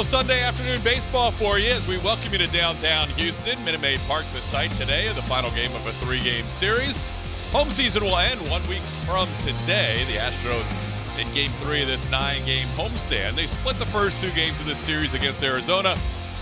Little Sunday afternoon baseball for you as we welcome you to downtown Houston. Minute Maid Park, the site today of the final game of a three-game series. Home season will end 1 week from today. The Astros in Game 3 of this 9-game homestand. They split the first 2 games of this series against Arizona,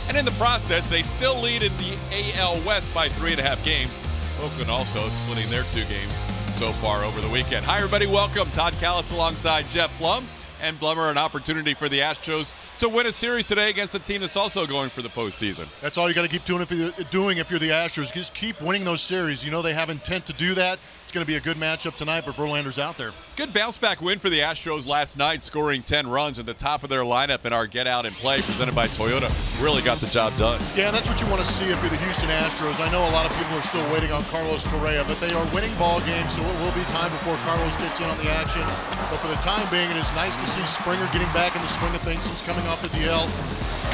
and in the process, they still lead in the AL West by 3.5 games. Oakland also splitting their 2 games so far over the weekend. Hi, everybody. Welcome. Todd Callis alongside Jeff Blum. And Blummer, an opportunity for the Astros to win a series today against a team that's also going for the postseason. That's all you got to keep doing if you're the Astros. Just keep winning those series. You know they have intent to do that. It's going to be a good matchup tonight, but Verlander's out there. Good bounce-back win for the Astros last night, scoring 10 runs at the top of their lineup in our Get Out and Play presented by Toyota. Really got the job done. Yeah, and that's what you want to see if you're the Houston Astros. I know a lot of people are still waiting on Carlos Correa, but they are winning ball games, so it will be time before Carlos gets in on the action. But for the time being, it is nice to see Springer getting back in the swing of things since coming off the DL.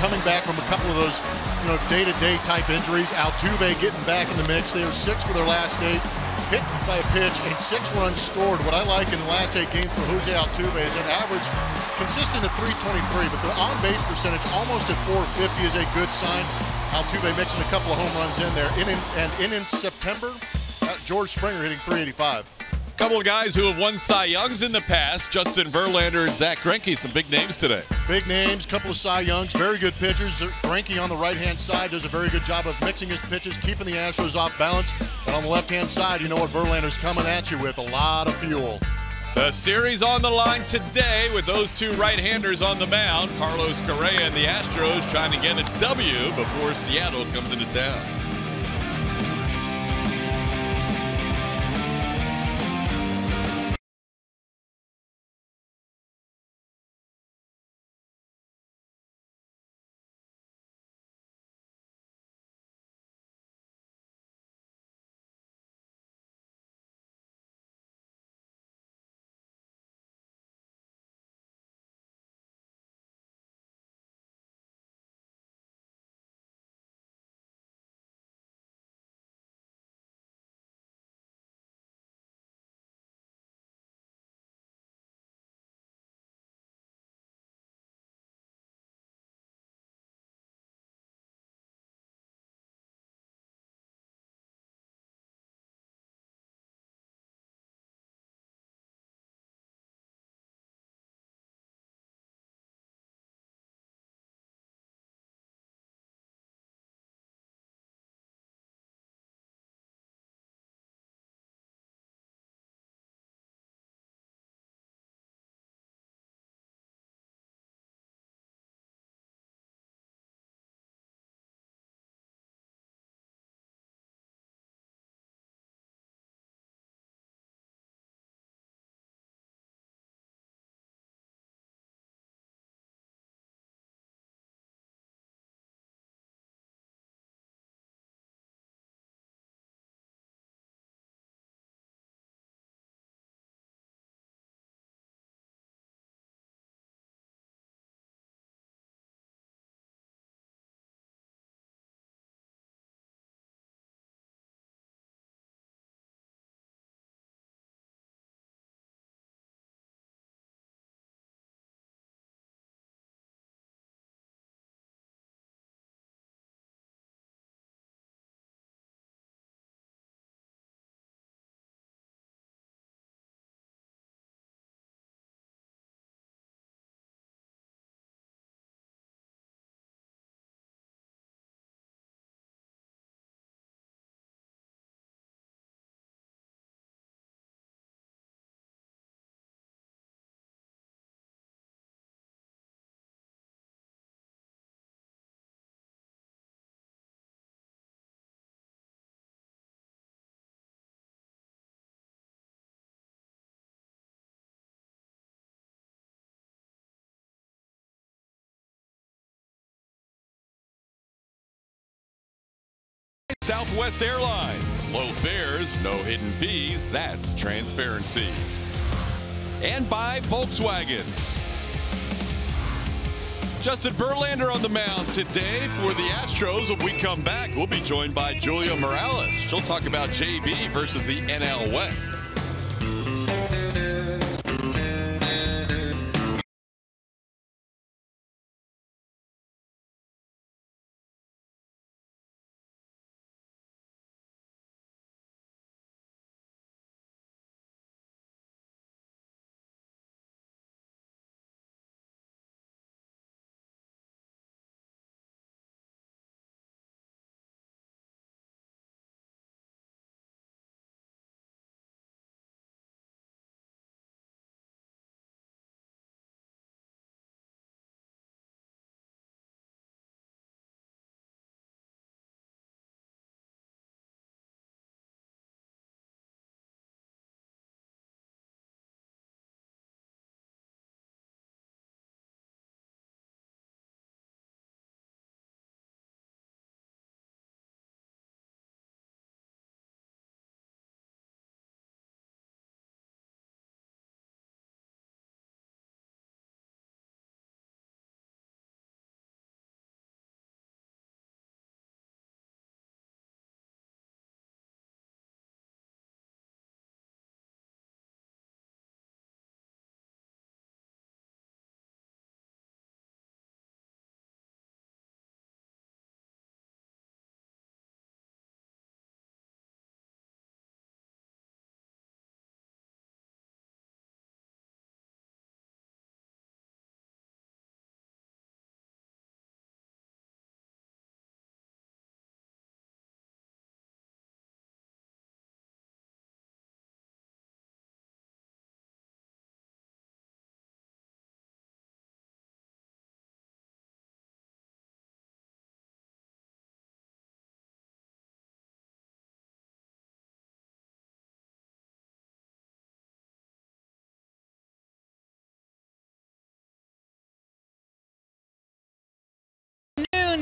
Coming back from a couple of those, day-to-day type injuries. Altuve getting back in the mix. They are 6 for their last 8. Hit by a pitch and 6 runs scored. What I like in the last 8 games for Jose Altuve is that average consistent at 323, but the on-base percentage almost at 450 is a good sign. Altuve mixing a couple of home runs in there. In September, George Springer hitting 385. Couple of guys who have won Cy Youngs in the past, Justin Verlander and Zach Greinke, some big names today. Big names, couple of Cy Youngs, very good pitchers. Greinke on the right-hand side does a very good job of mixing his pitches, keeping the Astros off balance. And on the left-hand side, you know what Verlander's coming at you with, a lot of fuel. The series on the line today with those 2 right-handers on the mound. Carlos Correa and the Astros trying to get a W before Seattle comes into town. Southwest Airlines. Low fares, no hidden fees. That's transparency. And by Volkswagen. Justin Verlander on the mound today for the Astros. When we come back, we'll be joined by Julia Morales. She'll talk about JV versus the NL West.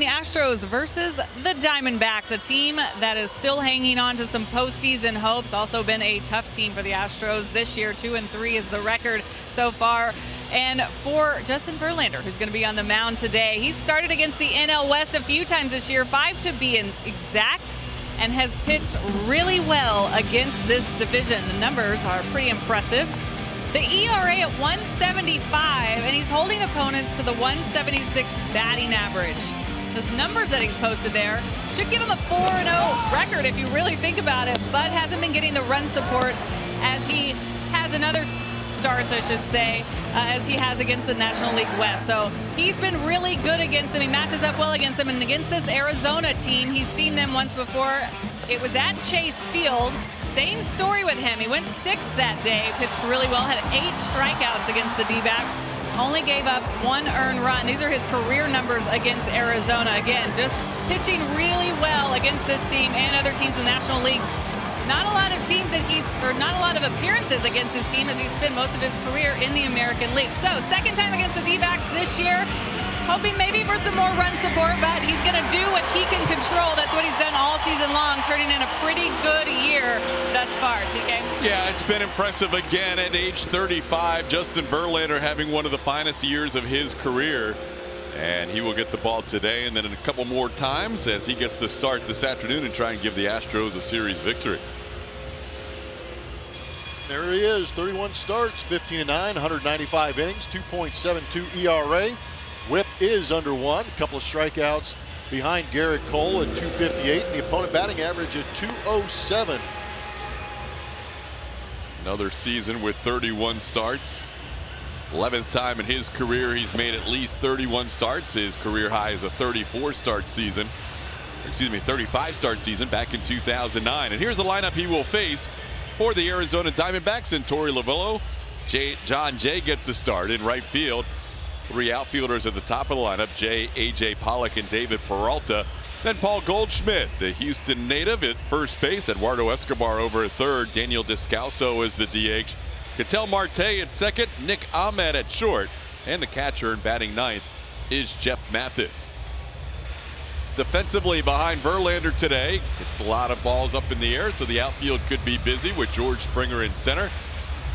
the Astros versus the Diamondbacks, a team that is still hanging on to some postseason hopes. Also been a tough team for the Astros this year. 2-3 is the record so far. And for Justin Verlander, who's going to be on the mound today, he started against the NL West a few times this year, 5 to be exact, and has pitched really well against this division. The numbers are pretty impressive. The ERA at 1.75, and he's holding opponents to the 1.76 batting average. Those numbers that he's posted there should give him a 4-0 record if you really think about it, but hasn't been getting the run support as he has in other starts, I should say, as he has against the National League West. So he's been really good against him. He matches up well against him, and against this Arizona team, he's seen them once before. It was at Chase Field. Same story with him. He went 6th that day, pitched really well, had 8 strikeouts against the D-backs, only gave up 1 earned run. These are his career numbers against Arizona. Again, just pitching really well against this team and other teams in the National League. Not a lot of teams that not a lot of appearances against his team as he's spent most of his career in the American League. So, second time against the D-backs this year. Hoping maybe for some more run support, but he's going to do what he can control. That's what he's done all season long, turning in a pretty good year thus far, TK. Yeah, it's been impressive again at age 35. Justin Verlander having one of the finest years of his career. And he will get the ball today and then a couple more times as he gets the start this afternoon and try and give the Astros a series victory. There he is, 31 starts, 15-9, 195 innings, 2.72 ERA. Whip is under 1. A couple of strikeouts behind Garrett Cole at 258. And the opponent batting average at 207. Another season with 31 starts. 11th time in his career he's made at least 31 starts. His career high is a 35-start season back in 2009. And here's the lineup he will face for the Arizona Diamondbacks. And Torey Lovullo, John Jay gets the start in right field. 3 outfielders at the top of the lineup, A.J. Pollock and David Peralta. Then Paul Goldschmidt, the Houston native, at first base. Eduardo Escobar over at third. Daniel Descalso is the DH. Ketel Marte at second. Nick Ahmed at short. And the catcher and batting ninth is Jeff Mathis. Defensively behind Verlander today, gets a lot of balls up in the air, so the outfield could be busy with George Springer in center.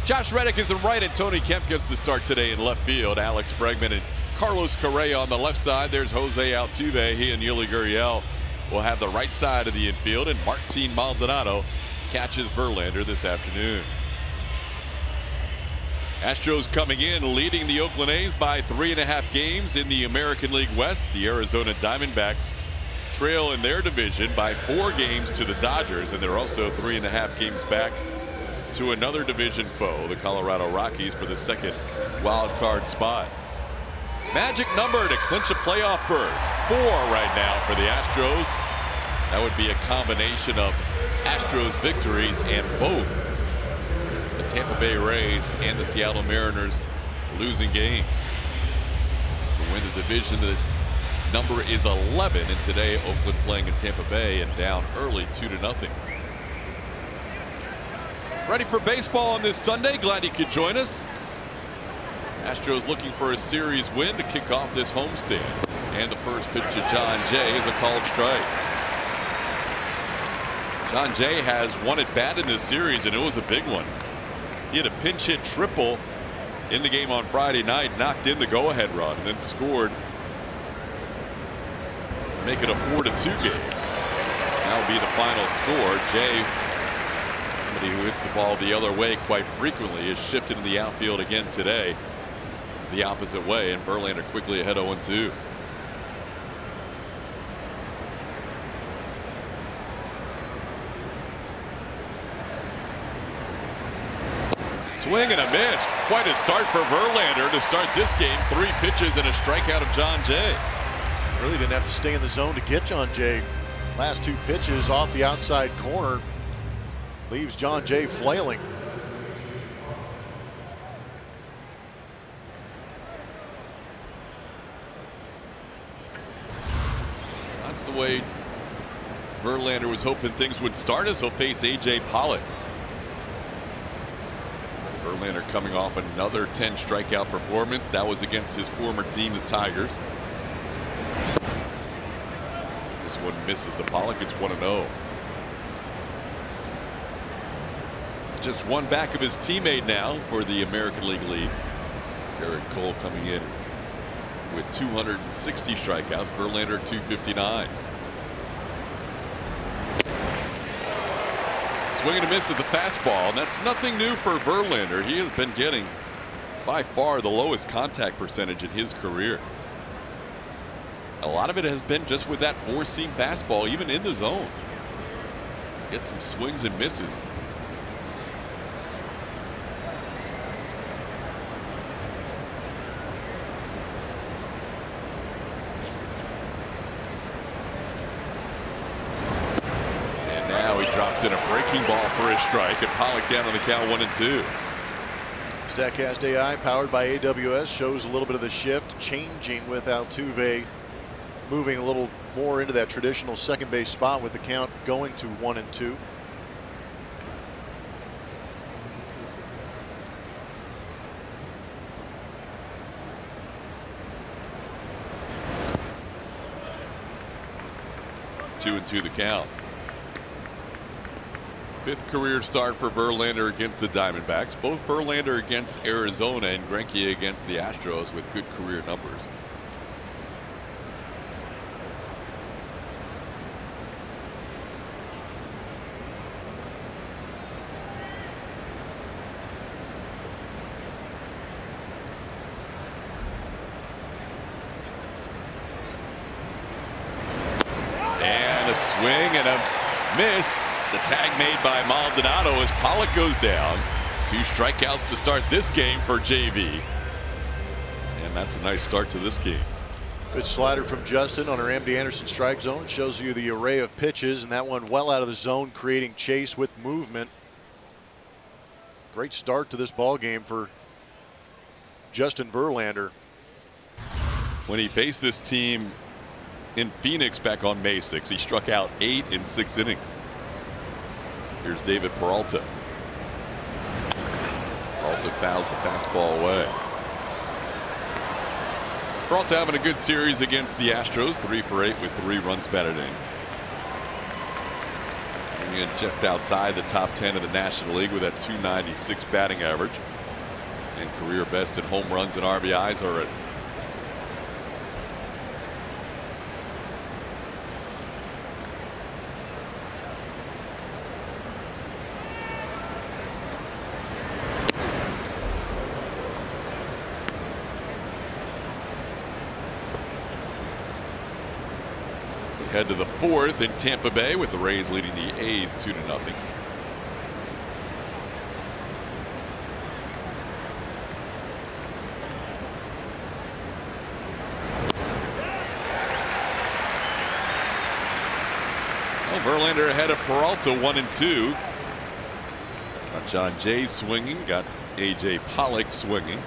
Josh Reddick is in right, and Tony Kemp gets the start today in left field. Alex Bregman and Carlos Correa on the left side. There's Jose Altuve. He and Yuli Gurriel will have the right side of the infield, and Martin Maldonado catches Verlander this afternoon. Astros coming in, leading the Oakland A's by 3.5 games in the American League West. The Arizona Diamondbacks trail in their division by 4 games to the Dodgers, and they're also 3.5 games back to another division foe, the Colorado Rockies, for the second wild card spot. Magic number to clinch a playoff berth, 4 right now for the Astros. That would be a combination of Astros victories and both the Tampa Bay Rays and the Seattle Mariners losing games. To win the division, the number is 11, and today Oakland playing in Tampa Bay and down early 2-0. Ready for baseball on this Sunday. Glad you could join us. Astros looking for a series win to kick off this homestand. And the first pitch to John Jay is a called strike. John Jay has one at bat in this series, and it was a big one. He had a pinch hit triple in the game on Friday night, knocked in the go-ahead run, and then scored to make it a 4-2 game. That'll be the final score. Jay, somebody who hits the ball the other way quite frequently, is shifted in the outfield again today the opposite way, and Verlander quickly ahead 0-2. Swing and a miss. Quite a start for Verlander to start this game. 3 pitches and a strikeout of John Jay. Really didn't have to stay in the zone to get John Jay. Last 2 pitches off the outside corner leaves John Jay flailing. That's the way Verlander was hoping things would start, as he'll face A.J. Pollock. Verlander coming off another 10 strikeout performance. That was against his former team, the Tigers. This one misses to Pollock. It's 1-0. Just one back of his teammate now for the American League lead. Garrett Cole coming in with 260 strikeouts. Verlander 259. Swing and a miss at the fastball, and that's nothing new for Verlander. He has been getting by far the lowest contact percentage in his career. A lot of it has been just with that four-seam fastball, even in the zone. Get some swings and misses. Drops in a breaking ball for a strike, and Pollock down on the count 1-2. Statcast AI powered by AWS shows a little bit of the shift changing with Altuve moving a little more into that traditional second base spot with the count going to 1-2. Two and two the count. Fifth career start for Verlander against the Diamondbacks. Both Verlander against Arizona and Greinke against the Astros with good career numbers. And a swing and a miss. The tag made by Maldonado as Pollock goes down. 2 strikeouts to start this game for JV. And that's a nice start to this game. Good slider from Justin on our MD Anderson strike zone. Shows you the array of pitches, and that one well out of the zone, creating chase with movement. Great start to this ball game for Justin Verlander. When he faced this team in Phoenix back on May 6th, he struck out 8 in 6 innings. Here's David Peralta. Peralta fouls the fastball away. Peralta having a good series against the Astros, 3 for 8 with 3 runs batted in. And just outside the top 10 of the National League with that 296 batting average. And career best in home runs and RBIs already. Head to the 4th in Tampa Bay with the Rays leading the A's 2-0. Well, Verlander ahead of Peralta 1-2. Got John Jay swinging, got AJ Pollock swinging.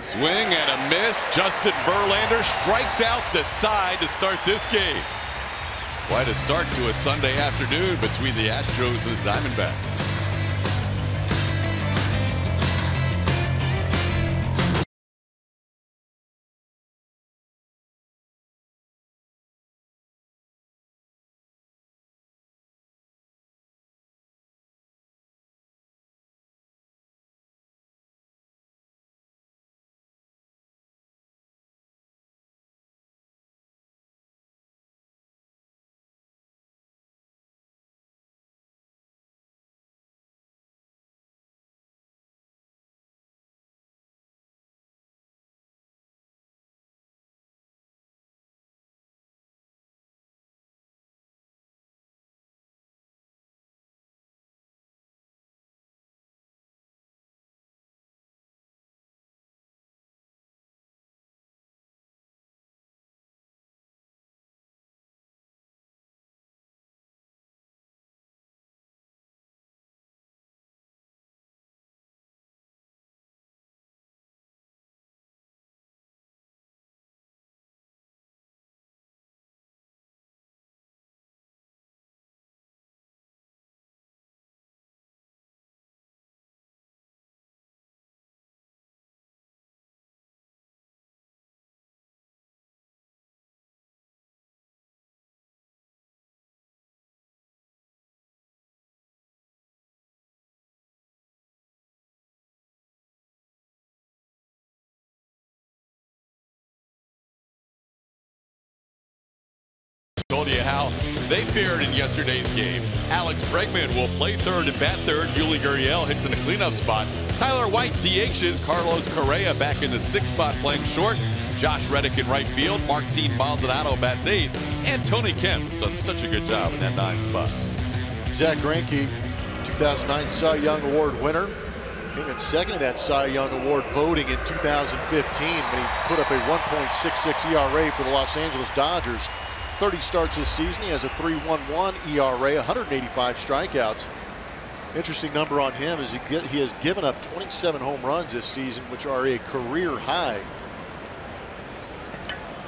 Swing and a miss. Justin Verlander strikes out the side to start this game. Quite a start to a Sunday afternoon between the Astros and the Diamondbacks. told you how they fared in yesterday's game. Alex Bregman will play third and bat third. Yuli Gurriel hits in the cleanup spot. Tyler White DHs. Carlos Correa back in the sixth spot playing short. Josh Reddick in right field. Martin Maldonado bats eighth. And Tony Kemp done such a good job in that ninth spot. Zach Greinke, 2009 Cy Young Award winner. Came in second in that Cy Young Award voting in 2015 when he put up a 1.66 ERA for the Los Angeles Dodgers. 30 starts this season. He has a 3.11 ERA, 185 strikeouts. Interesting number on him is he has given up 27 home runs this season, which are a career high.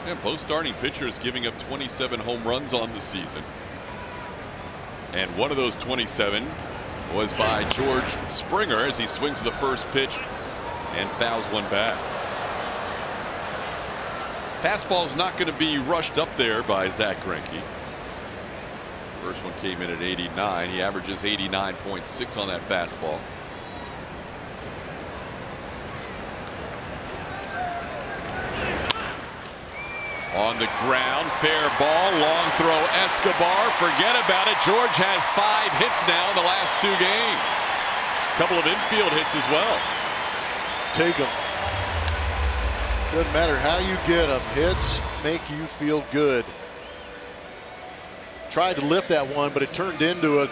And both starting pitchers giving up 27 home runs on the season. And one of those 27 was by George Springer as he swings to the first pitch and fouls one back. Fastball's not going to be rushed up there by Zach Greinke. First one came in at 89. He averages 89.6 on that fastball. On the ground, fair ball, long throw, Escobar. Forget about it. George has 5 hits now in the last 2 games. Couple of infield hits as well. Take them. Doesn't matter how you get them. Hits make you feel good. Tried to lift that one, but it turned into a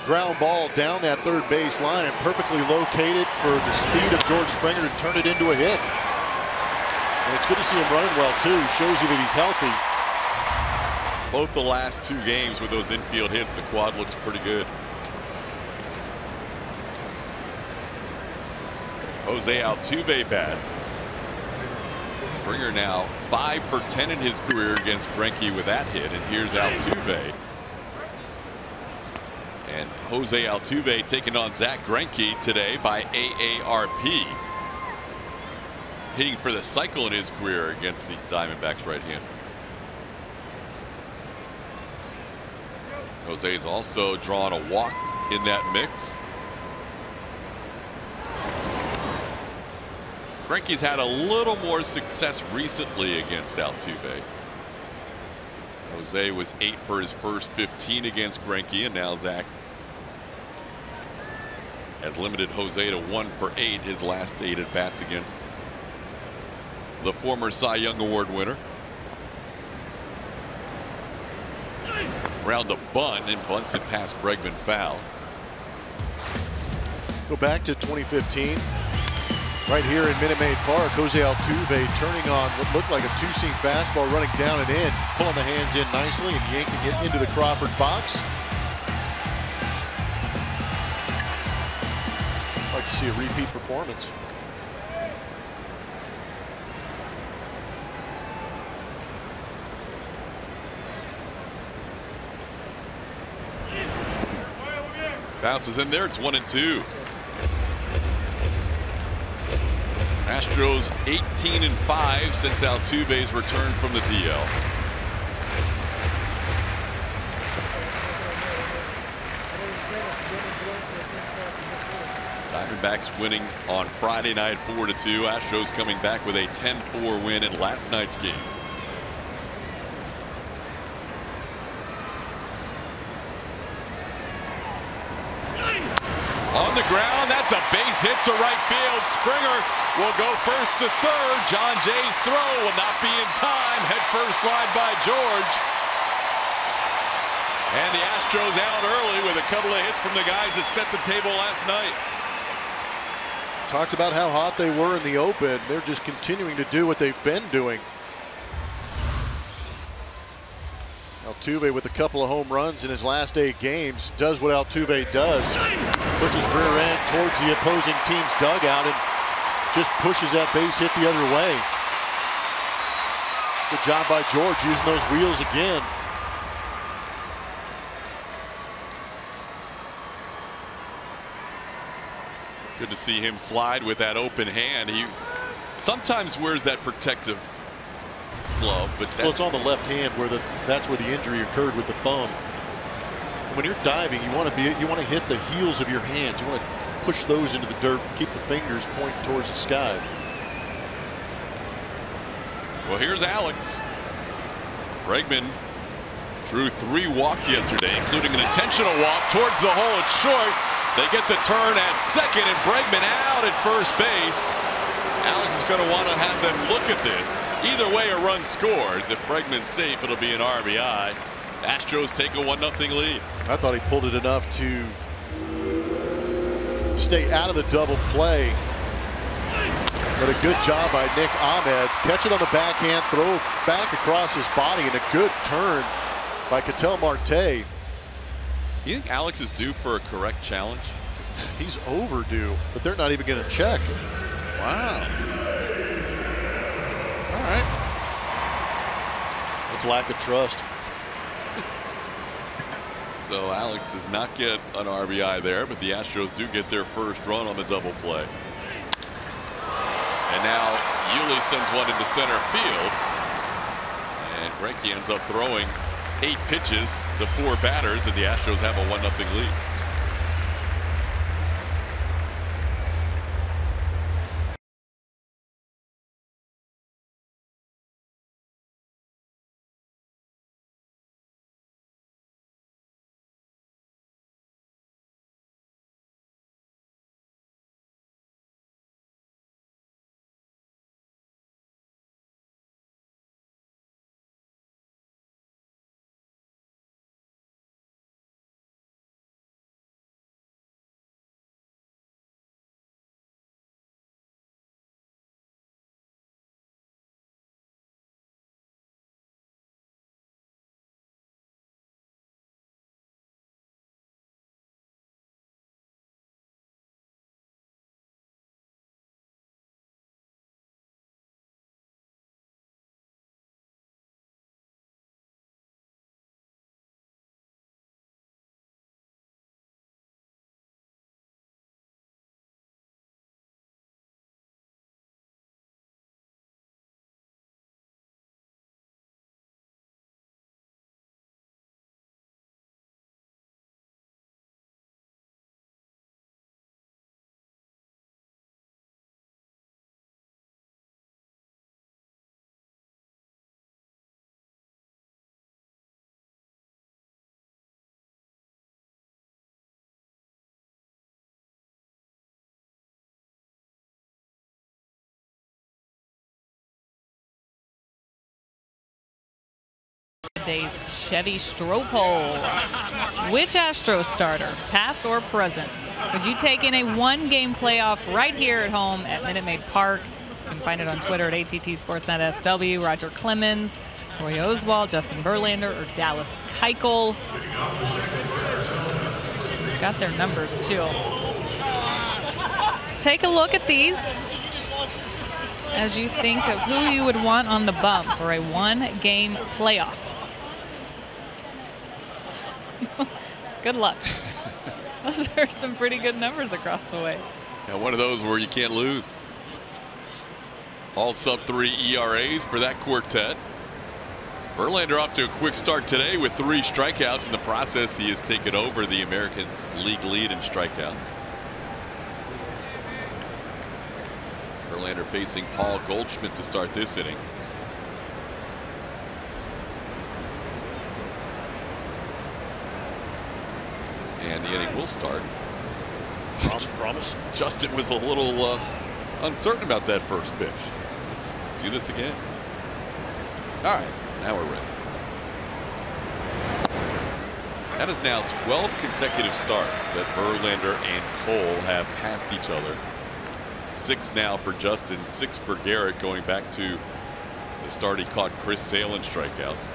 ground ball down that third base line and perfectly located for the speed of George Springer to turn it into a hit. And it's good to see him running well, too. Shows you that he's healthy. Both the last 2 games with those infield hits, the quad looks pretty good. Jose Altuve bats. Springer now 5 for 10 in his career against Greinke with that hit. And here's Altuve. And Jose Altuve taking on Zach Greinke today by AARP. Hitting for the cycle in his career against the Diamondbacks right hand. Jose's also drawn a walk in that mix. Greinke's had a little more success recently against Altuve. Jose was 8 for his first 15 against Greinke, and now Zach has limited Jose to 1 for 8 his last 8 at bats against the former Cy Young Award winner. Round the bunt, and bunts it past Bregman, foul. Go back to 2015. Right here in Minute Maid Park, Jose Altuve turning on what looked like a 2-seam fastball, running down and in, pulling the hands in nicely and yanking it into the Crawford box. I'd like to see a repeat performance. Bounces in there. It's 1-2. Astros 18-5 since Altuve's return from the DL. Diamondbacks winning on Friday night 4-2. Astros coming back with a 10-4 win in last night's game. On the ground, that's a base hit to right field. Springer will go first to third. John Jay's throw will not be in time. Head first slide by George. And the Astros out early with a couple of hits from the guys that set the table last night. Talked about how hot they were in the open. They're just continuing to do what they've been doing. Altuve with a couple of home runs in his last 8 games does what Altuve does. Puts his rear end towards the opposing team's dugout and just pushes that base hit the other way. Good job by George using those wheels again. Good to see him slide with that open hand. He sometimes wears that protective glove, but well, it's on the left hand where that's where the injury occurred with the thumb. When you're diving, you want to hit the heels of your hands. You want to push those into the dirt, keep the fingers pointing towards the sky. Well, here's Alex. Bregman Drew 3 walks yesterday, including an intentional walk towards the hole. It's short. They get the turn at second, and Bregman out at first base. Alex is going to want to have them look at this. Either way, a run scores. If Bregman's safe, it'll be an RBI. Astros take a 1-0 lead. I thought he pulled it enough to stay out of the double play. But a good job by Nick Ahmed. Catch it on the backhand, throw it back across his body, and a good turn by Ketel Marte. You think Alex is due for a correct challenge? He's overdue, but they're not even going to check. Wow. All right. It's lack of trust. So Alex does not get an RBI there, but the Astros do get their first run on the double play. And now Yuli sends one into center field. And Greinke ends up throwing 8 pitches to 4 batters, and the Astros have a 1-0 lead. Today's Chevy Stropole. Which Astros starter, past or present, would you take in a 1-game playoff right here at home at Minute Maid Park? You can find it on Twitter at ATT Sportsnet SW. Roger Clemens, Roy Oswald, Justin Verlander, or Dallas Keuchel. Got their numbers too. Take a look at these as you think of who you would want on the bump for a 1-game playoff. Good luck. Those are some pretty good numbers across the way. Yeah, one of those where you can't lose. All sub-3 ERAs for that quartet. Verlander off to a quick start today with 3 strikeouts. In the process, he has taken over the American League lead in strikeouts. Verlander facing Paul Goldschmidt to start this inning. And the inning will start. Promise. Justin was a little uncertain about that first pitch. Let's do this again. All right, now we're ready. That is now 12 consecutive starts that Verlander and Cole have passed each other. 6 now for Justin, 6 for Garrett, going back to the start he caught Chris Sale in strikeouts.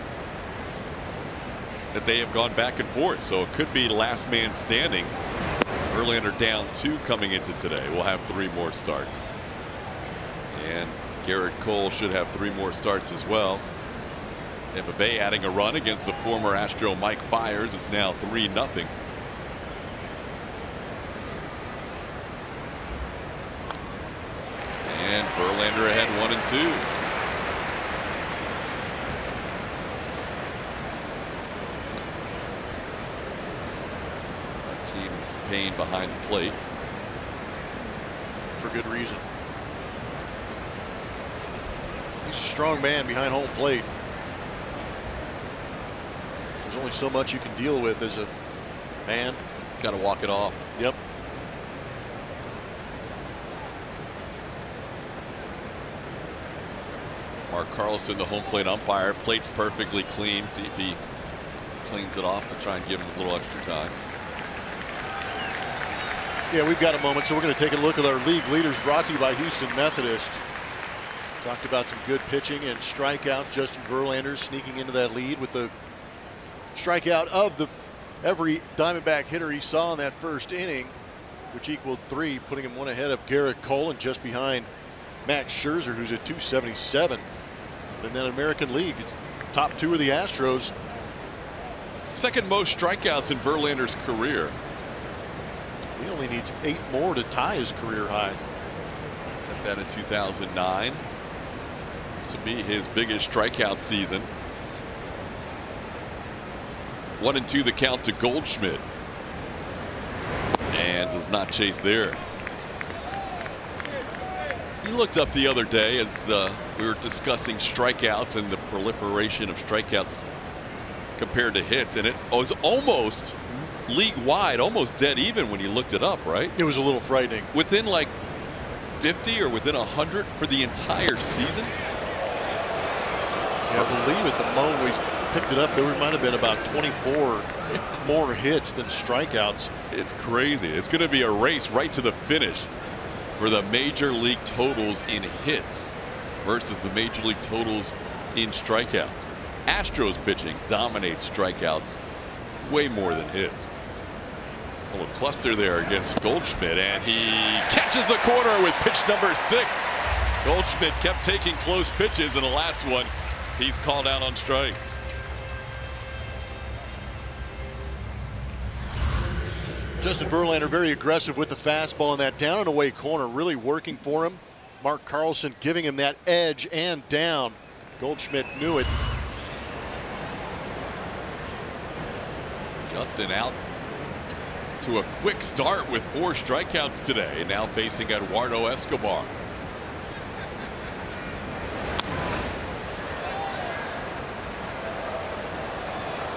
That they have gone back and forth, so it could be last man standing. Verlander down 2 coming into today. We'll have 3 more starts. And Garrett Cole should have 3 more starts as well. Tampa Bay adding a run against the former Astro Mike Fiers. It's now 3-0. And Verlander ahead 1-2. Payne behind the plate. For good reason. He's a strong man behind home plate. There's There's only so much you can deal with as a man. Got to walk it off. Yep. Mark Carlson, the home plate umpire, plate's perfectly clean. See if he cleans it off to try and give him a little extra time. Yeah, we've got a moment, so we're going to take a look at our league leaders, brought to you by Houston Methodist. Talked about some good pitching and strikeout. Justin Verlander sneaking into that lead with the strikeout of every Diamondback hitter he saw in that first inning, which equaled 3, putting him 1 ahead of Garrett Cole and just behind Max Scherzer, who's at 277. And then American League, it's top 2 of the Astros. Second most strikeouts in Verlander's career. He only needs 8 more to tie his career high. Set that in 2009. This will be his biggest strikeout season. 1-2 the count to Goldschmidt. And does not chase there. He looked up the other day as we were discussing strikeouts and the proliferation of strikeouts compared to hits, and it was almost league-wide, almost dead even when you looked it up, right? It was a little frightening. Within like 50 or within 100 for the entire season? Yeah, I believe at the moment we picked it up, there might have been about 24 more hits than strikeouts. It's crazy. It's going to be a race right to the finish for the major league totals in hits versus the major league totals in strikeouts. Astros pitching dominates strikeouts way more than hits. A little cluster there against Goldschmidt, and he catches the corner with pitch number 6. Goldschmidt kept taking close pitches, and the last one he's called out on strikes. Justin Verlander very aggressive with the fastball in that down and away corner, really working for him. Mark Carlson giving him that edge and down. Goldschmidt knew it. Justin out to a quick start with 4 strikeouts today, now facing Eduardo Escobar.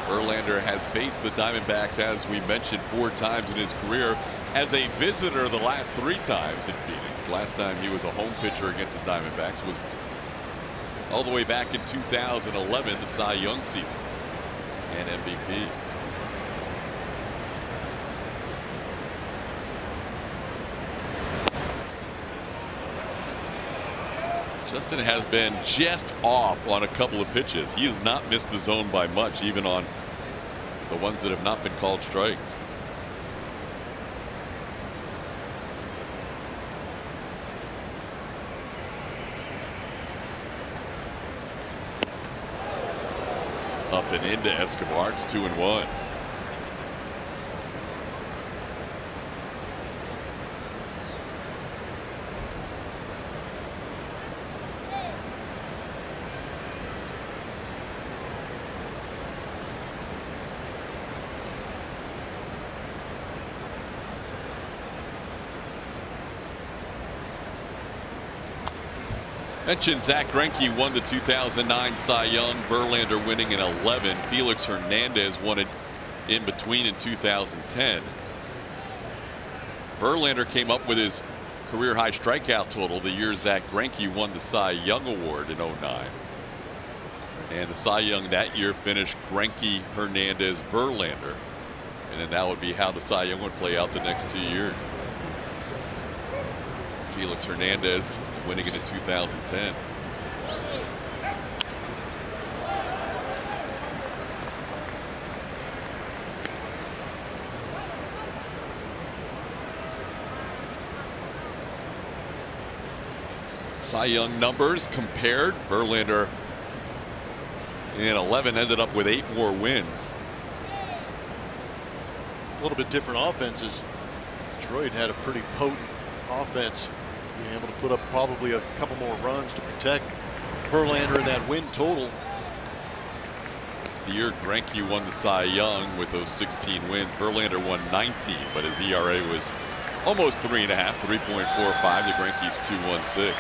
Verlander has faced the Diamondbacks, as we mentioned, 4 times in his career. As a visitor the last 3 times in Phoenix. Last time he was a home pitcher against the Diamondbacks was all the way back in 2011, the Cy Young season, and MVP. Justin has been just off on a couple of pitches. He has not missed the zone by much, even on the ones that have not been called strikes. Up and into Escobar. It's 2-1. Mentioned Zach Greinke won the 2009 Cy Young. Verlander winning in 11. Felix Hernandez won it in between in 2010. Verlander came up with his career high strikeout total the year Zach Greinke won the Cy Young Award in 09. And the Cy Young that year finished Greinke, Hernandez, Verlander. And then that would be how the Cy Young would play out the next 2 years. Felix Hernandez winning it in 2010. Cy Young numbers compared. Verlander in 11 ended up with 8 more wins. A little bit different offenses. Detroit had a pretty potent offense, being able to put up probably a couple more runs to protect Verlander in that win total. The year Greinke won the Cy Young with those 16 wins, Verlander won 19, but his ERA was almost 3.5, 3.45 to Greinke's 2.16.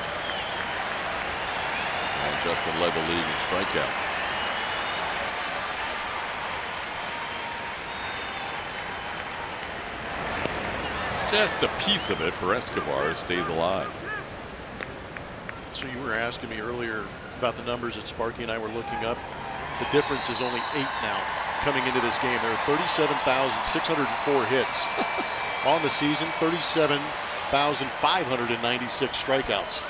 And Justin led the league in strikeouts. Just a piece of it for Escobar, stays alive. So you were asking me earlier about the numbers that Sparky and I were looking up. The difference is only 8 now coming into this game. There are 37,604 hits on the season, 37,596 strikeouts.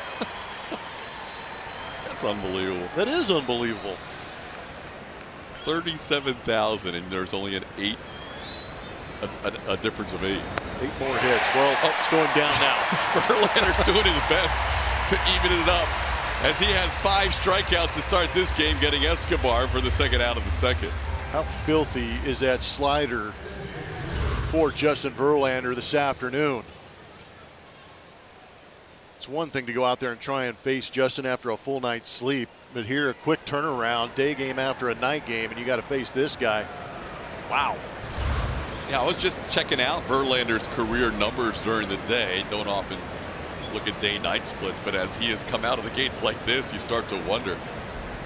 That's unbelievable. That is unbelievable. 37,000, and there's only a difference of 8. 8 more hits. Well, it's going down now. Verlander's doing his best to even it up, as he has 5 strikeouts to start this game, getting Escobar for the second out of the second. How filthy is that slider for Justin Verlander this afternoon? It's one thing to go out there and try and face Justin after a full night's sleep, but here a quick turnaround, day game after a night game, and you got to face this guy. Wow. Yeah, I was just checking out Verlander's career numbers during the day. Don't often look at day-night splits, but as he has come out of the gates like this, you start to wonder.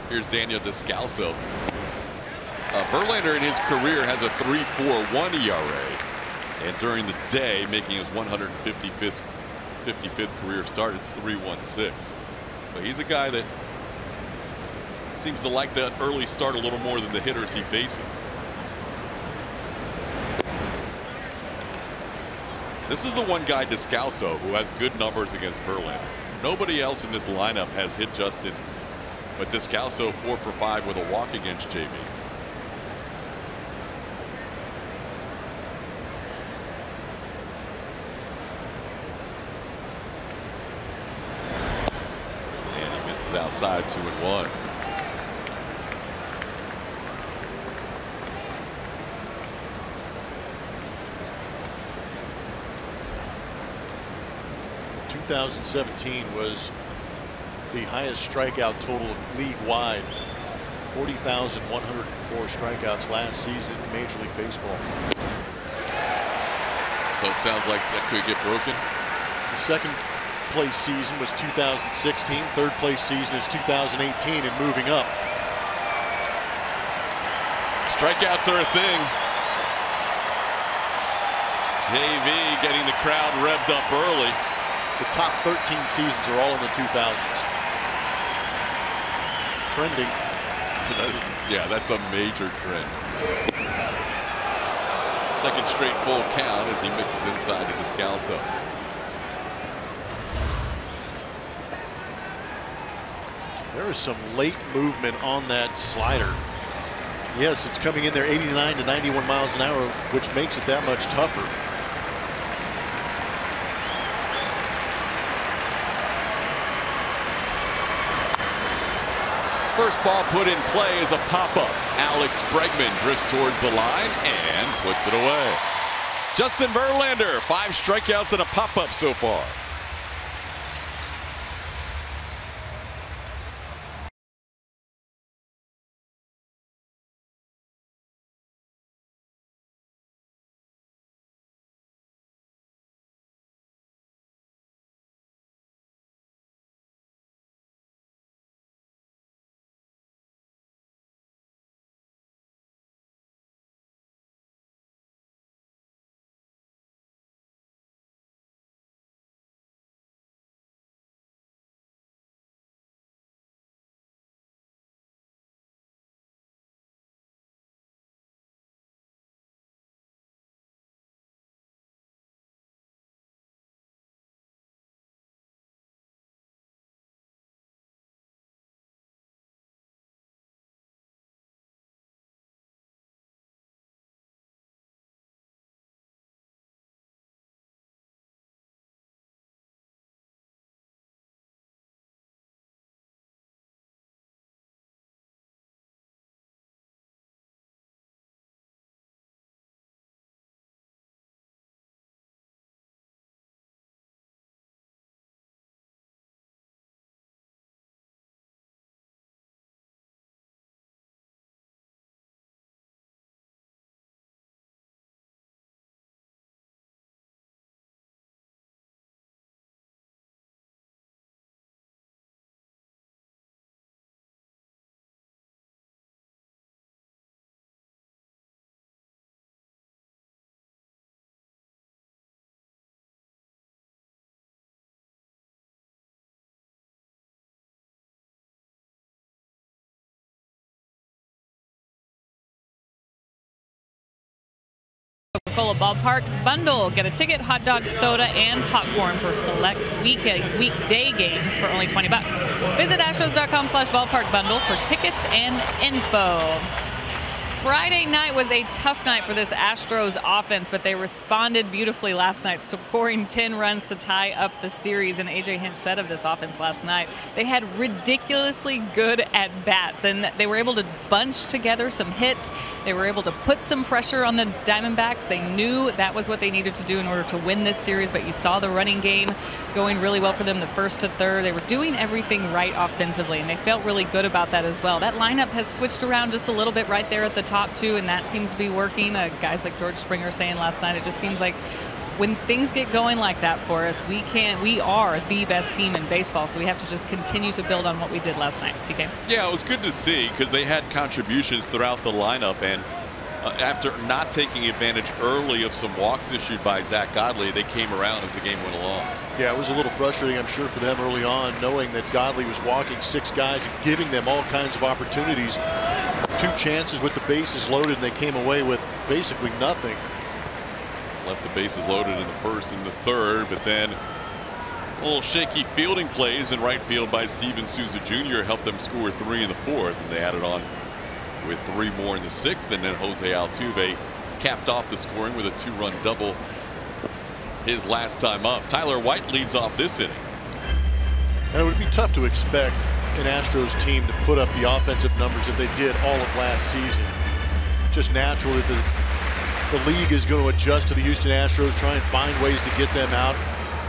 Here's Daniel Descalso. Verlander in his career has a 3.41 ERA, and during the day, making his 155th career start, it's 3.16. But he's a guy that seems to like that early start a little more than the hitters he faces. This is the one guy, Descalso, who has good numbers against Verlander. Nobody else in this lineup has hit Justin, but Descalso 4 for 5 with a walk against JV. And he misses outside, 2-1. In 2017 was the highest strikeout total league-wide. 40,104 strikeouts last season in Major League Baseball. So it sounds like that could get broken. The second place season was 2016. Third place season is 2018 and moving up. Strikeouts are a thing. JV getting the crowd revved up early. The top 13 seasons are all in the 2000s. Trending. Yeah, that's a major trend. Second straight full count as he misses inside to Descalso. There is some late movement on that slider. Yes, it's coming in there 89 to 91 miles an hour, which makes it that much tougher. First ball put in play is a pop-up. Alex Bregman drifts towards the line and puts it away. Justin Verlander, 5 strikeouts and a pop-up so far. Coca-Cola Ballpark Bundle. Get a ticket, hot dog, soda, and popcorn for select weekday games for only $20. Visit astros.com/ballpark bundle for tickets and info. Friday night was a tough night for this Astros offense, but they responded beautifully last night, scoring 10 runs to tie up the series. And A.J. Hinch said of this offense last night, they had ridiculously good at-bats, and they were able to bunch together some hits. They were able to put some pressure on the Diamondbacks. They knew that was what they needed to do in order to win this series, but you saw the running game going really well for them, the first to third. They were doing everything right offensively, and they felt really good about that as well. That lineup has switched around just a little bit right there at the top too, and that seems to be working. Guys like George Springer saying last night, it just seems like when things get going like that for us, we are the best team in baseball, so we have to just continue to build on what we did last night. TK? Yeah, it was good to see because they had contributions throughout the lineup, and after not taking advantage early of some walks issued by Zach Godley, they came around as the game went along. Yeah, it was a little frustrating, I'm sure, for them early on, knowing that Godley was walking 6 guys and giving them all kinds of opportunities. 2 chances with the bases loaded, and they came away with basically nothing. Left the bases loaded in the first and the third, but then a little shaky fielding plays in right field by Steven Souza Jr. helped them score 3 in the fourth, and they added on with 3 more in the sixth, and then Jose Altuve capped off the scoring with a 2-run double his last time up. Tyler White leads off this inning. And it would be tough to expect an Astros team to put up the offensive numbers that they did all of last season. Just natural that the league is going to adjust to the Houston Astros, try and find ways to get them out.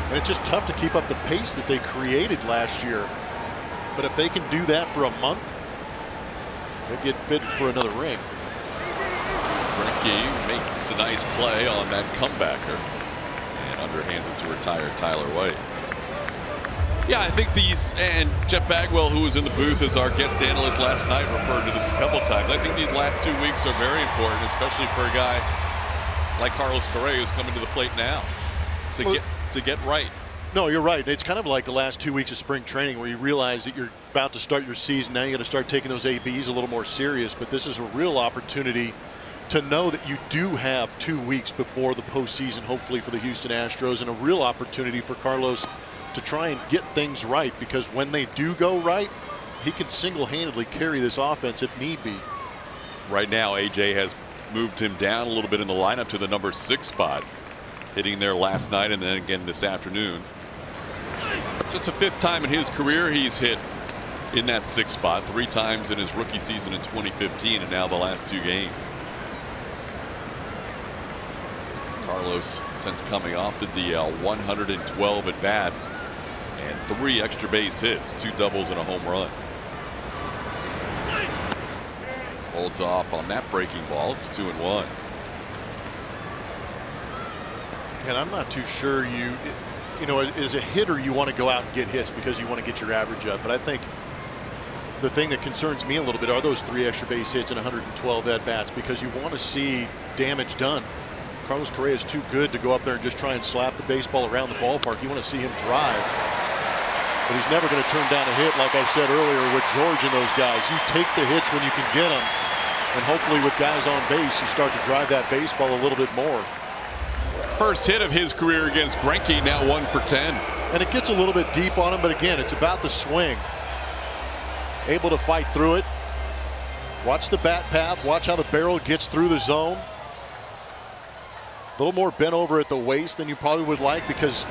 And it's just tough to keep up the pace that they created last year. But if they can do that for a month, they'll get fit for another ring. Greinke makes a nice play on that comebacker and underhands it to retire Tyler White. Yeah, I think and Jeff Bagwell, who was in the booth as our guest analyst last night, referred to this a couple times. I think these last 2 weeks are very important, especially for a guy like Carlos Correa, who's coming to the plate now to get right. No, you're right. It's kind of like the last 2 weeks of spring training where you realize that you're about to start your season. Now you got to start taking those ABs a little more serious. But this is a real opportunity to know that you do have 2 weeks before the postseason, hopefully for the Houston Astros, and a real opportunity for Carlos to try and get things right, because when they do go right, he can single-handedly carry this offense if need be. Right now, AJ has moved him down a little bit in the lineup to the number 6 spot, hitting there last night and then again this afternoon. Just the 5th time in his career he's hit in that 6th spot, 3 times in his rookie season in 2015, and now the last 2 games. Carlos, since coming off the DL, 112 at bats and 3 extra base hits, 2 doubles and a home run. Holds off on that breaking ball. It's 2-1. And I'm not too sure you know, as a hitter, you want to go out and get hits because you want to get your average up. But I think the thing that concerns me a little bit are those 3 extra base hits and 112 at bats, because you want to see damage done. Carlos Correa is too good to go up there and just try and slap the baseball around the ballpark. You want to see him drive. But he's never going to turn down a hit, like I said earlier, with George and those guys. You take the hits when you can get them. And hopefully with guys on base, you start to drive that baseball a little bit more. First hit of his career against Greinke, now 1 for 10. And it gets a little bit deep on him, but again, it's about the swing. Able to fight through it. Watch the bat path. Watch how the barrel gets through the zone. A little more bent over at the waist than you probably would like, because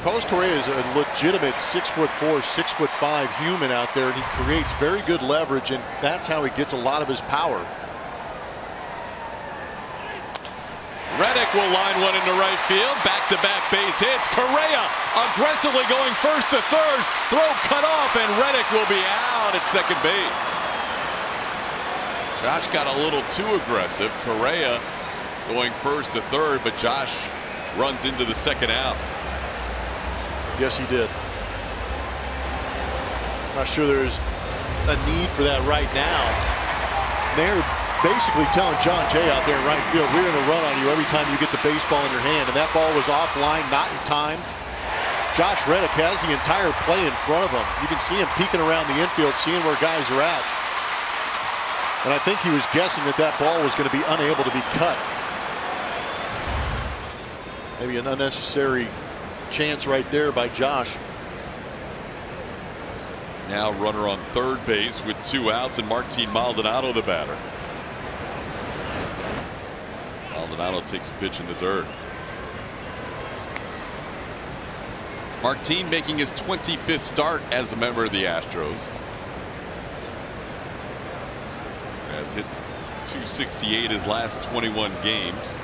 Carlos Correa is a legitimate 6'4", 6'5" human out there, and he creates very good leverage, and that's how he gets a lot of his power. Reddick will line one into right field. Back-to-back base hits. Correa aggressively going first to third. Throw cut off, and Reddick will be out at second base. Josh got a little too aggressive. Correa going first to third, but Josh runs into the second out. Yes, he did. Not sure there's a need for that right now. They're basically telling John Jay out there in right field, we're going to run on you every time you get the baseball in your hand. And that ball was offline, not in time. Josh Reddick has the entire play in front of him. You can see him peeking around the infield, seeing where guys are at. And I think he was guessing that that ball was going to be unable to be cut. Maybe an unnecessary chance right there by Josh. Now runner on third base with 2 outs, and Martin Maldonado the batter. Maldonado takes a pitch in the dirt. Martin making his 25th start as a member of the Astros. Has hit .268 his last 21 games.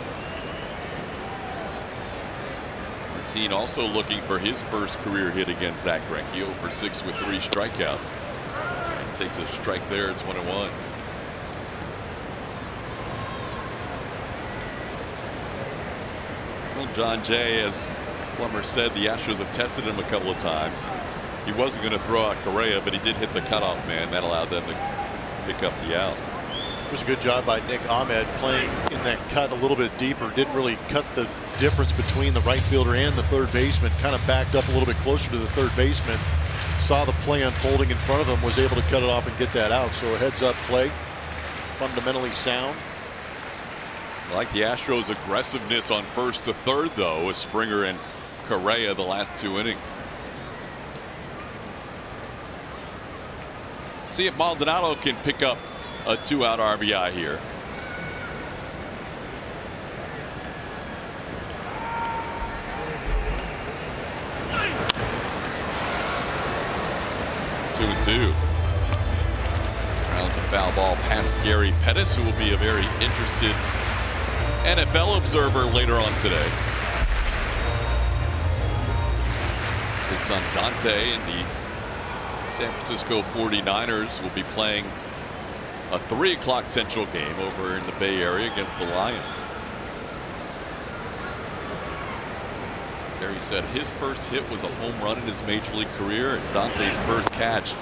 Martin also looking for his first career hit against Zach Greinke, 0 for 6 with 3 strikeouts. And takes a strike there. It's 1-1. Well, John Jay, as Plummer said, the Astros have tested him a couple of times. He wasn't going to throw out Correa, but he did hit the cutoff man. That allowed them to pick up the out. It was a good job by Nick Ahmed playing in that cut a little bit deeper. Didn't really cut the difference between the right fielder and the third baseman. Kind of backed up a little bit closer to the third baseman. Saw the play unfolding in front of him. Was able to cut it off and get that out. So a heads-up play. Fundamentally sound. I like the Astros' aggressiveness on first to third, though, with Springer and Correa the last 2 innings. See if Maldonado can pick up a 2-out RBI here. Two and two. Rounds a foul ball past Gary Pettis, who will be a very interested NFL observer later on today. His son Dante and the San Francisco 49ers will be playing a 3 o'clock Central game over in the Bay Area against the Lions. Terry said his first hit was a home run in his major league career, and Dante's first catch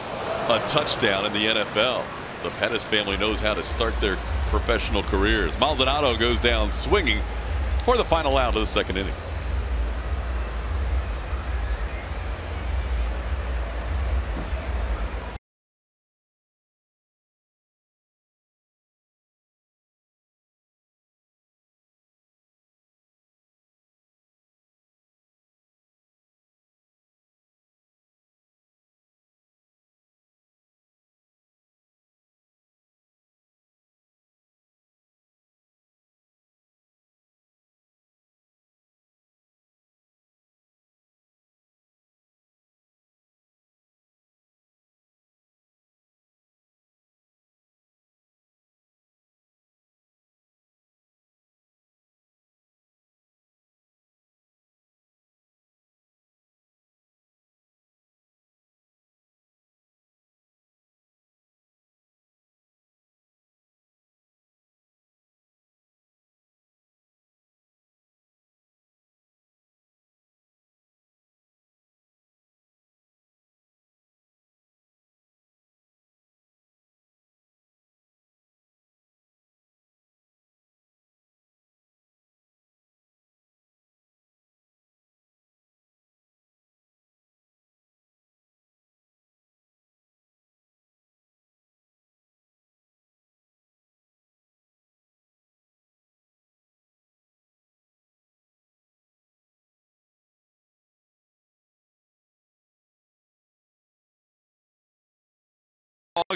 a touchdown in the NFL. The Pettis family knows how to start their professional careers. Maldonado goes down swinging for the final out of the 2nd inning.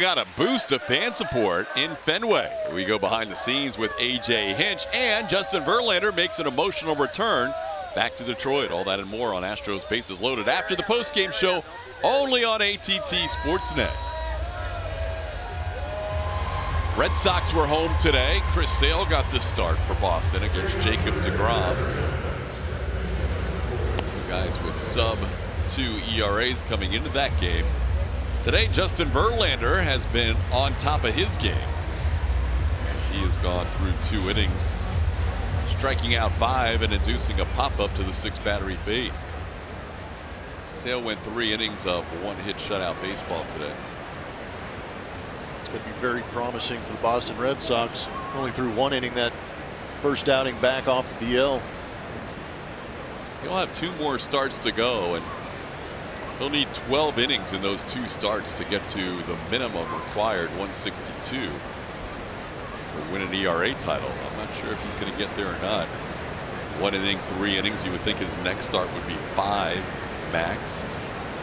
Got a boost of fan support in Fenway. We go behind the scenes with AJ Hinch, and Justin Verlander makes an emotional return back to Detroit. All that and more on Astros Bases Loaded after the postgame show, only on ATT Sportsnet. Red Sox were home today. Chris Sale got the start for Boston against Jacob deGrom. 2 guys with sub-2 ERAs coming into that game. Today, Justin Verlander has been on top of his game as he has gone through 2 innings, striking out 5 and inducing a pop-up to the 6 batter he faced. Sale went 3 innings of 1-hit shutout baseball today. It's going to be very promising for the Boston Red Sox. Only threw 1 inning that first outing back off the DL. He'll have 2 more starts to go, and he'll need 12 innings in those 2 starts to get to the minimum required 162 to win an ERA title. I'm not sure if he's going to get there or not. 1 inning, 3 innings. You would think his next start would be 5 max.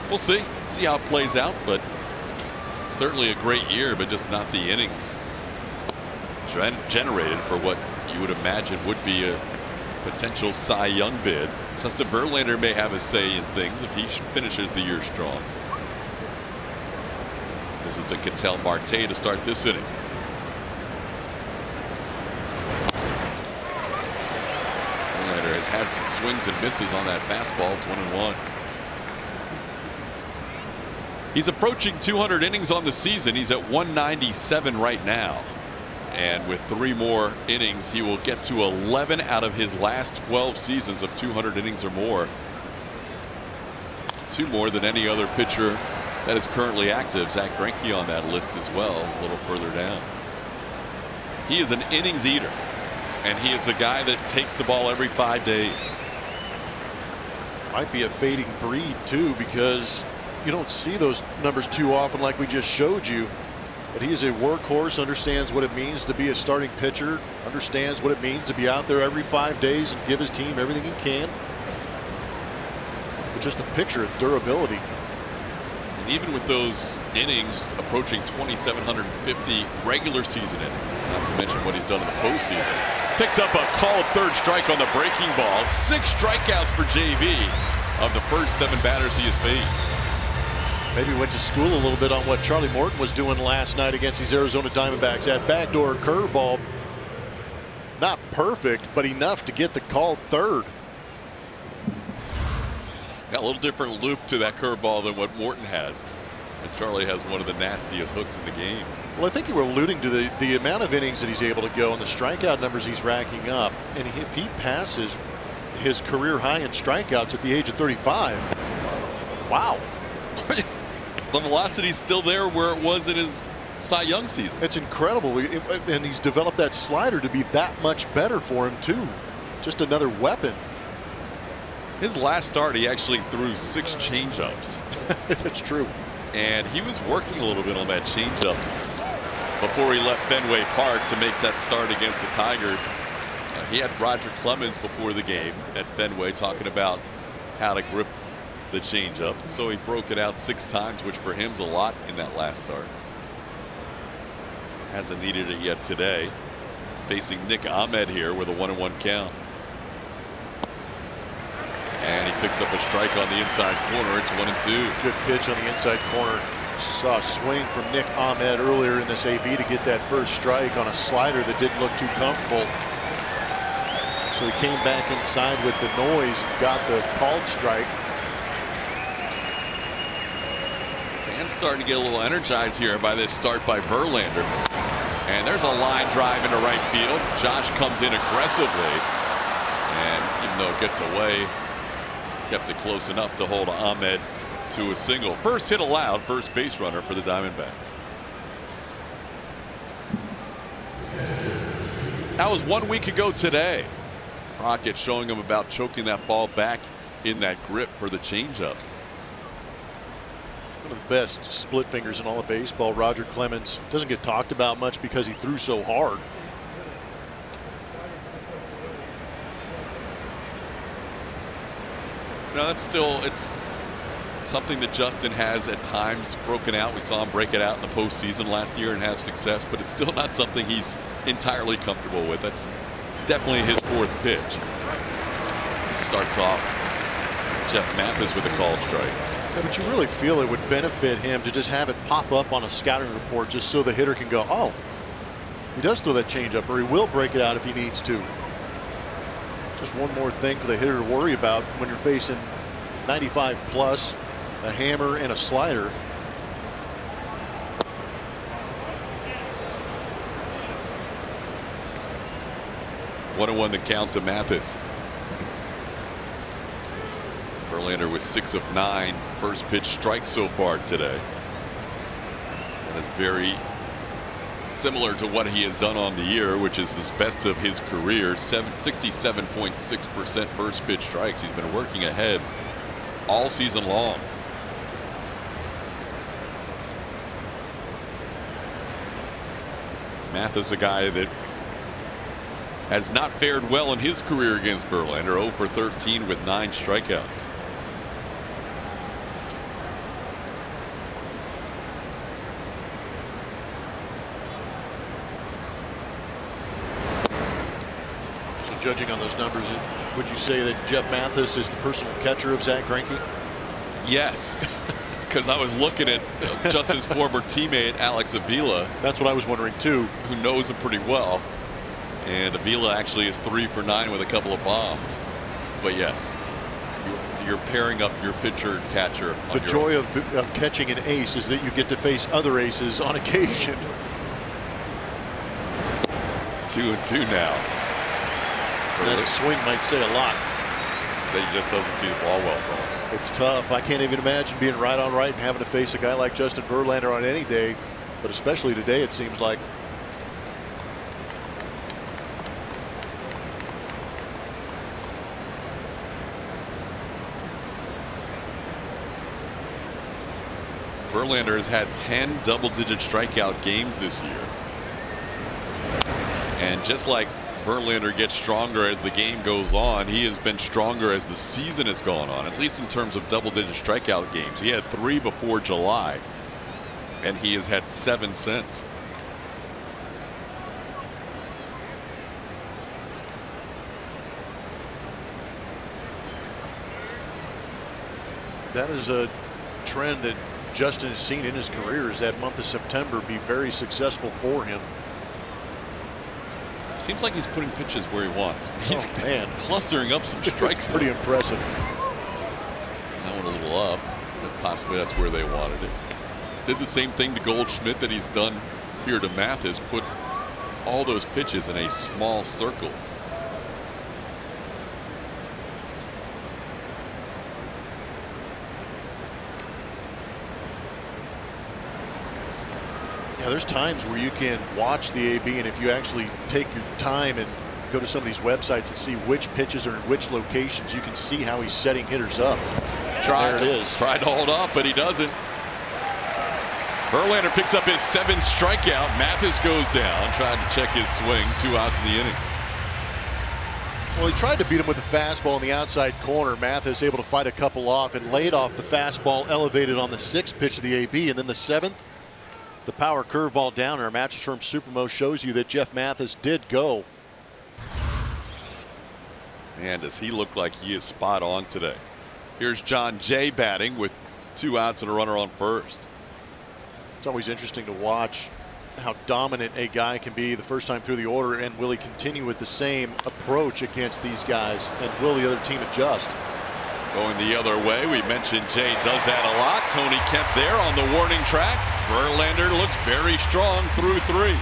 We'll see how it plays out, but certainly a great year, but just not the innings generated for what you would imagine would be a potential Cy Young bid. Justin Verlander may have a say in things if he finishes the year strong. This is to Ketel Marte to start this inning. Verlander has had some swings and misses on that fastball. It's 1-1. He's approaching 200 innings on the season. He's at 197 right now. And with 3 more innings, he will get to 11 out of his last 12 seasons of 200 innings or more. 2 more than any other pitcher that is currently active. Zach Greinke on that list as well, a little further down. He is an innings eater, and he is a guy that takes the ball every 5 days. Might be a fading breed too, because you don't see those numbers too often like we just showed you. But he is a workhorse, understands what it means to be a starting pitcher, understands what it means to be out there every 5 days and give his team everything he can. But just a picture of durability. And even with those innings approaching 2,750 regular season innings, not to mention what he's done in the postseason, picks up a called third strike on the breaking ball. 6 strikeouts for JV of the first 7 batters he has faced. Maybe went to school a little bit on what Charlie Morton was doing last night against these Arizona Diamondbacks. That backdoor curveball, not perfect, but enough to get the called third. Got a little different loop to that curveball than what Morton has. And Charlie has one of the nastiest hooks in the game. Well, I think you were alluding to the amount of innings that he's able to go and the strikeout numbers he's racking up. And if he passes his career high in strikeouts at the age of 35, wow. The velocity's still there where it was in his Cy Young season. It's incredible. And he's developed that slider to be that much better for him, too. Just another weapon. His last start, he actually threw 6 changeups. That's true. And he was working a little bit on that changeup before he left Fenway Park to make that start against the Tigers. He had Roger Clemens before the game at Fenway talking about how to grip the changeup. So he broke it out 6 times, which for him's a lot in that last start. Hasn't needed it yet today. Facing Nick Ahmed here with a 1-1 count. And he picks up a strike on the inside corner. It's 1-2. Good pitch on the inside corner. Saw a swing from Nick Ahmed earlier in this AB to get that first strike on a slider that didn't look too comfortable. So he came back inside with the noise and got the called strike. Fans starting to get a little energized here by this start by Verlander. And there's a line drive into right field. Josh comes in aggressively. And even though it gets away, kept it close enough to hold Ahmed to a single. First hit allowed, first base runner for the Diamondbacks. That was 1 week ago today. Rocket showing him about choking that ball back in that grip for the changeup. One of the best split fingers in all of baseball. Roger Clemens doesn't get talked about much because he threw so hard. No, that's still, it's something that Justin has at times broken out. We saw him break it out in the postseason last year and have success, but it's still not something he's entirely comfortable with. That's definitely his 4th pitch. He starts off Jeff Mathis with a called strike. Yeah, but you really feel it would benefit him to just have it pop up on a scouting report just so the hitter can go, oh, he does throw that changeup, or he will break it out if he needs to. Just one more thing for the hitter to worry about when you're facing 95 plus, a hammer and a slider. One and one the count to Mathis. Verlander with 6 of 9 first pitch strikes so far today. That is very similar to what he has done on the year, which is his best of his career. 67.6% first pitch strikes. He's been working ahead all season long. Mathis, a guy that has not fared well in his career against Verlander. 0 for 13 with 9 strikeouts. So judging on those numbers, would you say that Jeff Mathis is the personal catcher of Zach Greinke? Yes. Because I was looking at Justin's former teammate Alex Avila. That's what I was wondering too. Who knows him pretty well. And Avila actually is 3 for 9 with a couple of bombs. But yes, you're pairing up your pitcher and catcher. The joy of catching an ace is that you get to face other aces on occasion. 2-2 now. That swing might say a lot. That he just doesn't see the ball well from him. It's tough. I can't even imagine being right on right and having to face a guy like Justin Verlander on any day, but especially today it seems like. Verlander has had 10 double-digit strikeout games this year. And just like Verlander gets stronger as the game goes on, he has been stronger as the season has gone on, at least in terms of double-digit strikeout games. He had 3 before July, and he has had 7 since. That is a trend that Justin has seen in his career, is that month of September be very successful for him. Seems like he's putting pitches where he wants. He's clustering up some strikes. Pretty impressive. That one a little up, but possibly that's where they wanted it. Did the same thing to Goldschmidt that he's done here to Mathis. Put all those pitches in a small circle. Yeah, there's times where you can watch the AB, and if you actually take your time and go to some of these websites and see which pitches are in which locations, you can see how he's setting hitters up. There it is. Tried to hold up, but he doesn't. Verlander picks up his 7th strikeout. Mathis goes down, trying to check his swing. 2 outs in the inning. Well, he tried to beat him with a fastball in the outside corner. Mathis able to fight a couple off and laid off the fastball elevated on the 6th pitch of the AB, and then the 7th. The power curveball down. Our Mattress Firm Supermo shows you that Jeff Mathis did go. And does he look like he is spot on today? Here's John Jay batting with 2 outs and a runner on first. It's always interesting to watch how dominant a guy can be the first time through the order, and will he continue with the same approach against these guys, and will the other team adjust? Going the other way, we mentioned Jay does that a lot. Tony Kemp there on the warning track. Verlander looks very strong through 3.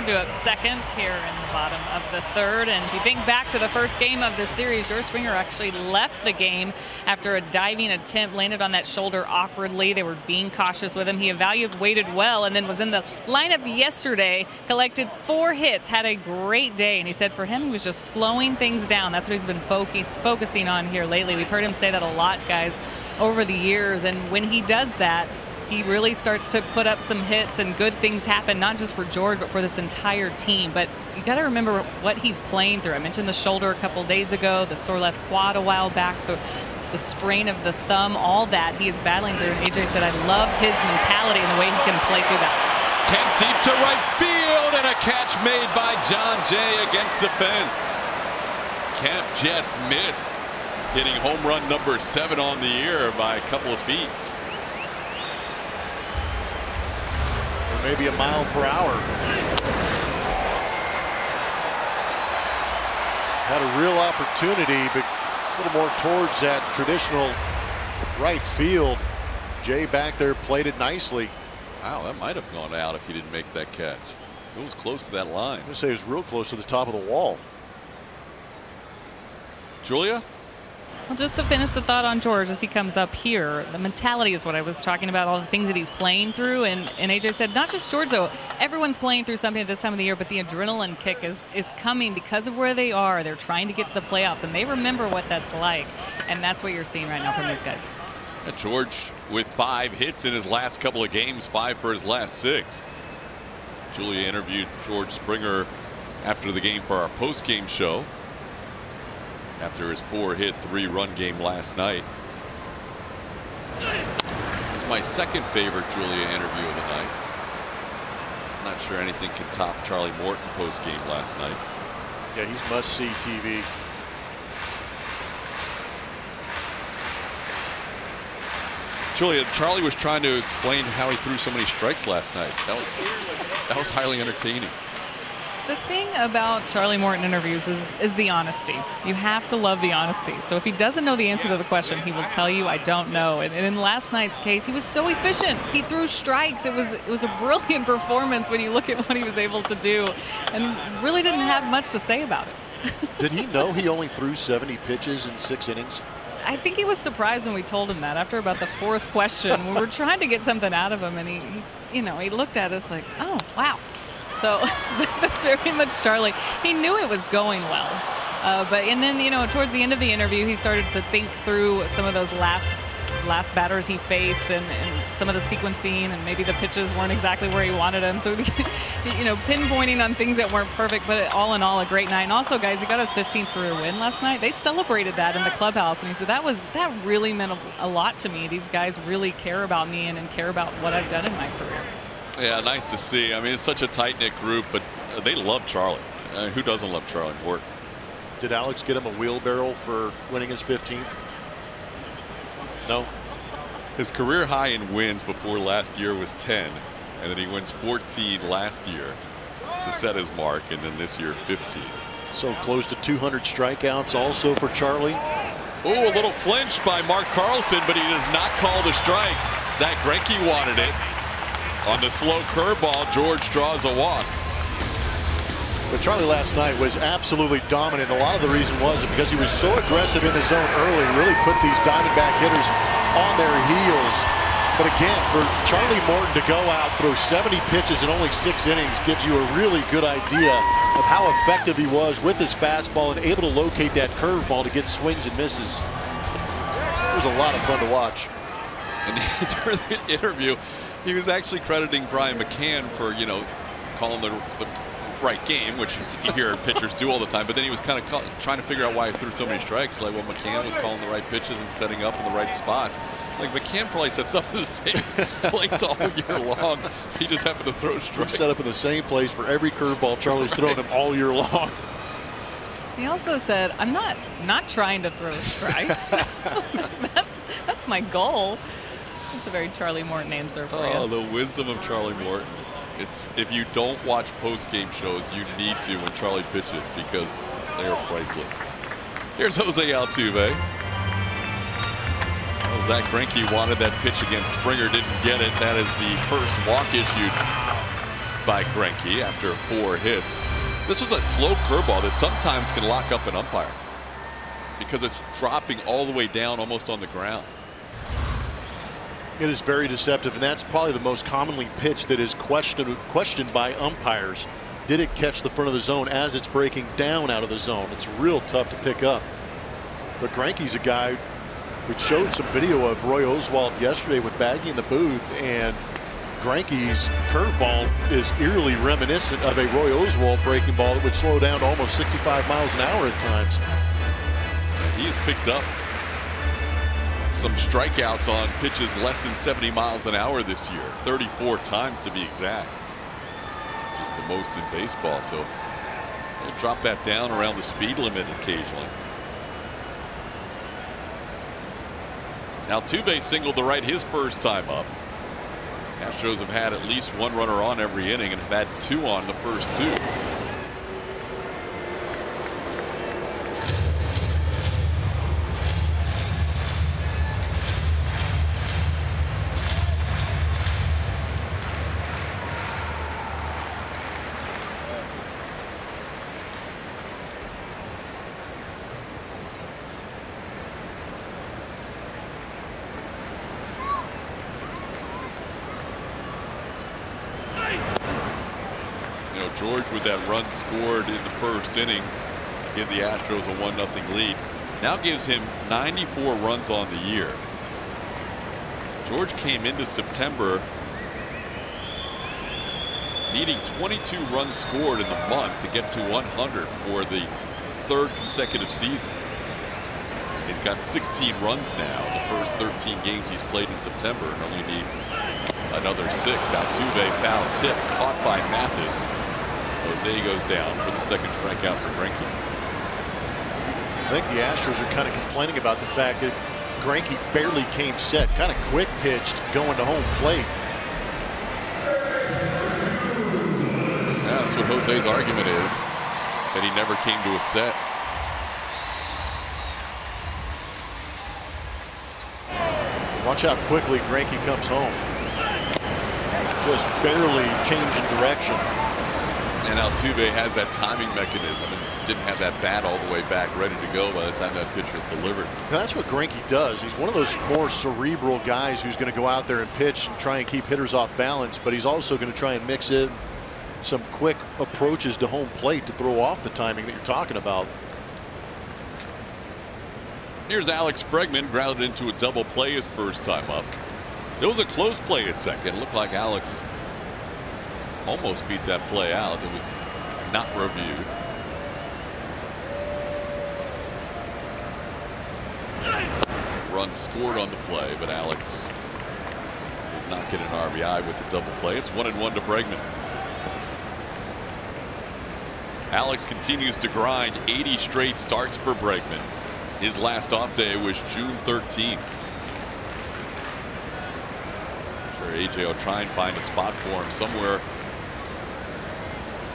due up second here in the bottom of the third. And if you think back to the first game of the series, George Springer actually left the game after a diving attempt, landed on that shoulder awkwardly. They were being cautious with him. He evaluated well and then was in the lineup yesterday, collected 4 hits, had a great day. And he said for him, he was just slowing things down. That's what he's been focusing on here lately. We've heard him say that a lot, guys, over the years. And when he does that, he really starts to put up some hits and good things happen, not just for George, but for this entire team. But you got to remember what he's playing through. I mentioned the shoulder a couple days ago, the sore left quad a while back, the sprain of the thumb, all that he is battling through. And AJ said, I love his mentality and the way he can play through that. Kemp deep to right field, and a catch made by John Jay against the fence. Kemp just missed, hitting home run number 7 on the year by a couple of feet. Maybe a mile per hour. Had a real opportunity, but a little more towards that traditional right field. Jay back there played it nicely. Wow, that might have gone out if he didn't make that catch. It was close to that line. I'm going to say it was real close to the top of the wall. Julia? Well, just to finish the thought on George as he comes up here, the mentality is what I was talking about, all the things that he's playing through. And AJ said, not just George, though. Everyone's playing through something at this time of the year, but the adrenaline kick is coming because of where they are. They're trying to get to the playoffs, and they remember what that's like. And that's what you're seeing right now from these guys. George with 5 hits in his last couple of games, 5 for his last 6. Julia interviewed George Springer after the game for our post-game show, after his 4-hit, 3-run game last night. It was my second favorite Julia interview of the night. Not sure anything can top Charlie Morton post-game last night. Yeah, he's must-see TV. Julia, Charlie was trying to explain how he threw so many strikes last night. That was highly entertaining. The thing about Charlie Morton interviews is the honesty. You have to love the honesty. So if he doesn't know the answer to the question, he will tell you, I don't know. And in last night's case, he was so efficient. He threw strikes. It was a brilliant performance when you look at what he was able to do, and really didn't have much to say about it. Did he know he only threw 70 pitches in 6 innings? I think he was surprised when we told him that after about the 4th question. We were trying to get something out of him, and he looked at us like, oh, wow. So that's very much Charlie. He knew it was going well. And then, towards the end of the interview, he started to think through some of those last batters he faced and some of the sequencing, and maybe the pitches weren't exactly where he wanted them. So, pinpointing on things that weren't perfect, but all in all, a great night. And also, guys, he got his 15th career win last night. They celebrated that in the clubhouse, and he said, that really meant a lot to me. These guys really care about me and care about what I've done in my career. Yeah, nice to see. I mean, it's such a tight-knit group, but they love Charlie. Who doesn't love Charlie Morton? Did Alex get him a wheelbarrow for winning his 15th? No. His career high in wins before last year was 10, and then he wins 14 last year to set his mark, and then this year 15. So close to 200 strikeouts also for Charlie. Oh, a little flinch by Mark Carlson, but he does not call the strike. Zach Greinke wanted it. On the slow curveball, George draws a walk. But Charlie last night was absolutely dominant. A lot of the reason was because he was so aggressive in the zone early, really put these Diamondback hitters on their heels. But again, for Charlie Morton to go out, throw 70 pitches in only 6 innings gives you a really good idea of how effective he was with his fastball and able to locate that curveball to get swings and misses. It was a lot of fun to watch. And during the interview, he was actually crediting Brian McCann for, calling the right game, which you hear pitchers do all the time. But then he was kind of trying to figure out why he threw so many strikes. Like, well, McCann was calling the right pitches and setting up in the right spots. Like, McCann probably sets up in the same place all year long. He just happened to throw strikes. He set up in the same place for every curveball Charlie's thrown him all year long. He also said, I'm not trying to throw strikes. that's my goal. That's a very Charlie Morton answer for you. Oh, the wisdom of Charlie Morton. It's, if you don't watch post-game shows, you need to when Charlie pitches, because they are priceless. Here's Jose Altuve. Well, Zach Greinke wanted that pitch against Springer, didn't get it. That is the first walk issued by Greinke after 4 hits. This was a slow curveball that sometimes can lock up an umpire because it's dropping all the way down almost on the ground. It is very deceptive, and that's probably the most commonly pitched that is questioned by umpires. Did it catch the front of the zone as it's breaking down out of the zone? It's real tough to pick up. But Greinke's a guy, we showed some video of Roy Oswalt yesterday with Baggy in the booth, and Greinke's curveball is eerily reminiscent of a Roy Oswalt breaking ball that would slow down to almost 65 miles an hour at times. He's picked up some strikeouts on pitches less than 70 miles an hour this year, 34 times to be exact, which is the most in baseball. So he'll drop that down around the speed limit occasionally. Altuve singled to right his first time up. Astros have had at least 1 runner on every inning and have had 2 on the first 2. George with that run scored in the first inning give the Astros a 1-0 lead. Now gives him 94 runs on the year. George came into September needing 22 runs scored in the month to get to 100 for the 3rd consecutive season. And he's got 16 runs now in the first 13 games he's played in September and only needs another 6. Altuve foul tip caught by Mathis. Jose goes down for the 2nd strikeout for Greinke. I think the Astros are kind of complaining about the fact that Greinke barely came set, kind of quick pitched going to home plate. Yeah, that's what Jose's argument is, that he never came to a set. Watch how quickly Greinke comes home. Just barely changing direction. And Altuve has that timing mechanism and didn't have that bat all the way back ready to go by the time that pitch was delivered. Now that's what Greinke does. He's one of those more cerebral guys who's going to go out there and pitch and try and keep hitters off balance, but he's also going to try and mix in some quick approaches to home plate to throw off the timing that you're talking about. Here's Alex Bregman, grounded into a double play his first time up. It was a close play at second. Looked like Alex almost beat that play out. It was not reviewed. Run scored on the play, but Alex does not get an RBI with the double play. It's 1-1 to Bregman. Alex continues to grind. 80 straight starts for Bregman. His last off day was June 13th. I'm sure AJ will try and find a spot for him somewhere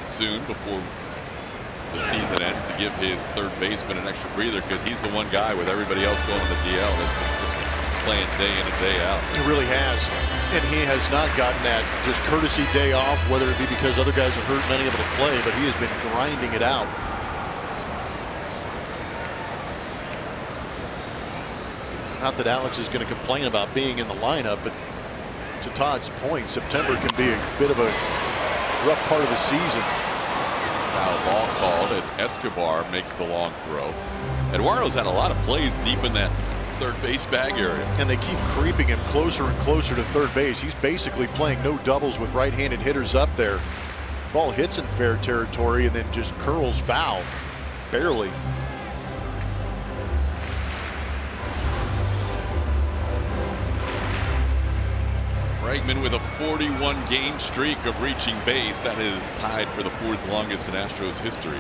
soon before the season ends to give his third baseman an extra breather, because he's the one guy with everybody else going to the DL that's been just playing day in and day out. He really has. And he has not gotten that just courtesy day off, whether it be because other guys are hurt and unable to play, but he has been grinding it out. Not that Alex is going to complain about being in the lineup, but to Todd's point, September can be a bit of a rough part of the season. Foul ball called as Escobar makes the long throw. Eduardo's had a lot of plays deep in that third base bag area. And they keep creeping him closer and closer to third base. He's basically playing no doubles with right-handed hitters up there. Ball hits in fair territory and then just curls foul. Barely. Bregman with a 41-game streak of reaching base. That is tied for the 4th longest in Astros history.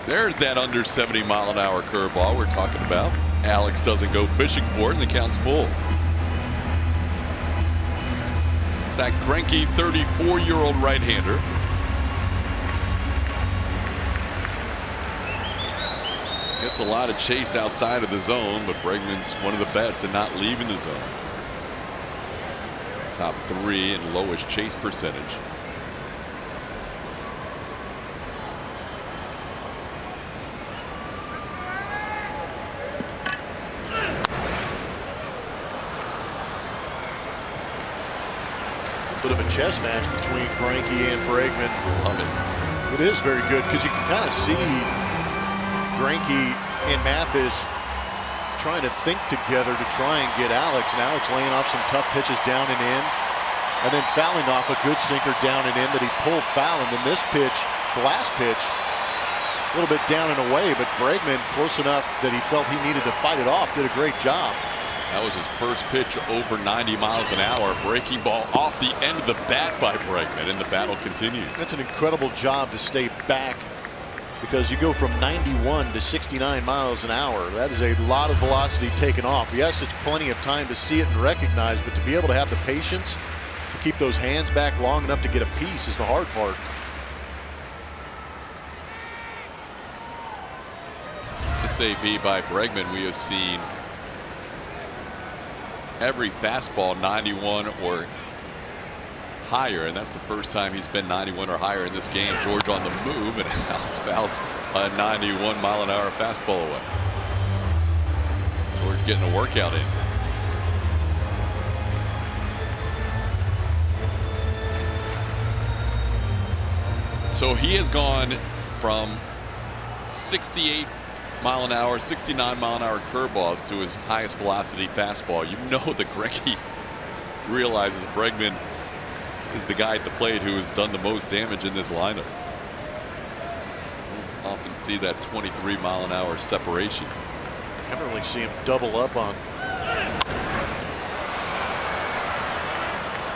There's that under 70-mile-an-hour curveball we're talking about. Alex doesn't go fishing for it, and the count's full. Zach Greinke, 34-year-old right-hander. Gets a lot of chase outside of the zone, but Bregman's one of the best in not leaving the zone. Top 3 in lowest chase percentage. Bit of a chess match between Greinke and Bregman. Love it. It is very good because you can kind of see Greinke and Mathis trying to think together to try and get Alex. And Alex laying off some tough pitches down and in, and then fouling off a good sinker down and in that he pulled foul. And then this pitch, the last pitch, a little bit down and away, but Bregman close enough that he felt he needed to fight it off. Did a great job. That was his first pitch over 90 miles an hour. Breaking ball off the end of the bat by Bregman, and the battle continues. That's an incredible job to stay back, because you go from 91 to 69 miles an hour. That is a lot of velocity taken off. Yes, it's plenty of time to see it and recognize, but to be able to have the patience to keep those hands back long enough to get a piece is the hard part. This AB by Bregman, we have seen every fastball 91 or higher, and that's the first time he's been 91 or higher in this game. George on the move, and Alex fouls a 91-mile-an-hour fastball away. George getting a workout in. So he has gone from 68-mile-an-hour, 69-mile-an-hour curveballs to his highest velocity fastball. You know that Greinke realizes Bregman is the guy at the plate who has done the most damage in this lineup. We'll often see that 23-mile-an-hour separation. Haven't really seen him double up on.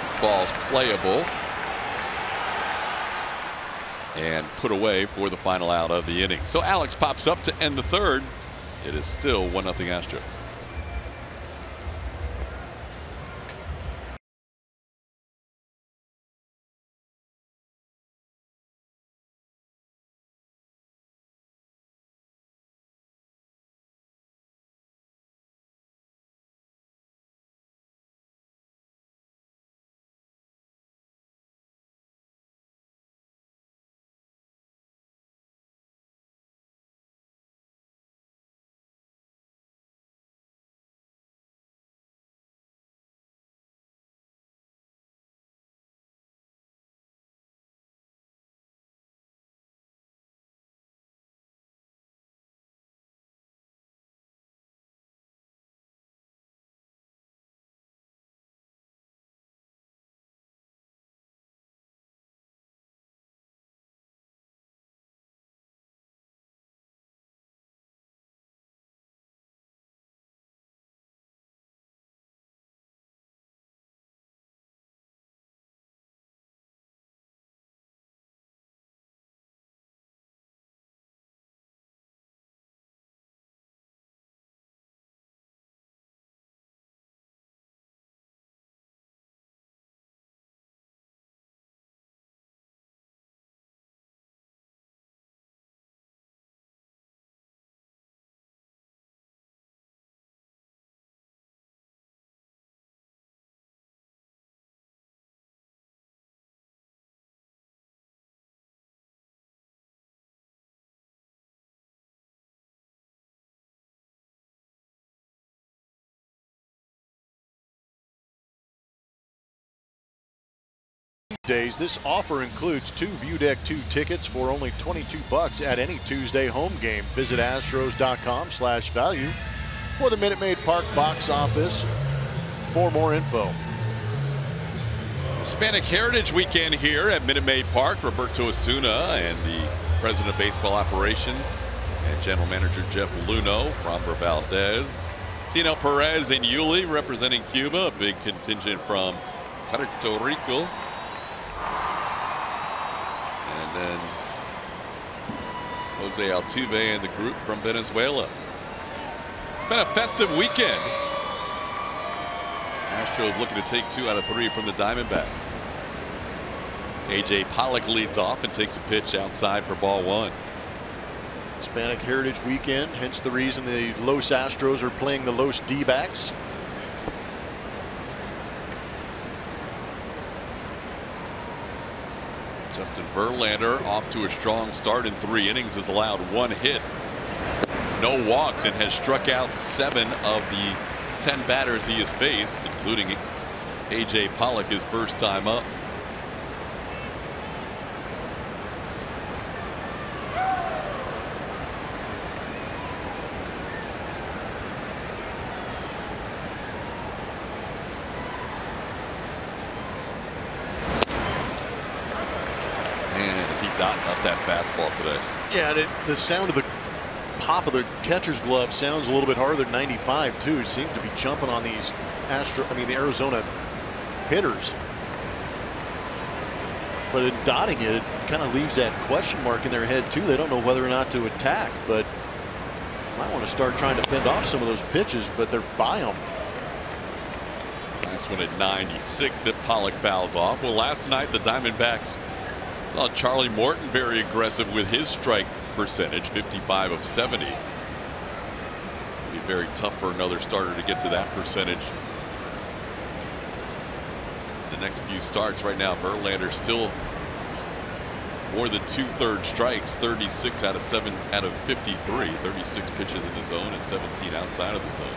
This ball's playable and put away for the final out of the inning. So Alex pops up to end the third. It is still 1-0 Astros. Days. This offer includes 2 View Deck 2 tickets for only $22 at any Tuesday home game. Visit astros.com/value for the Minute Maid Park box office for more info. Hispanic Heritage Weekend here at Minute Maid Park. Roberto Osuna and the president of baseball operations and general manager Jeff Luno, Framber Valdez, Cianel Perez and Yuli representing Cuba, a big contingent from Puerto Rico. And then Jose Altuve and the group from Venezuela. It's been a festive weekend. Astros looking to take 2 out of 3 from the Diamondbacks. A.J. Pollock leads off and takes a pitch outside for ball 1. Hispanic Heritage Weekend, hence the reason the Los Astros are playing the Los D-backs. Justin Verlander off to a strong start in 3 innings, has allowed 1 hit, no walks, and has struck out 7 of the 10 batters he has faced, including A.J. Pollock his first time up. Dotting up that fastball today. Yeah, and the sound of the pop of the catcher's glove sounds a little bit harder than 95 too. It seems to be jumping on these the Arizona hitters. But in dotting it, it kind of leaves that question mark in their head too. They don't know whether or not to attack, but might want to start trying to fend off some of those pitches, but they're by them. Nice one at 96 that Pollock fouls off. Well, last night the Diamondbacks saw Charlie Morton very aggressive with his strike percentage, 55 of 70. It'll be very tough for another starter to get to that percentage. The next few starts right now, Verlander still more than 2/3 strikes, 36 out of 53, 36 pitches in the zone and 17 outside of the zone.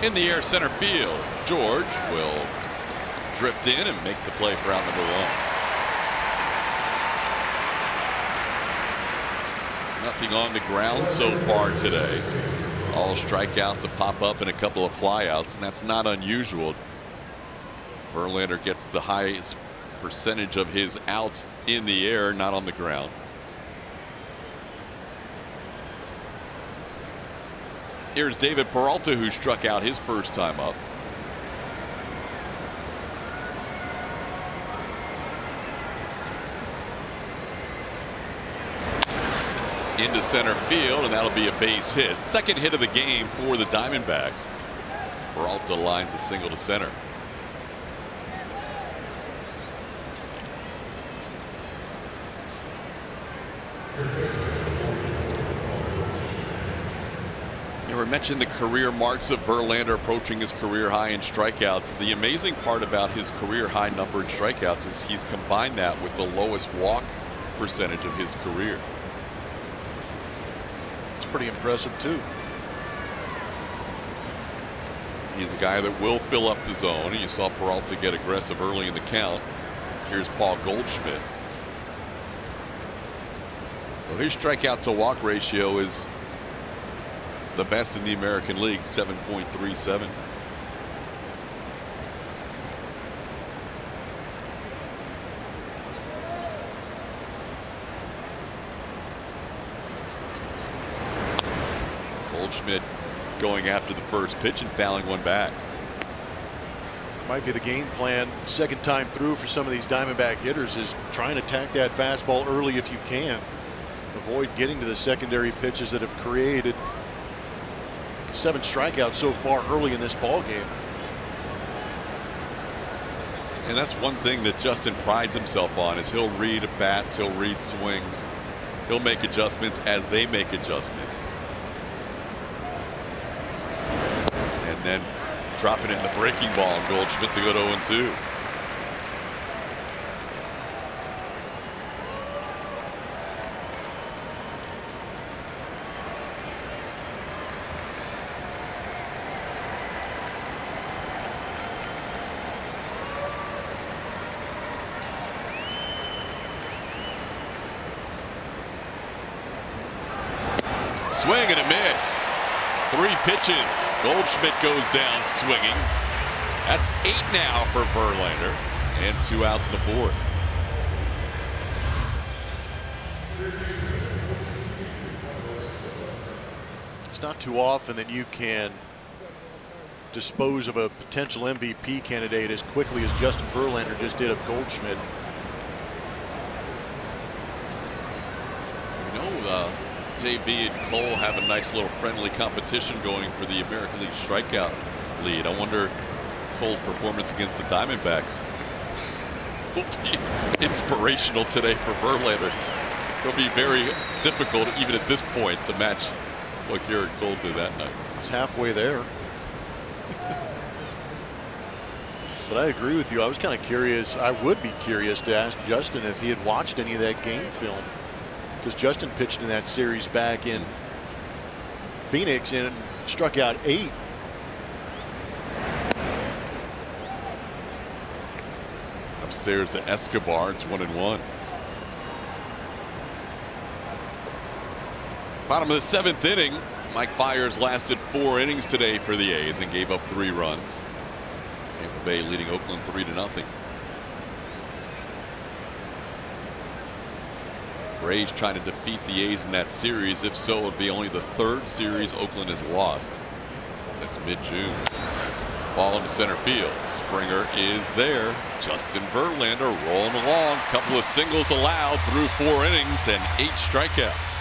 In the air, center field. George will drift in and make the play for out number 1. Nothing on the ground so far today. All strikeouts, a pop up, and a couple of flyouts, and that's not unusual. Verlander gets the highest percentage of his outs in the air, not on the ground. Here's David Peralta, who struck out his first time up. Into center field, and that'll be a base hit. Second hit of the game for the Diamondbacks. Peralta lines a single to center. We mentioned the career marks of Verlander approaching his career high in strikeouts. The amazing part about his career high number in strikeouts is he's combined that with the lowest walk percentage of his career. It's pretty impressive too. He's a guy that will fill up the zone. You saw Peralta get aggressive early in the count. Here's Paul Goldschmidt. Well, his strikeout to walk ratio is the best in the American League, 7.37. Goldschmidt going after the first pitch and fouling one back. Might be the game plan second time through for some of these Diamondback hitters, is try and attack that fastball early if you can. Avoid getting to the secondary pitches that have created 7 strikeouts so far early in this ball game. And that's one thing that Justin prides himself on, is he'll read bats, he'll read swings, he'll make adjustments as they make adjustments. And then dropping in the breaking ball, and Goldschmidt to go to 0-2. Swing and a miss. 3 pitches. Goldschmidt goes down swinging. That's 8 now for Verlander, and 2 outs in the 4th. It's not too often that you can dispose of a potential MVP candidate as quickly as Justin Verlander just did of Goldschmidt. JB and Cole have a nice little friendly competition going for the American League strikeout lead. I wonder if Cole's performance against the Diamondbacks will be inspirational today for Verlander. It'll be very difficult, even at this point, to match what Garrett Cole did that night. It's halfway there. But I agree with you. I was kind of curious. I would be curious to ask Justin if he had watched any of that game film, because Justin pitched in that series back in Phoenix and struck out 8. Upstairs to Escobar. It's 1-1. Bottom of the 7th inning. Mike Fiers lasted 4 innings today for the A's and gave up 3 runs. Tampa Bay leading Oakland 3-0. Rays trying to defeat the A's in that series. If so, it would be only the 3rd series Oakland has lost since mid-June. Ball into center field. Springer is there. Justin Verlander rolling along. Couple of singles allowed through 4 innings and 8 strikeouts.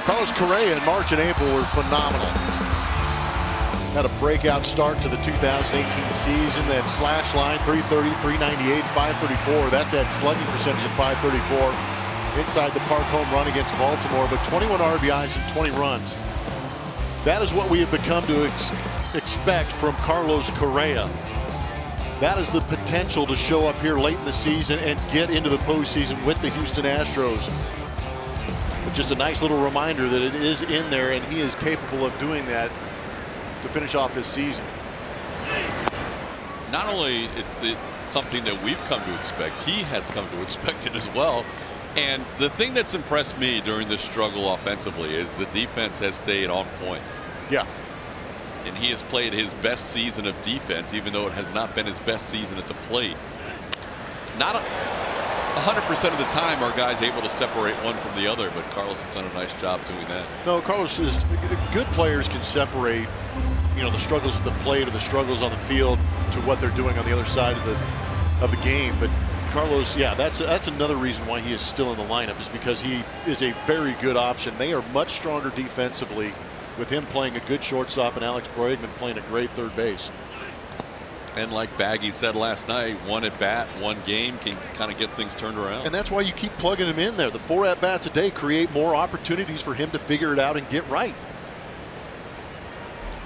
Carlos Correa in March and April were phenomenal. Had a breakout start to the 2018 season. That slash line 330, 398, 534. That's at slugging percentage of 534. Inside the park home run against Baltimore, but 21 RBIs and 20 runs. That is what we have become to expect from Carlos Correa. That is the potential to show up here late in the season and get into the postseason with the Houston Astros. But just a nice little reminder that it is in there, and he is capable of doing that to finish off this season. Not only it's something that we've come to expect, he has come to expect it as well. And the thing that's impressed me during this struggle offensively is the defense has stayed on point. Yeah. And he has played his best season of defense, even though it has not been his best season at the plate. Not 100% of the time are guys able to separate one from the other, but Carlos has done a nice job doing that. No, Carlos is good. Players can separate, the struggles at the plate or the struggles on the field to what they're doing on the other side of the game. But Carlos, yeah, that's another reason why he is still in the lineup, is because he is a very good option. They are much stronger defensively with him playing a good shortstop and Alex Bregman playing a great third base. And like Baggy said last night, one at bat, one game can kind of get things turned around. And that's why you keep plugging him in there. The 4 at bats a day create more opportunities for him to figure it out and get right.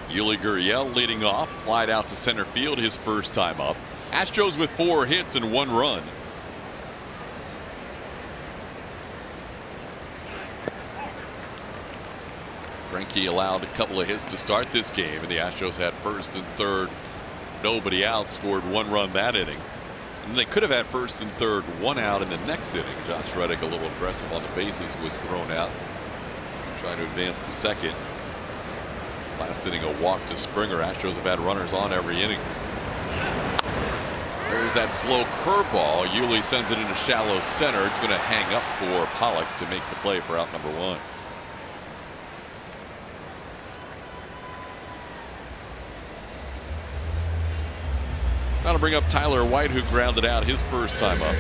Yuli Gurriel leading off, flied out to center field his first time up. Astros with 4 hits and 1 run. Greinke allowed a couple of hits to start this game, and the Astros had first and third, nobody out, scored 1 run that inning. And they could have had first and third, 1 out in the next inning. Josh Reddick, a little aggressive on the bases, was thrown out, trying to advance to second. Last inning, a walk to Springer. Astros have had runners on every inning. There's that slow curveball. Yuli sends it into shallow center. It's going to hang up for Pollock to make the play for out number 1. Now to bring up Tyler White, who grounded out his first time up.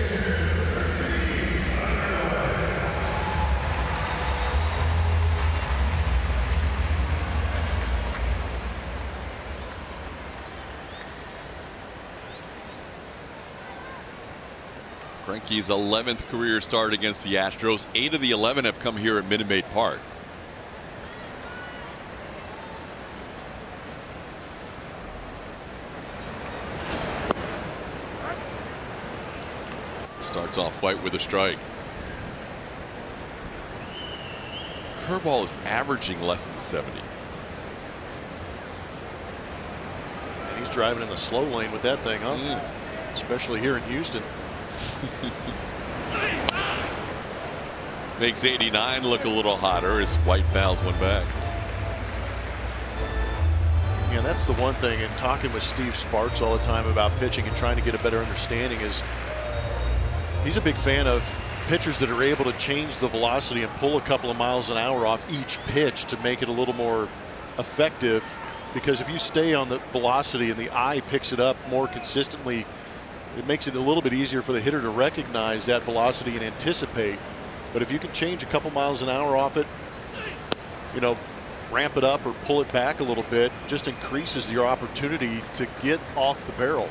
Greinke's 11th career start against the Astros. 8 of the 11 have come here at Minute Maid Park. Starts off White with a strike. Curveball is averaging less than 70. And he's driving in the slow lane with that thing, huh? Especially here in Houston. Makes 89 look a little hotter as White fouls one back. Yeah, that's the one thing, and talking with Steve Sparks all the time about pitching and trying to get a better understanding, is he's a big fan of pitchers that are able to change the velocity and pull a couple of miles an hour off each pitch to make it a little more effective, because if you stay on the velocity and the eye picks it up more consistently, it makes it a little bit easier for the hitter to recognize that velocity and anticipate. But if you can change a couple miles an hour off it, you know, ramp it up or pull it back a little bit, just increases your opportunity to get off the barrel.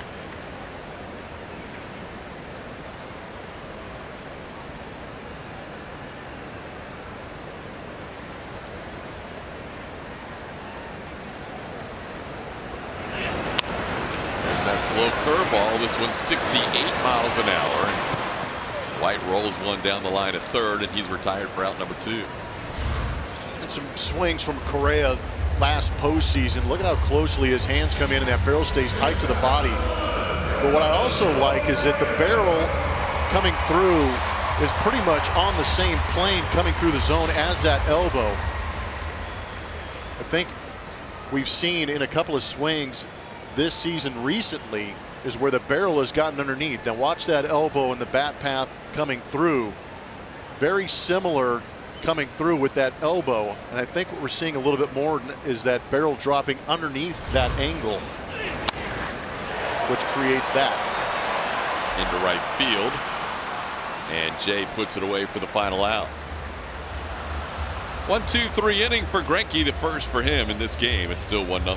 That slow curveball. This one's 68 miles an hour. White rolls one down the line at third, and he's retired for out number 2. And some swings from Correa last postseason. Look at how closely his hands come in and that barrel stays tight to the body. But what I also like is that the barrel coming through is pretty much on the same plane coming through the zone as that elbow. I think we've seen in a couple of swings this season recently is where the barrel has gotten underneath. Now watch that elbow and the bat path coming through. Very similar coming through with that elbow. And I think what we're seeing a little bit more is that barrel dropping underneath that angle, which creates that. Into right field. And Jay puts it away for the final out. 1-2-3 inning for Greinke, the first for him in this game. It's still 1-0.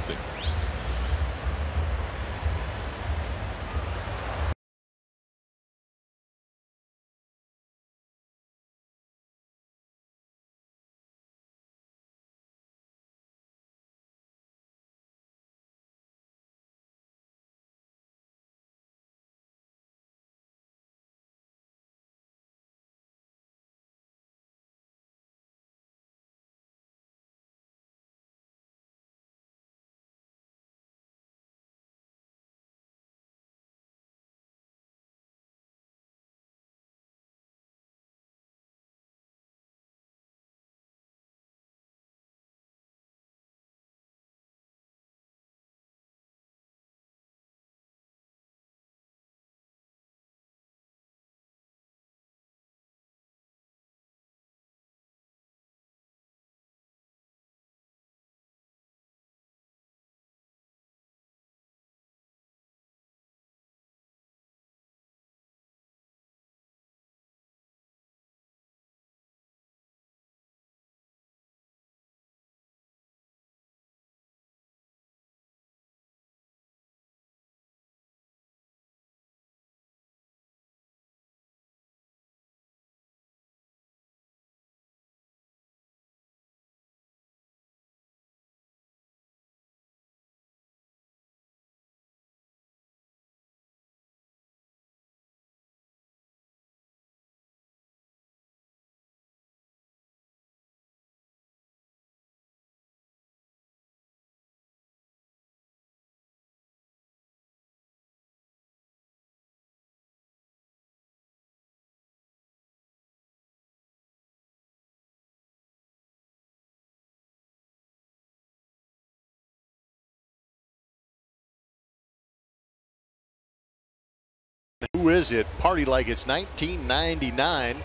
who is it? Party like it's 1999.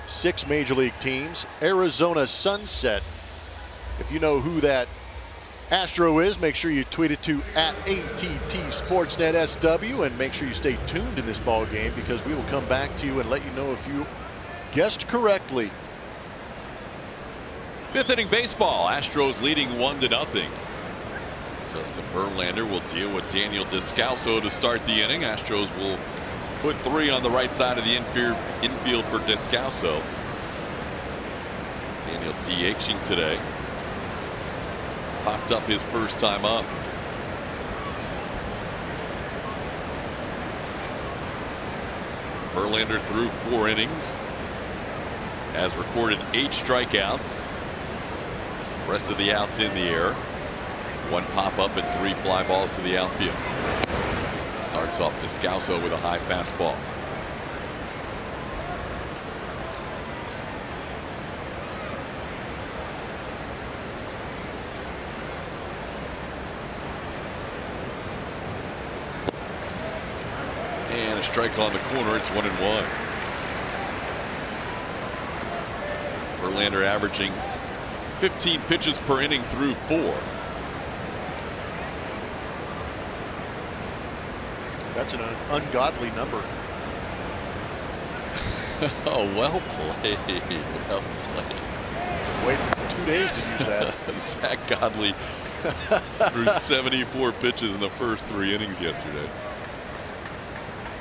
6 major league teams. Arizona Sunset. If you know who that Astro is, make sure you tweet it to @ATT Sportsnet SW, and make sure you stay tuned in this ball game because we will come back to you and let you know if you guessed correctly. 5th inning baseball. Astros leading 1-0. Justin Verlander will deal with Daniel Descalso to start the inning. Astros will put 3 on the right side of the infield for Descalso. Daniel DHing today. Popped up his first time up. Verlander threw 4 innings. Has recorded 8 strikeouts. Rest of the outs in the air. 1 pop up and 3 fly balls to the outfield. Starts off Descalso with a high fastball. And a strike on the corner. It's 1-1. Verlander averaging 15 pitches per inning through 4. That's an ungodly number. Oh, well played. Well played. Wait 2 days to use that. Zach Godley threw 74 pitches in the first 3 innings yesterday.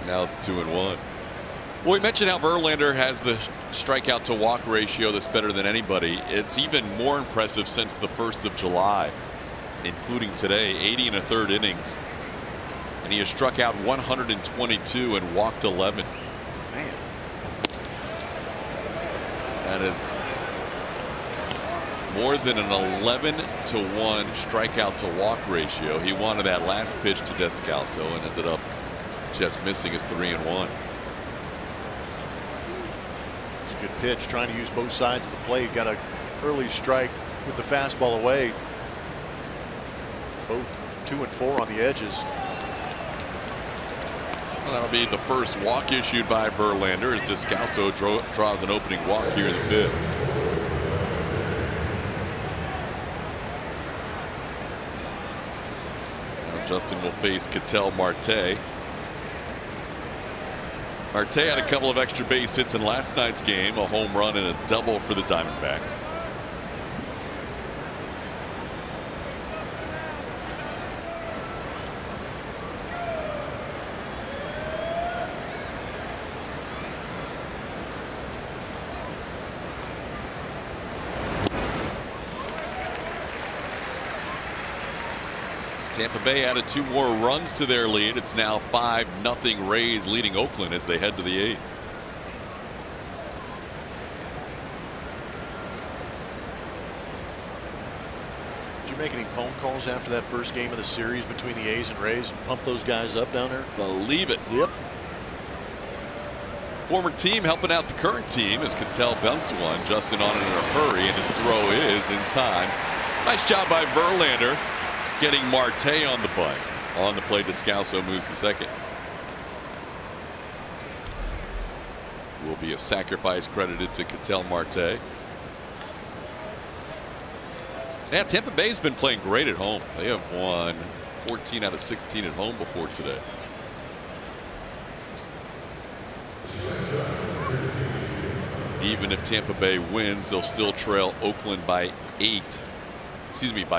Now it's 2-1. Well, we mentioned how Verlander has the strikeout to walk ratio that's better than anybody. It's even more impressive since the 1st of July, including today. 80 1/3 innings. And he has struck out 122 and walked 11. Man. That is more than an 11-to-1 strikeout to walk ratio. He wanted that last pitch to Descalso and ended up just missing his 3-1. It's a good pitch, trying to use both sides of the plate. Got an early strike with the fastball away. Both 2 and 4 on the edges. Well, that'll be the first walk issued by Verlander as Descalso draws an opening walk here in the 5th. Now Justin will face Ketel Marte. Marte had a couple of extra base hits in last night's game, a home run and a double for the Diamondbacks. Tampa Bay added 2 more runs to their lead. It's now 5-0 Rays leading Oakland as they head to the 8th. Did you make any phone calls after that first game of the series between the A's and Rays and pump those guys up down there? Believe it. Yep. Former team helping out the current team as Ketel bunts one. Justin on it in a hurry, and his throw is in time. Nice job by Verlander getting Marte on the bunt. On the play, Descalso moves to second. Will be a sacrifice credited to Ketel Marte. Yeah, Tampa Bay's been playing great at home. They have won 14 out of 16 at home before today. Even if Tampa Bay wins, they'll still trail Oakland by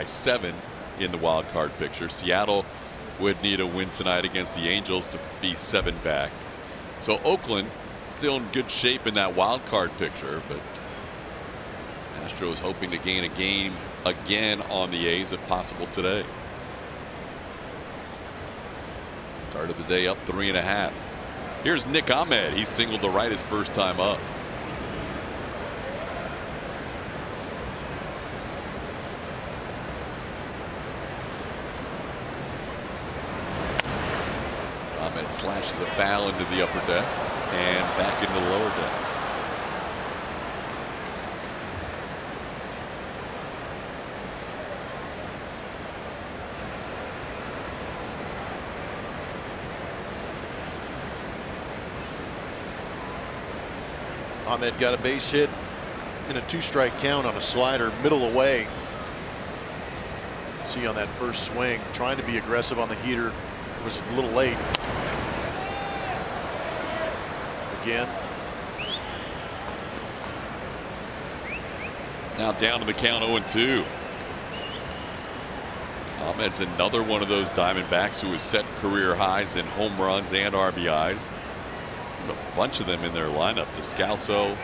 7 in the wild card picture. Seattle would need a win tonight against the Angels to be 7 back. So Oakland still in good shape in that wild card picture, but Astros hoping to gain a game again on the A's if possible today. Started the day up 3.5. Here's Nick Ahmed. He singled to right his first time up. Ahmed slashes a foul into the upper deck and back into the lower deck. Ahmed got a base hit in a 2-strike count on a slider, middle away. See on that first swing, trying to be aggressive on the heater, was a little late. Again. Now down to the count 0-2. Ahmed's another one of those Diamondbacks who has set career highs in home runs and RBIs. A bunch of them in their lineup. Descalso,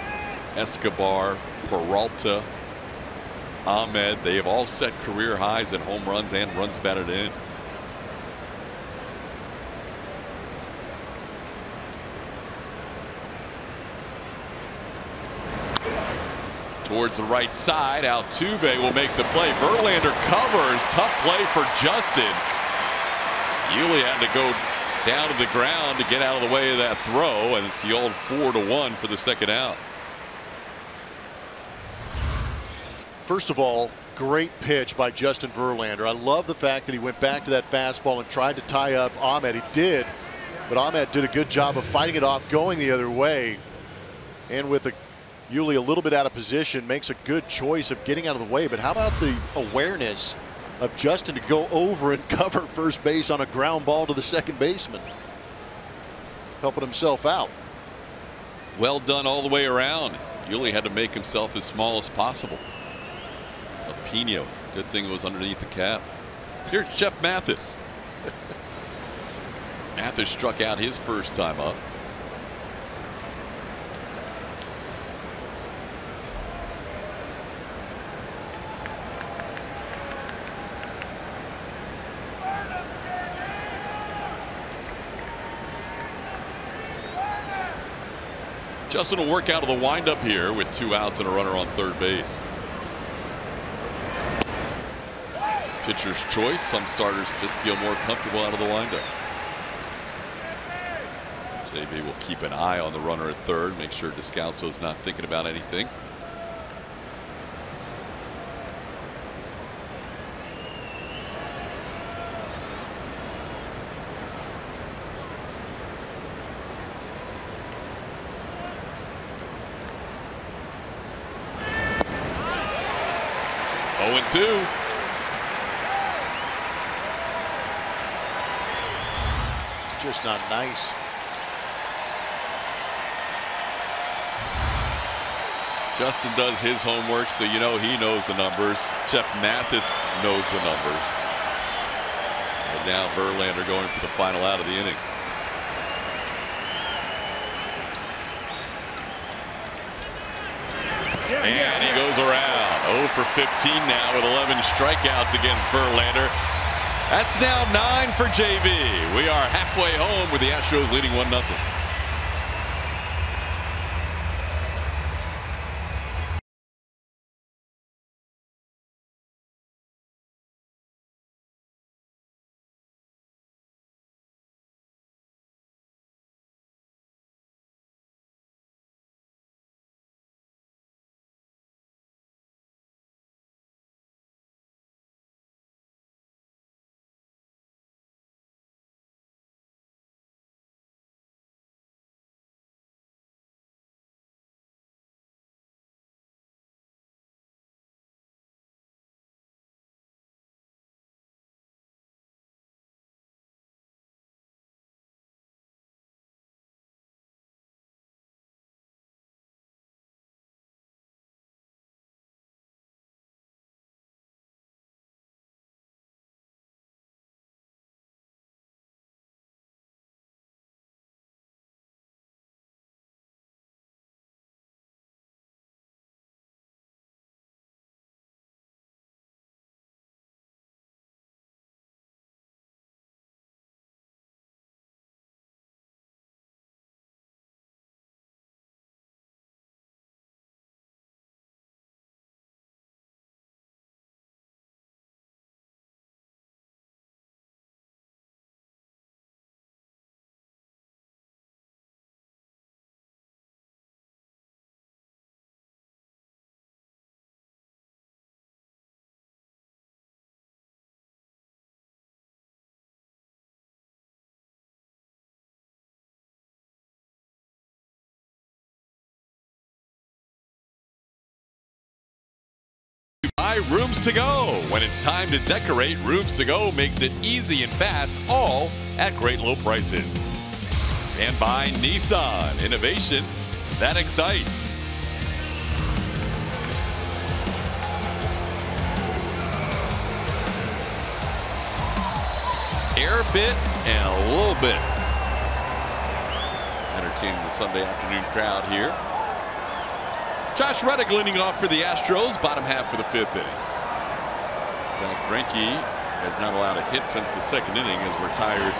Escobar, Peralta, Ahmed. They have all set career highs in home runs and runs batted in. Towards the right side, Altuve will make the play. Verlander covers. Tough play for Justin. Yuli had to go down to the ground to get out of the way of that throw, and it's the old 4-1 for the second out. First of all, great pitch by Justin Verlander. I love the fact that he went back to that fastball and tried to tie up Ahmed. He did, but Ahmed did a good job of fighting it off, going the other way, and with Yuli a little bit out of position, makes a good choice of getting out of the way. But how about the awareness of Justin to go over and cover first base on a ground ball to the second baseman, helping himself out. Well done all the way around. Yuli had to make himself as small as possible. Pino, good thing it was underneath the cap. Here's Jeff Mathis. Mathis struck out his first time up. Justin will work out of the windup here with 2 outs and a runner on third base. Pitcher's choice. Some starters just feel more comfortable out of the windup. JB will keep an eye on the runner at third, make sure Descalso's not thinking about anything. Oh, 2. Just not nice. Justin does his homework, so you know he knows the numbers. Jeff Mathis knows the numbers. And now Verlander going for the final out of the inning. And he goes around. 0 for 15 now with 11 strikeouts against Verlander. That's now 9 for JB. We are halfway home with the Astros leading 1-0. by Rooms to Go. When it's time to decorate, Rooms to Go makes it easy and fast, all at great low prices. And by Nissan, innovation that excites. Air bit and a little bit. Entertaining the Sunday afternoon crowd here. Josh Reddick leading off for the Astros, bottom half for the 5th inning. Zach Greinke has not allowed a hit since the 2nd inning, has retired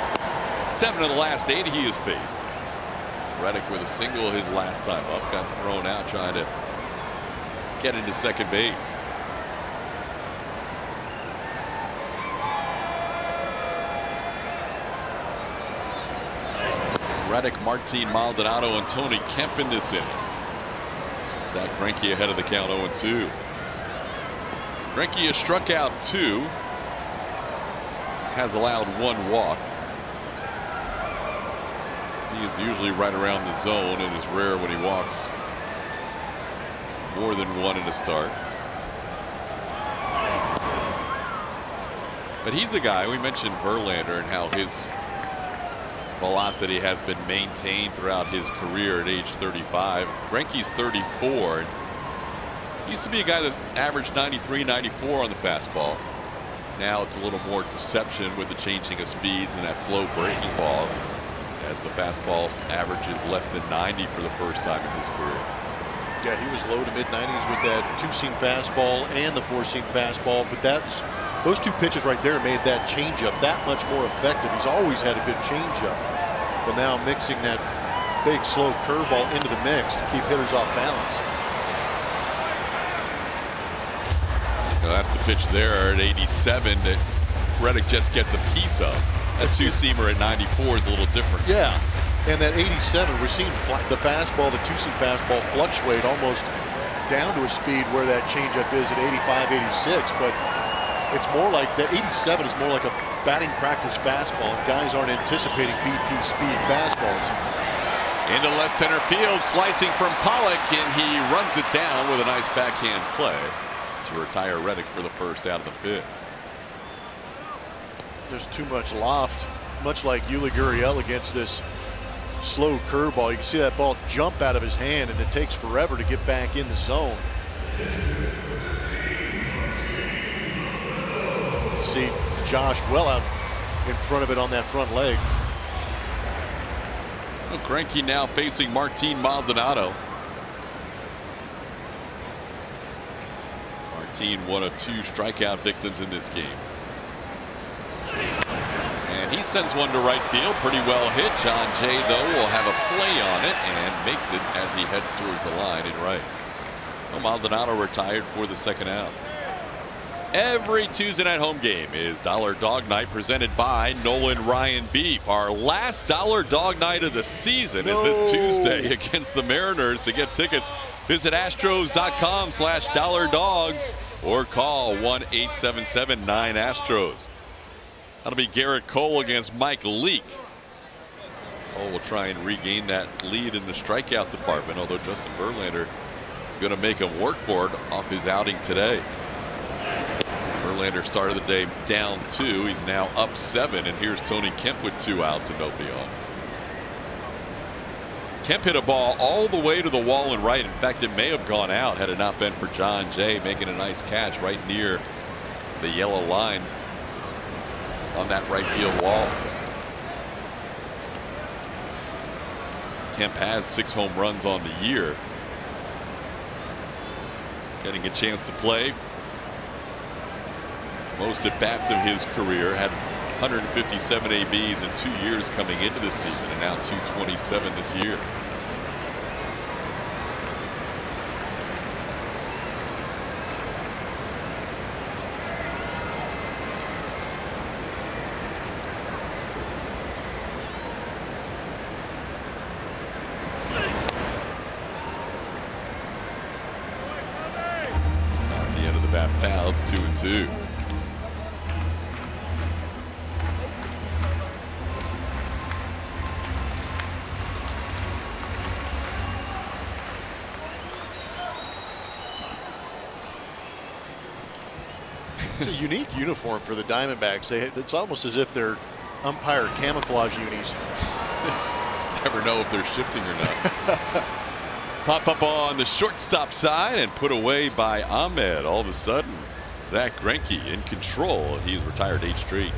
7 of the last 8 he has faced. Reddick with a single his last time up, got thrown out trying to get into second base. Reddick, Martin Maldonado, and Tony Kemp in this inning. Zach Greinke ahead of the count, 0-2. Greinke has struck out 2, has allowed 1 walk. He is usually right around the zone, and it's rare when he walks more than 1 in a start. But he's a guy, we mentioned Verlander and how his velocity has been maintained throughout his career at age 35. Greinke's 34. And he used to be a guy that averaged 93, 94 on the fastball. Now it's a little more deception with the changing of speeds and that slow breaking ball, as the fastball averages less than 90 for the first time in his career. Yeah, he was low to mid 90s with that 2-seam fastball and the 4-seam fastball, but those 2 pitches right there made that changeup that much more effective. He's always had a good changeup, but now mixing that big slow curveball into the mix to keep hitters off balance. Now that's the pitch there at 87 that Reddick just gets a piece of. That 2-seamer at 94 is a little different. Yeah, and that 87, we're seeing the fastball, the 2-seam fastball fluctuate almost down to a speed where that changeup is at 85, 86, but it's more like that 87 is more like a batting practice fastball. Guys aren't anticipating BP speed fastballs. Into left center field, slicing from Pollock, and he runs it down with a nice backhand play to retire Reddick for the first out of the 5th. There's too much loft, much like Yuli Gurriel against this slow curveball. You can see that ball jump out of his hand, and it takes forever to get back in the zone. See Josh well out in front of it on that front leg. Well, Greinke now facing Martin Maldonado. Martin, 1 of 2 strikeout victims in this game. And he sends one to right field, pretty well hit. John Jay, though, will have a play on it and makes it as he heads towards the line in right. Well, Maldonado retired for the 2nd out. Every Tuesday night home game is Dollar Dog Night, presented by Nolan Ryan Beef. Our last Dollar Dog Night of the season is this Tuesday against the Mariners. To get tickets, visit Astros.com/dollardogs or call 1-877-9-ASTROS. That'll be Garrett Cole against Mike Leake. Cole will try and regain that lead in the strikeout department, although Justin Verlander is going to make him work for it off his outing today. Verlander started the day down 2. He's now up 7, and here's Tony Kemp with 2 outs and nobody on. Kemp hit a ball all the way to the wall and right. In fact, it may have gone out had it not been for John Jay making a nice catch right near the yellow line on that right field wall. Kemp has 6 home runs on the year. Getting a chance to play most at bats of his career. Had 157 ABs in 2 years coming into this season, and now 227 this year. At the end of the bat foul, it's 2-2. It's a unique uniform for the Diamondbacks. It's almost as if they're umpire camouflage unis. Never know if they're shifting or not. Pop up on the shortstop side and put away by Ahmed. All of a sudden, Zach Greinke in control. He's retired 8 straight.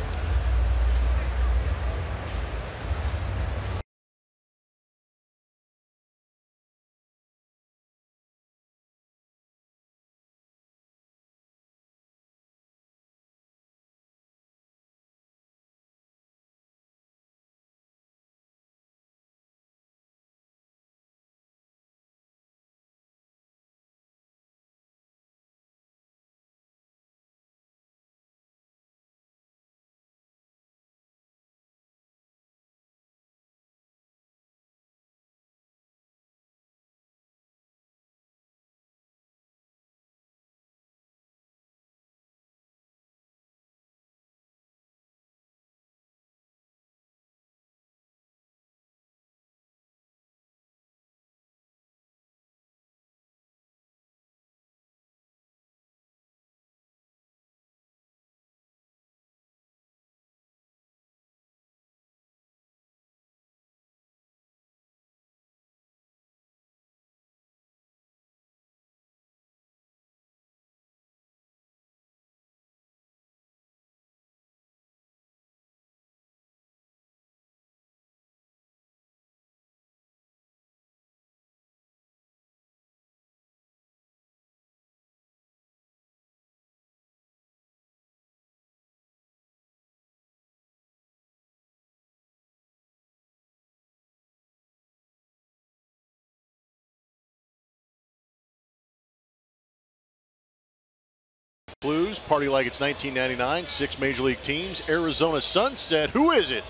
Blues party like it's 1999. 6 major league teams. Arizona Sunset. Who is it?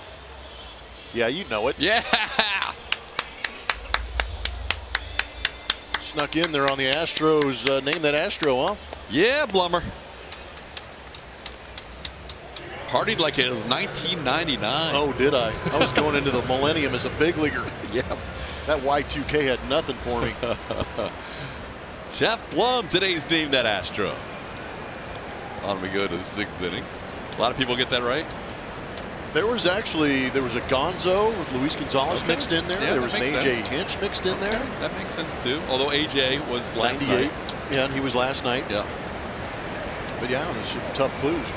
Yeah, you know it. Yeah. Snuck in there on the Astros. Name that Astro, huh? Yeah, Blummer. Partied like it was 1999. Oh, did I? I was going into the millennium as a big leaguer. Yeah. That Y2K had nothing for me. Jeff Blum, today's Name That Astro. On we go to the 6th inning. A lot of people get that right. There was a Gonzo with Luis Gonzalez mixed in there. Yeah, there was an AJ sense. Hinch mixed in there. That makes sense too. Although AJ was last 98. night. Yeah, and he was last night. Yeah. But yeah, there's some tough clues.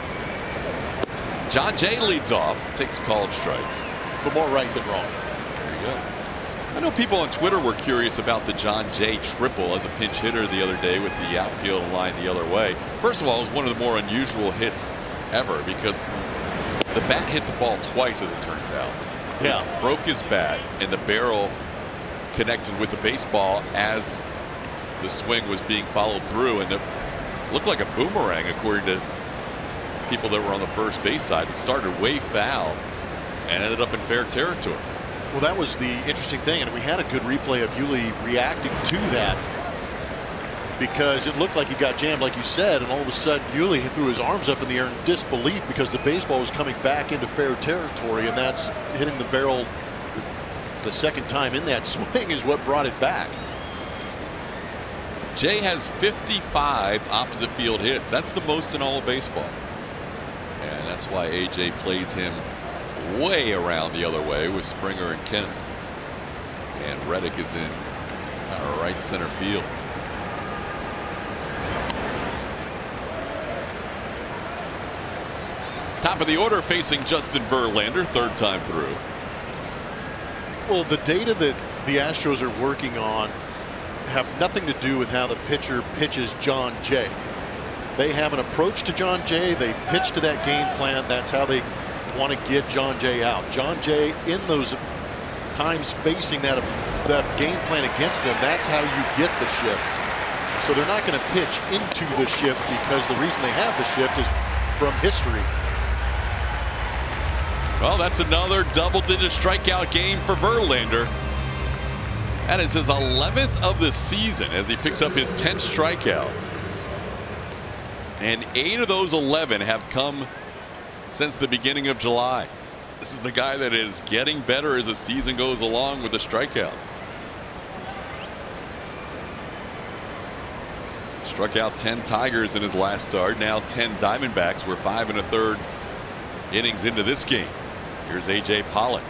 John Jay leads off, takes a called strike. But more right than wrong. There you go. I know people on Twitter were curious about the John Jay triple as a pinch hitter the other day with the outfield line the other way. First of all, it was one of the more unusual hits ever because the bat hit the ball twice, as it turns out. Yeah. He broke his bat, and the barrel connected with the baseball as the swing was being followed through, and it looked like a boomerang, according to people that were on the first base side. It started way foul and ended up in fair territory. Well, that was the interesting thing, and we had a good replay of Yuli reacting to that because it looked like he got jammed, like you said, and all of a sudden Yuli threw his arms up in the air in disbelief because the baseball was coming back into fair territory, and that's hitting the barrel the second time in that swing is what brought it back. Jay has 55 opposite field hits. That's the most in all of baseball. And that's why AJ plays him way around the other way with Springer and Kent. And Reddick is in right center field. Top of the order facing Justin Verlander, 3rd time through. Well, the data that the Astros are working on have nothing to do with how the pitcher pitches John Jay. They have an approach to John Jay. They pitch to that game plan. That's how they want to get John Jay out. John Jay, in those times facing that game plan against him, that's how you get the shift. So they're not going to pitch into the shift because the reason they have the shift is from history. Well, that's another double-digit strikeout game for Verlander. That is his 11th of the season as he picks up his 10th strikeout. And 8 of those 11 have come since the beginning of July. This is the guy that is getting better as the season goes along with the strikeouts. Struck out 10 Tigers in his last start. Now 10 Diamondbacks. We're 5 1/3 innings into this game. Here's A.J. Pollock.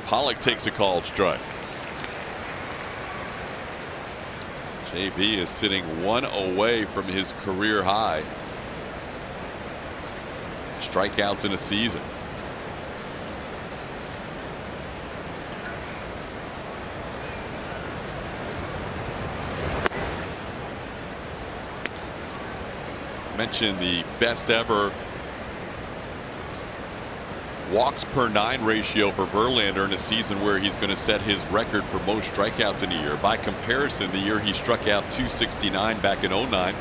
Pollock takes a called strike. JB is sitting 1 away from his career high strikeouts in a season. Mentioned the best ever walks per 9 ratio for Verlander in a season where he's going to set his record for most strikeouts in a year. By comparison, the year he struck out 269 back in 09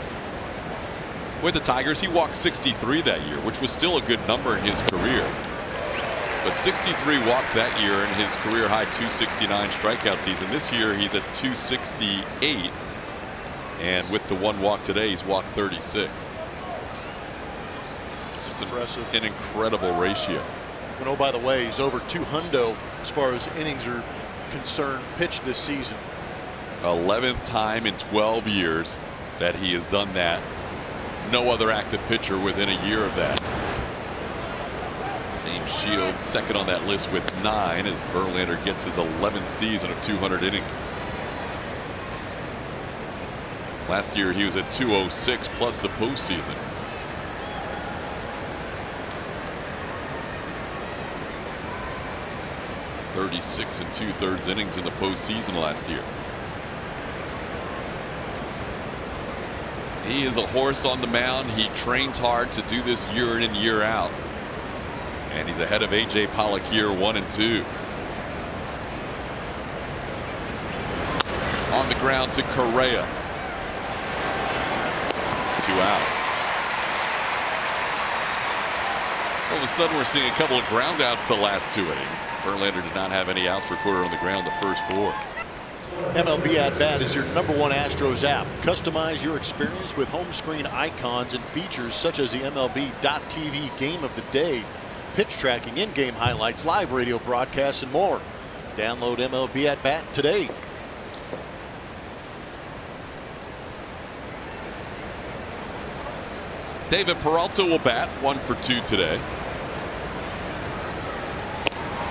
with the Tigers, he walked 63 that year, which was still a good number in his career. But 63 walks that year in his career high 269 strikeout season. This year he's at 268, and with the 1 walk today, he's walked 36. It's impressive. An incredible ratio. And oh, by the way, he's over 200 as far as innings are concerned pitched this season. 11th time in 12 years that he has done that. No other active pitcher within a year of that. James Shields second on that list with 9 as Verlander gets his 11th season of 200 innings. Last year he was at 206 plus the postseason. .36 2/3 innings in the postseason last year. He is a horse on the mound. He trains hard to do this year in and year out. And he's ahead of A.J. Pollock here, 1 and 2. On the ground to Correa. 2 outs. All of a sudden we're seeing a couple of ground outs the last 2 innings. Verlander did not have any outs recorded on the ground the first 4. MLB At Bat is your #1 Astros app. Customize your experience with home screen icons and features such as the MLB.TV Game of the Day, pitch tracking, in-game highlights, live radio broadcasts, and more. Download MLB At Bat today. David Peralta will bat 1 for 2 today.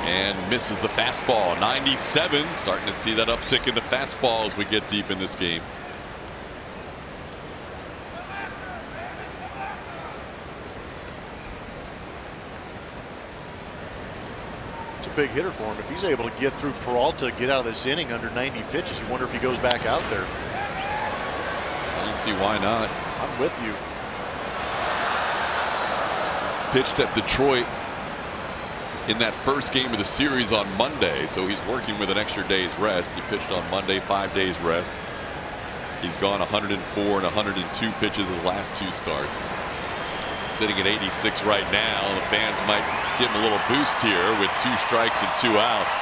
And misses the fastball. 97. Starting to see that uptick in the fastball as we get deep in this game. It's a big hitter for him. If he's able to get through Peralta, get out of this inning under 90 pitches, you wonder if he goes back out there. I don't see why not. I'm with you. Pitched at Detroit in that first game of the series on Monday, so he's working with an extra day's rest. He pitched on Monday, 5 days rest. He's gone 104 and 102 pitches his last 2 starts. Sitting at 86 right now. The fans might give him a little boost here with 2 strikes and 2 outs.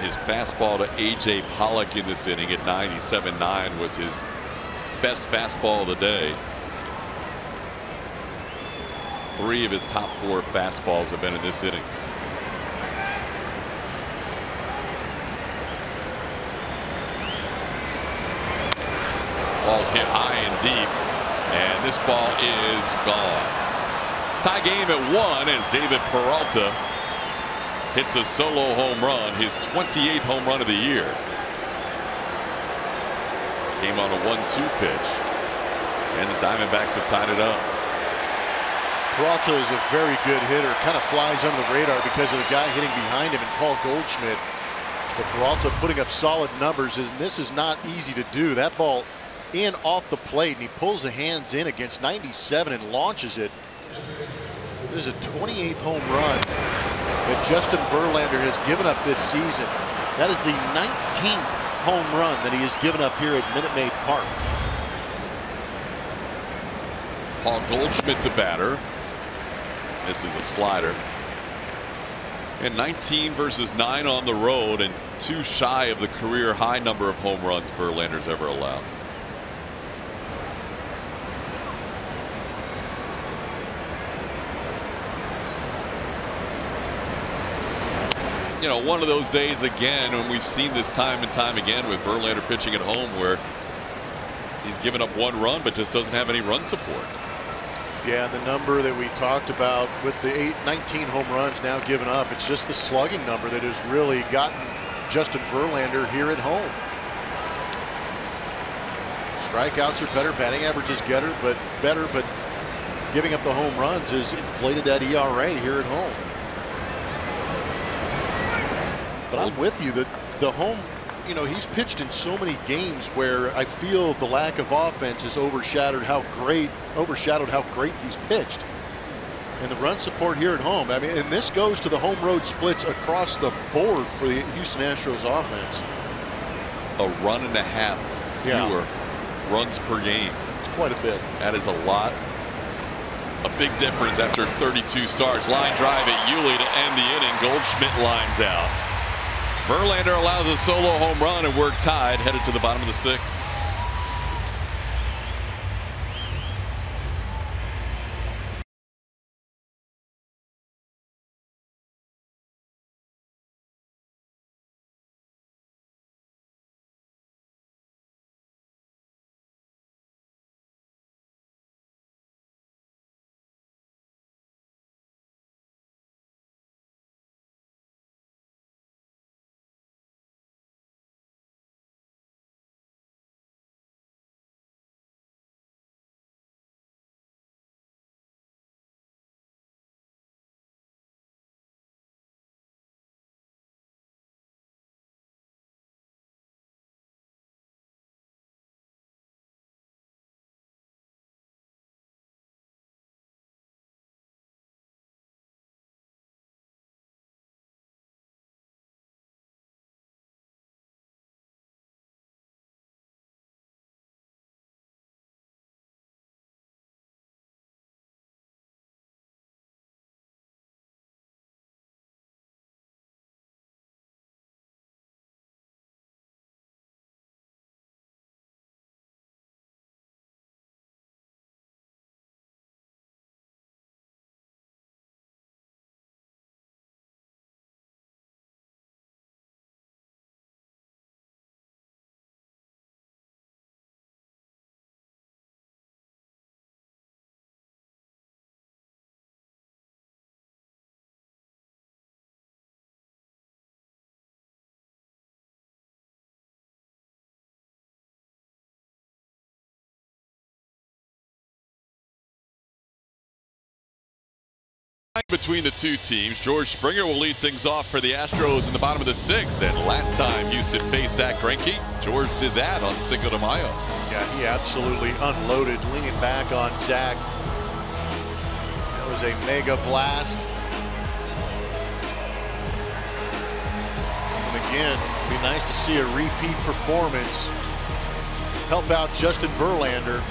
His fastball to A.J. Pollock in this inning at 97.9 was his best fastball of the day. 3 of his top 4 fastballs have been in this inning. Ball's hit high and deep, and this ball is gone. Tie game at 1 as David Peralta hits a solo home run, his 28th home run of the year. Came on a 1-2 pitch, and the Diamondbacks have tied it up. Peralta is a very good hitter. Kind of flies under the radar because of the guy hitting behind him and Paul Goldschmidt. But Peralta putting up solid numbers, and this is not easy to do. That ball in off the plate, and he pulls the hands in against 97 and launches it. This is a 28th home run that Justin Verlander has given up this season. That is the 19th home run that he has given up here at Minute Maid Park. Paul Goldschmidt, the batter. This is a slider. And 19 versus 9 on the road, and 2 shy of the career high number of home runs Verlander's ever allowed. You know, one of those days again, and we've seen this time and time again with Verlander pitching at home, where he's given up 1 run but just doesn't have any run support. Yeah, the number that we talked about with the 19 home runs now given up, it's just the slugging number that has really gotten Justin Verlander here at home. Strikeouts are better, batting average is better, but giving up the home runs has inflated that ERA here at home. But I'm with you that the home, you know, he's pitched in so many games where I feel the lack of offense has overshadowed how great he's pitched. And the run support here at home, I mean, and this goes to the home road splits across the board for the Houston Astros offense. A run and a half fewer runs per game. It's quite a bit. That is a lot. A big difference after 32 starts. Line drive at Yuli to end the inning. Goldschmidt lines out. Verlander allows a solo home run, and we're tied, headed to the bottom of the 6th. Between the two teams, George Springer will lead things off for the Astros in the bottom of the 6th. And last time Houston faced Zach Greinke, George did that on Cinco de Mayo. Yeah, he absolutely unloaded, leaning back on Zach. That was a mega blast. And again, it'd be nice to see a repeat performance help out Justin Verlander.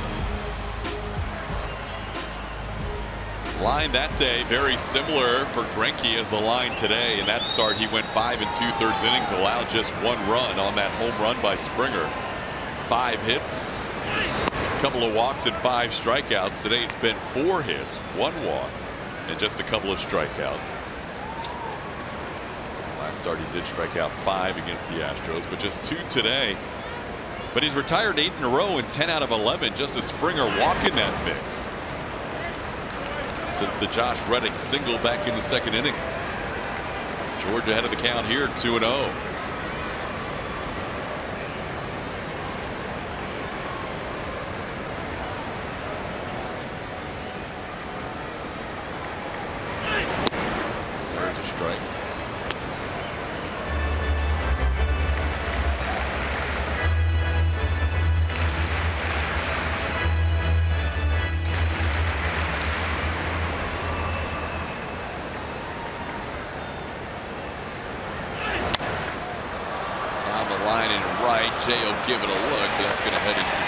Line that day very similar for Greinke as the line today. In that start, he went 5 2/3 innings, allowed just 1 run on that home run by Springer. 5 hits, a couple of walks, and 5 strikeouts. Today it's been 4 hits, 1 walk, and just a couple of strikeouts. Last start he did strike out 5 against the Astros, but just 2 today. But he's retired 8 in a row and 10 out of 11 just as Springer walk in that mix. Since the Josh Reddick single back in the 2nd inning. George ahead of the count here, 2-0. There's a strike. Jay will give it a look, but that's going to head into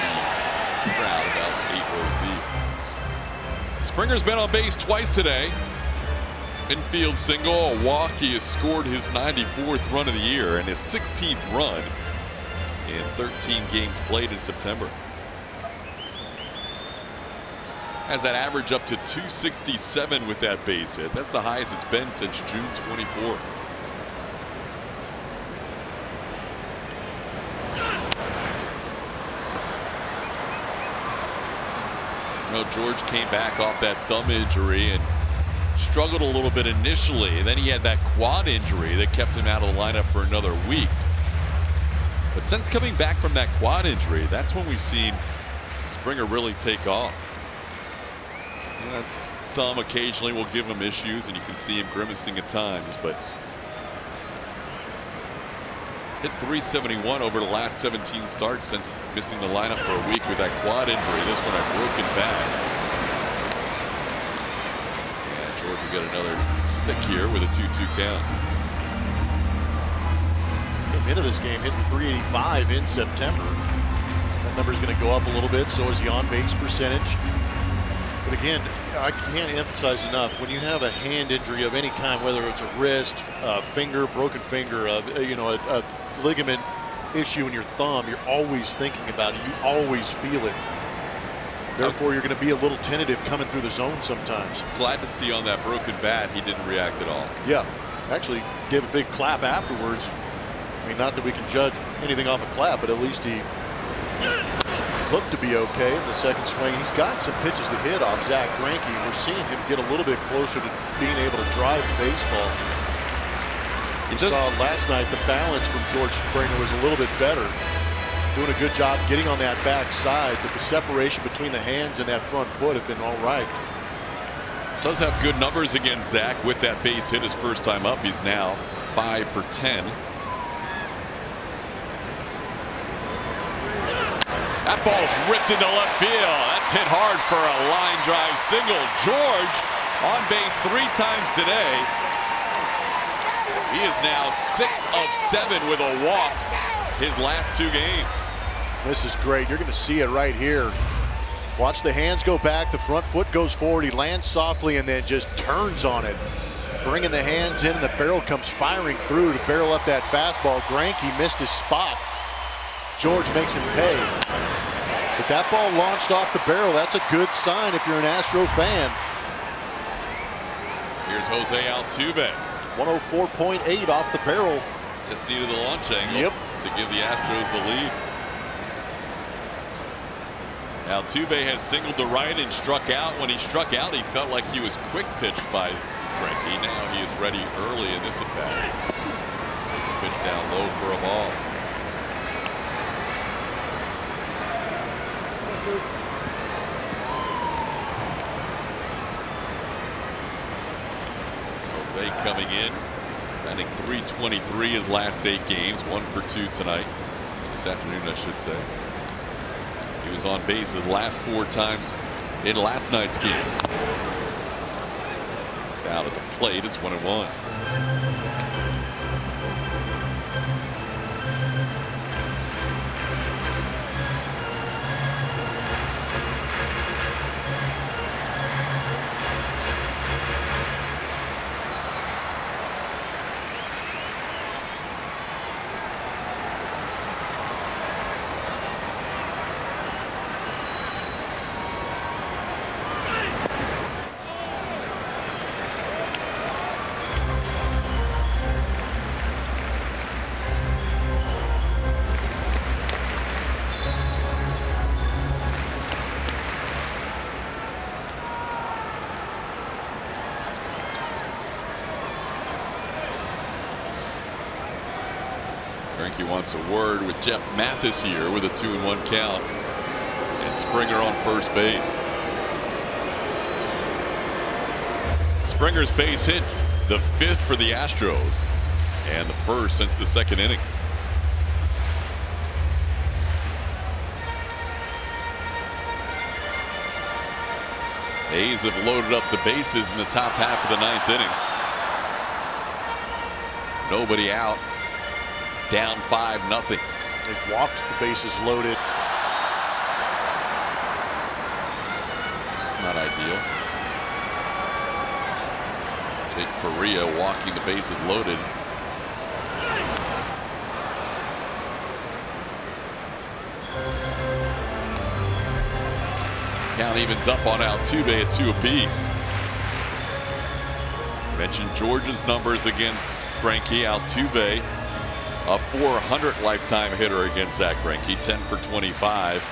the crowd about 8 rows deep. Springer's been on base twice today. Infield single, a walk. He has scored his 94th run of the year and his 16th run in 13 games played in September. Has that average up to 267 with that base hit. That's the highest it's been since June 24. George came back off that thumb injury and struggled a little bit initially. And then he had that quad injury that kept him out of the lineup for another week. But since coming back from that quad injury, that's when we've seen Springer really take off. That thumb occasionally will give him issues, and you can see him grimacing at times, but hit 371 over the last 17 starts since missing the lineup for a week with that quad injury. This one a broken back. And George will get another stick here with a 2-2 count. Came into this game hitting 385 in September. That number is going to go up a little bit. So is the on-base percentage. But again, I can't emphasize enough, when you have a hand injury of any kind, whether it's a wrist, finger, broken finger, a ligament issue in your thumb, you're always thinking about it. You always feel it. Therefore, you're going to be a little tentative coming through the zone sometimes. Glad to see on that broken bat he didn't react at all. Yeah, actually gave a big clap afterwards. I mean, not that we can judge anything off a clap, but at least he looked to be okay in the second swing. He's got some pitches to hit off Zach Greinke. We're seeing him get a little bit closer to being able to drive the baseball. We saw last night the balance from George Springer was a little bit better. Doing a good job getting on that back side, but the separation between the hands and that front foot have been all right. Does have good numbers against Zach with that base hit his first time up. He's now 5 for 10. That ball's ripped into left field. That's hit hard for a line drive single. George on base 3 times today. He is now 6 of 7 with a walk his last 2 games. This is great. You're going to see it right here. Watch the hands go back. The front foot goes forward. He lands softly and then just turns on it. Bringing the hands in, and the barrel comes firing through to barrel up that fastball. Greinke missed his spot. George makes him pay. But that ball launched off the barrel. That's a good sign if you're an Astro fan. Here's Jose Altuve. 104.8 off the barrel. Just needed the launch angle to give the Astros the lead. Altuve has singled to right and struck out. When he struck out, he felt like he was quick pitched by Greinke. Now he is ready early in this at bat. Pitch down low for a ball. Jose coming in, batting .323 his last 8 games, 1 for 2 tonight. This afternoon, I should say. He was on base his last 4 times in last night's game. Foul at the plate. It's 1-1. Greinke wants a word with Jeff Mathis here with a 2-1 count. And Springer on first base. Springer's base hit, the 5th for the Astros, and the 1st since the 2nd inning. A's have loaded up the bases in the top half of the 9th inning. Nobody out. Down 5-0. They walked the bases loaded. It's not ideal. Jake Faria walking the bases loaded. Count evens up on Altuve at 2 apiece. Mentioned George's numbers against Greinke. Altuve, a .400 lifetime hitter against Zach Greinke, 10 for 25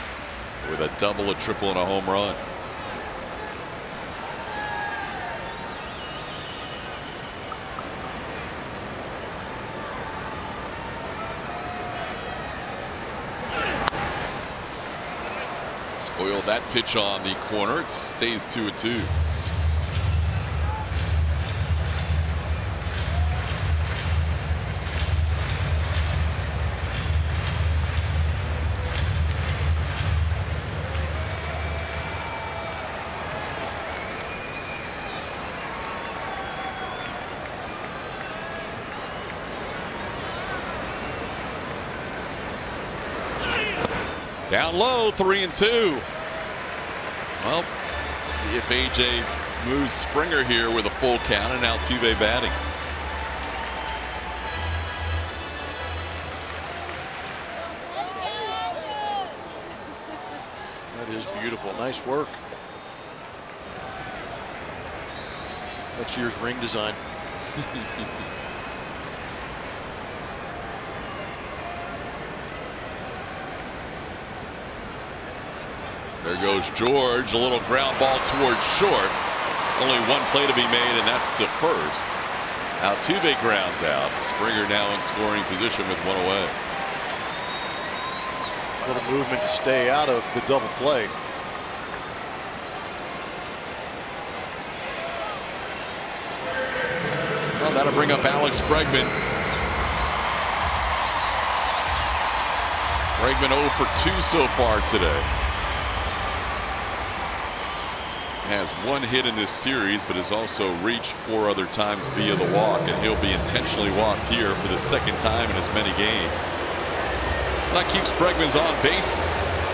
with a double, a triple, and a home run. Spoiled that pitch on the corner. It stays 2-2. Down low, 3-2. Well, see if AJ moves Springer here with a full count, and Altuve batting. That is beautiful. Nice work. Next year's ring design. There goes George, a little ground ball towards short. Only one play to be made, and that's to first. Altuve grounds out. Springer now in scoring position with one away. A little movement to stay out of the double play. Well, that'll bring up Alex Bregman. Bregman 0 for 2 so far today. Has one hit in this series, but has also reached 4 other times via the walk, and he'll be intentionally walked here for the second time in as many games. That keeps Bregman's on base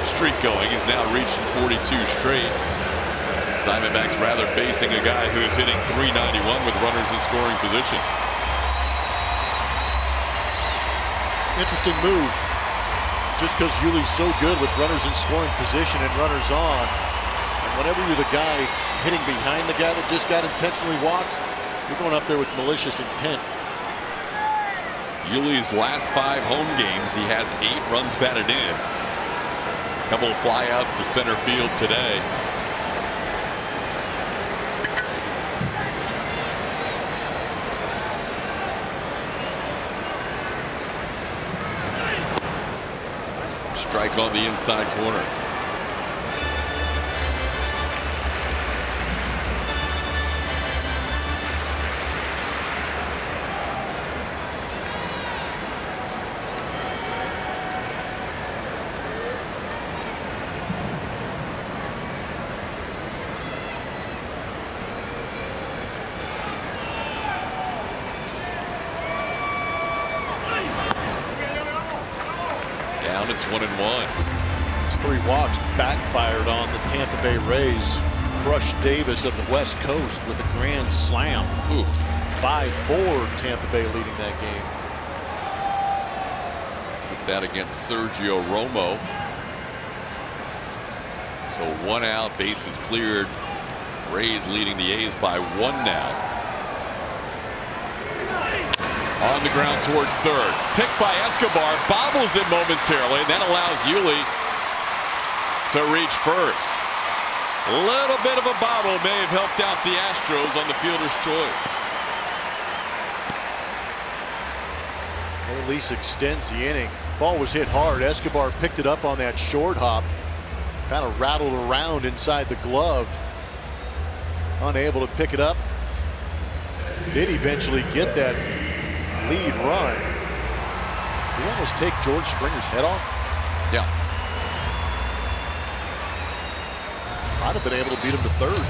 streak going. He's now reaching 42 straight. Diamondbacks rather facing a guy who is hitting .391 with runners in scoring position. Interesting move. Just because Yuli's so good with runners in scoring position and runners on. Whenever you're the guy hitting behind the guy that just got intentionally walked, you're going up there with malicious intent. Yuli's last 5 home games, he has 8 runs batted in. A couple of flyouts to center field today. Strike on the inside corner. It's 1-1. These 3 walks backfired on the Tampa Bay Rays. Crushed Davis of the West Coast with a grand slam. 5-4 Tampa Bay leading that game. Put that against Sergio Romo. So 1 out, bases cleared. Rays leading the A's by 1 now. On the ground towards third. Picked by Escobar. Bobbles it momentarily. And that allows Yuli to reach first. A little bit of a bobble may have helped out the Astros on the fielder's choice. Or at least extends the inning. Ball was hit hard. Escobar picked it up on that short hop. Kind of rattled around inside the glove. Unable to pick it up. Did eventually get that lead run. Did he almost take George Springer's head off? Yeah. Might have been able to beat him to third.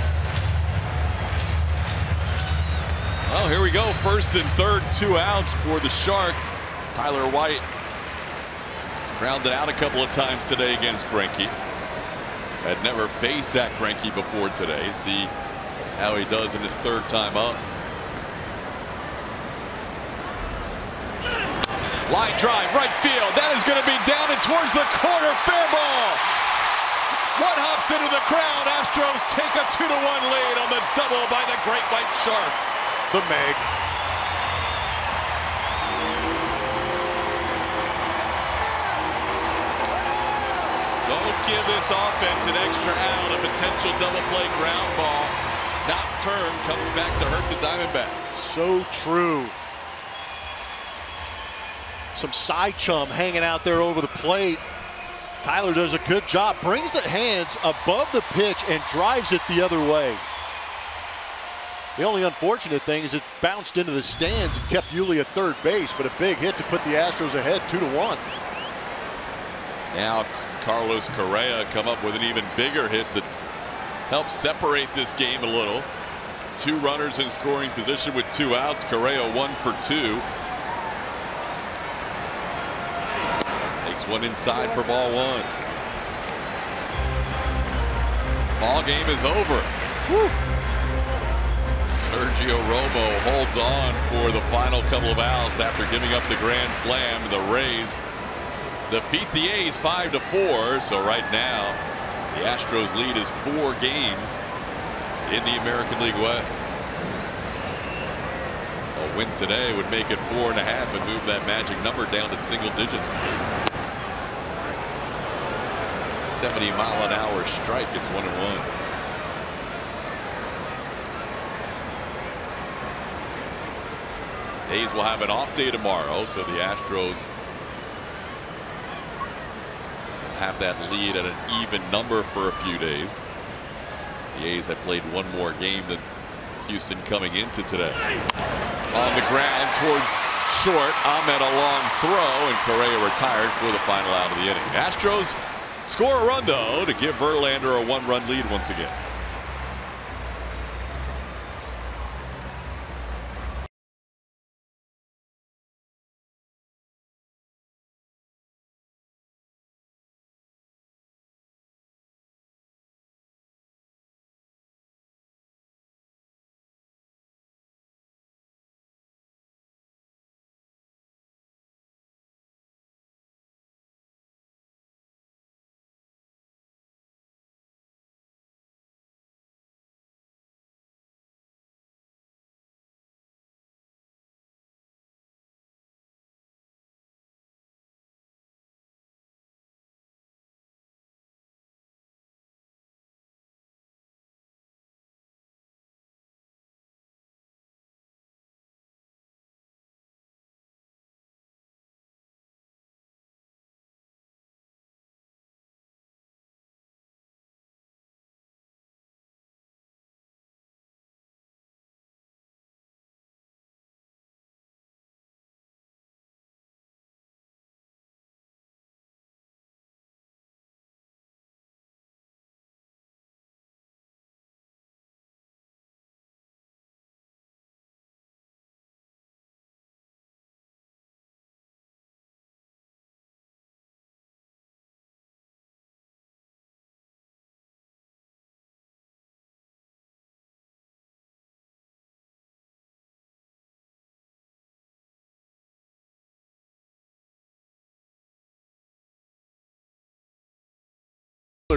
Well, here we go. First and third, 2 outs for the Shark. Tyler White grounded out a couple of times today against Greinke. Had never faced Zach Greinke before today. See how he does in his 3rd time up. Line drive, right field. That is going to be down and towards the corner. Fair ball. One hops into the crowd. Astros take a 2-1 lead on the double by the Great White Shark. The Meg. Don't give this offense an extra out. A potential double play ground ball. Not turned, comes back to hurt the Diamondbacks. So true. Some side chum hanging out there over the plate. Tyler does a good job. Brings the hands above the pitch and drives it the other way. The only unfortunate thing is it bounced into the stands and kept Yuli at third base, but a big hit to put the Astros ahead 2-1. Now Carlos Correa come up with an even bigger hit to help separate this game a little. 2 runners in scoring position with 2 outs. Correa 1 for 2. Takes one inside for ball 1. Ball game is over. Woo. Sergio Romo holds on for the final couple of outs after giving up the grand slam. The Rays defeat the A's 5-4. So right now the Astros lead is 4 games in the American League West. A win today would make it 4.5 and move that magic number down to single digits. 70-mile-an-hour strike. It's 1-1. A's will have an off day tomorrow, so the Astros have that lead at an even number for a few days. The A's have played one more game than Houston coming into today. On the ground towards short. Ahmed a long throw, and Correa retired for the final out of the inning. Astros score a run, though, to give Verlander a 1-run lead once again.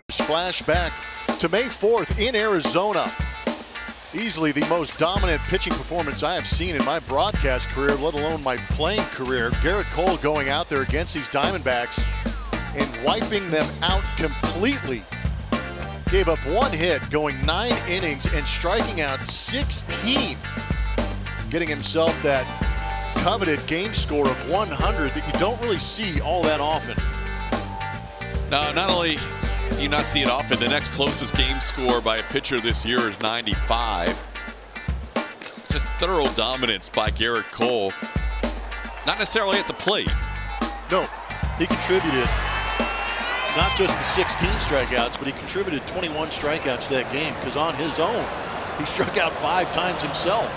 Flashback to May 4th in Arizona. Easily the most dominant pitching performance I have seen in my broadcast career, let alone my playing career. Garrett Cole going out there against these Diamondbacks and wiping them out completely. Gave up 1 hit, going 9 innings and striking out 16. Getting himself that coveted game score of 100 that you don't really see all that often. Now, not only do you not see it often, the next closest game score by a pitcher this year is 95. Just thorough dominance by Garrett Cole. Not necessarily at the plate. No, he contributed not just the 16 strikeouts, but he contributed 21 strikeouts to that game, because on his own, he struck out 5 times himself.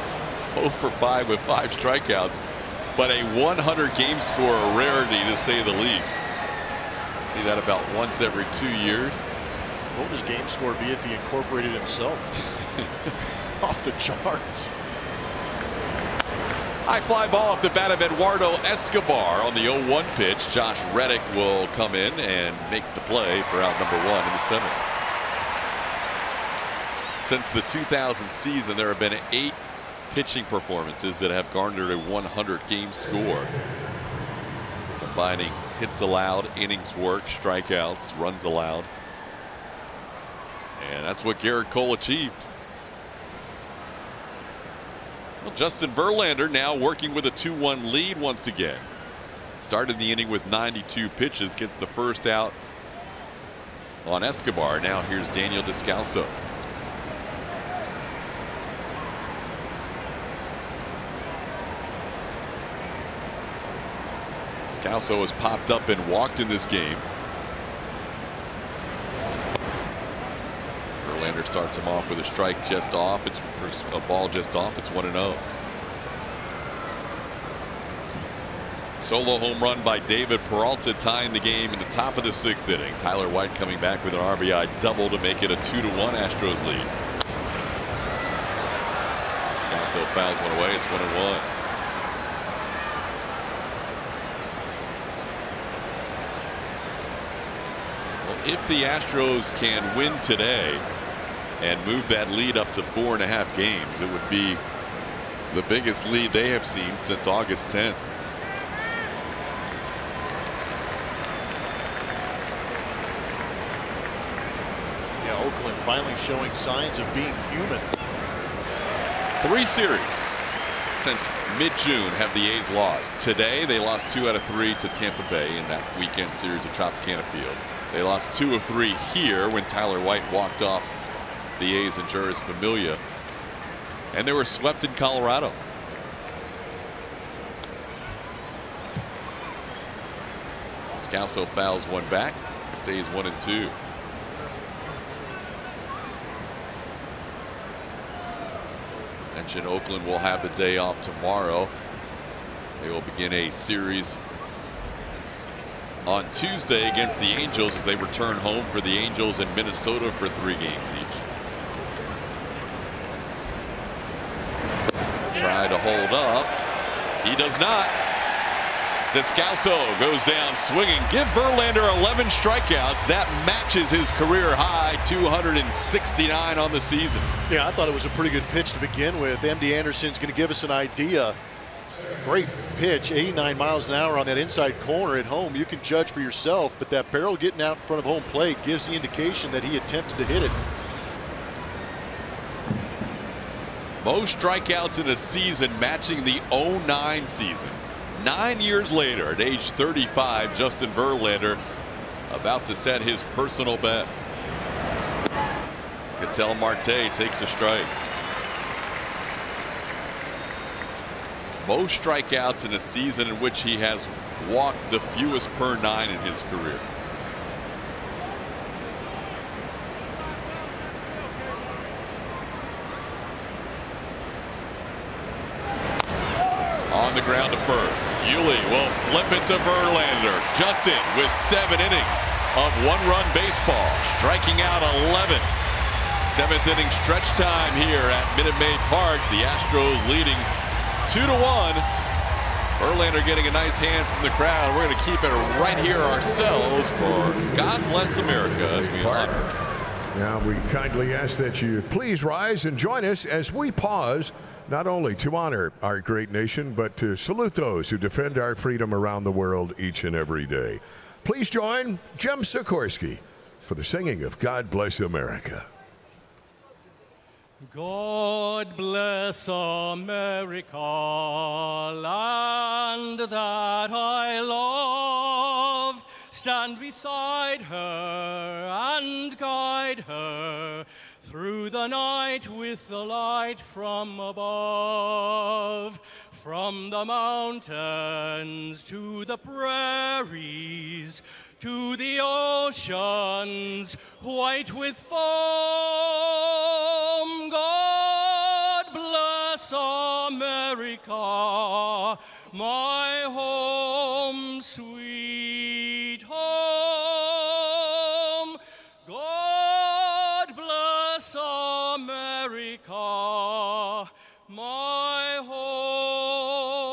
0 for 5 with 5 strikeouts, but a 100 game score, a rarity to say the least. See that about once every 2 years. What would his game score be if he incorporated himself? Off the charts. High fly ball off the bat of Eduardo Escobar on the 0-1 pitch. Josh Reddick will come in and make the play for out number 1 in the 7th. Since the 2000 season, there have been 8 pitching performances that have garnered a 100-game score, combining hits allowed, innings worked, strikeouts, runs allowed. And that's what Garrett Cole achieved. Well, Justin Verlander now working with a 2-1 lead once again. Started the inning with 92 pitches, gets the first out on Escobar. Now here's Daniel Descalso. Descalso has popped up and walked in this game. Verlander starts him off with a strike just off. It's a ball just off. It's 1-0. Solo home run by David Peralta tying the game in the top of the 6th inning. Tyler White coming back with an RBI double to make it a 2-1 Astros lead. Descalso fouls one away. It's 1-1. If the Astros can win today and move that lead up to 4.5 games, it would be the biggest lead they have seen since August 10th. Yeah, Oakland finally showing signs of being human. 3 series since mid-June have the A's lost. Today they lost 2 out of 3 to Tampa Bay in that weekend series at Tropicana Field. They lost 2 of 3 here when Tyler White walked off the A's and Juris Familia. And they were swept in Colorado. Descalso fouls one back. Stays 1-2. Mentioned Oakland will have the day off tomorrow. They will begin a series on Tuesday against the Angels as they return home for the Angels in Minnesota for 3 games each. Try to hold up. He does not. Descalso goes down swinging. Give Verlander 11 strikeouts. That matches his career high, 269 on the season. Yeah, I thought it was a pretty good pitch to begin with. MD Anderson's going to give us an idea. Great pitch, 89 miles an hour on that inside corner at home. You can judge for yourself, but that barrel getting out in front of home plate gives the indication that he attempted to hit it. Most strikeouts in a season matching the 09 season. 9 years later, at age 35, Justin Verlander about to set his personal best. Ketel Marte takes a strike. Most strikeouts in a season in which he has walked the fewest per 9 in his career. On the ground to first. Yuli will flip it to Verlander. Justin with 7 innings of 1-run baseball, striking out 11. 7th inning stretch time here at Minute Maid Park. The Astros leading 2-1. Verlander getting a nice hand from the crowd. We're going to keep it right here ourselves for God Bless America as we honor. Now we kindly ask that you please rise and join us as we pause, not only to honor our great nation, but to salute those who defend our freedom around the world each and every day. Please join Jem Sikorsky for the singing of God Bless America. God bless America, land that I love. Stand beside her and guide her through the night with the light from above. From the mountains to the prairies, to the oceans white with foam. God bless America, my home, sweet home. God bless America, my home.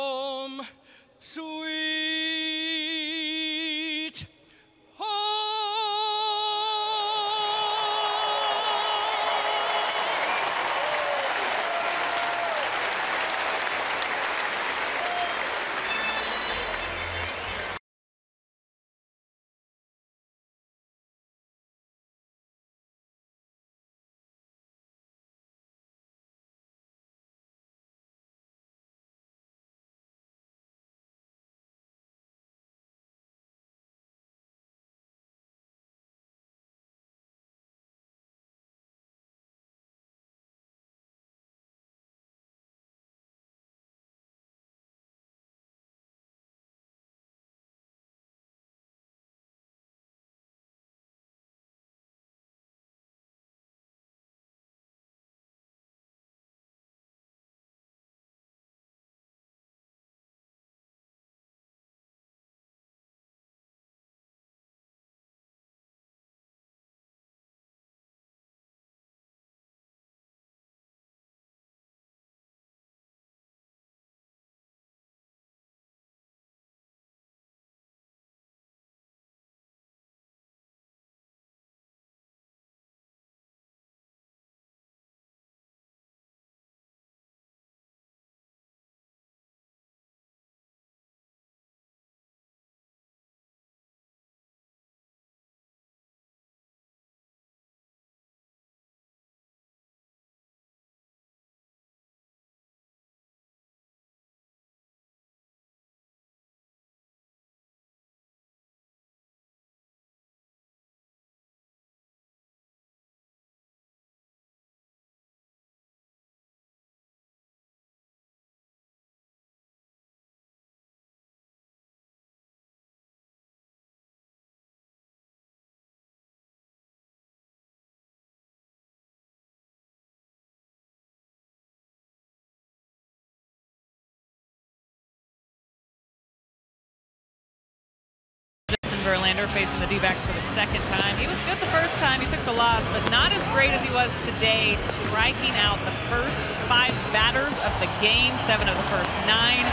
Verlander facing the D-backs for the second time. He was good the first time. He took the loss, but not as great as he was today, striking out the first 5 batters of the game, 7 of the first 9.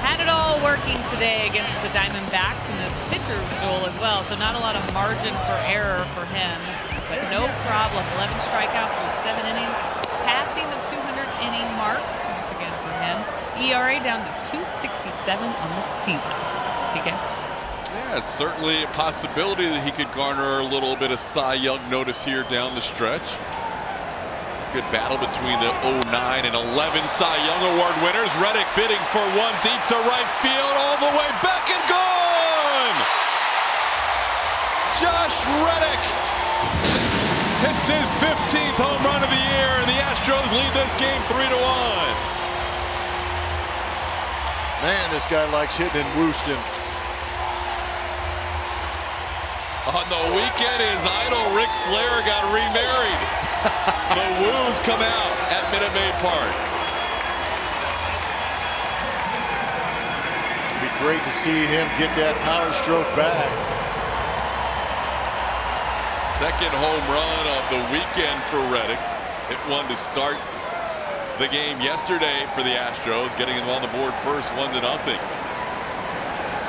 Had it all working today against the Diamondbacks in this pitcher's duel as well, so not a lot of margin for error for him, but no problem. 11 strikeouts through 7 innings, passing the 200-inning mark once again for him. ERA down to 2.67 on the season. TK? Yeah, it's certainly a possibility that he could garner a little bit of Cy Young notice here down the stretch. Good battle between the 09 and 11 Cy Young Award winners. Reddick bidding for one deep to right field, all the way back and gone! Josh Reddick hits his 15th home run of the year, and the Astros lead this game 3-1. Man, this guy likes hitting in Wooston. On the weekend, his idol Ric Flair got remarried. The woos come out at Minute Maid Park. It'd be great to see him get that power stroke back. Second home run of the weekend for Reddick. Hit one to start the game yesterday for the Astros, getting them on the board first, 1-0.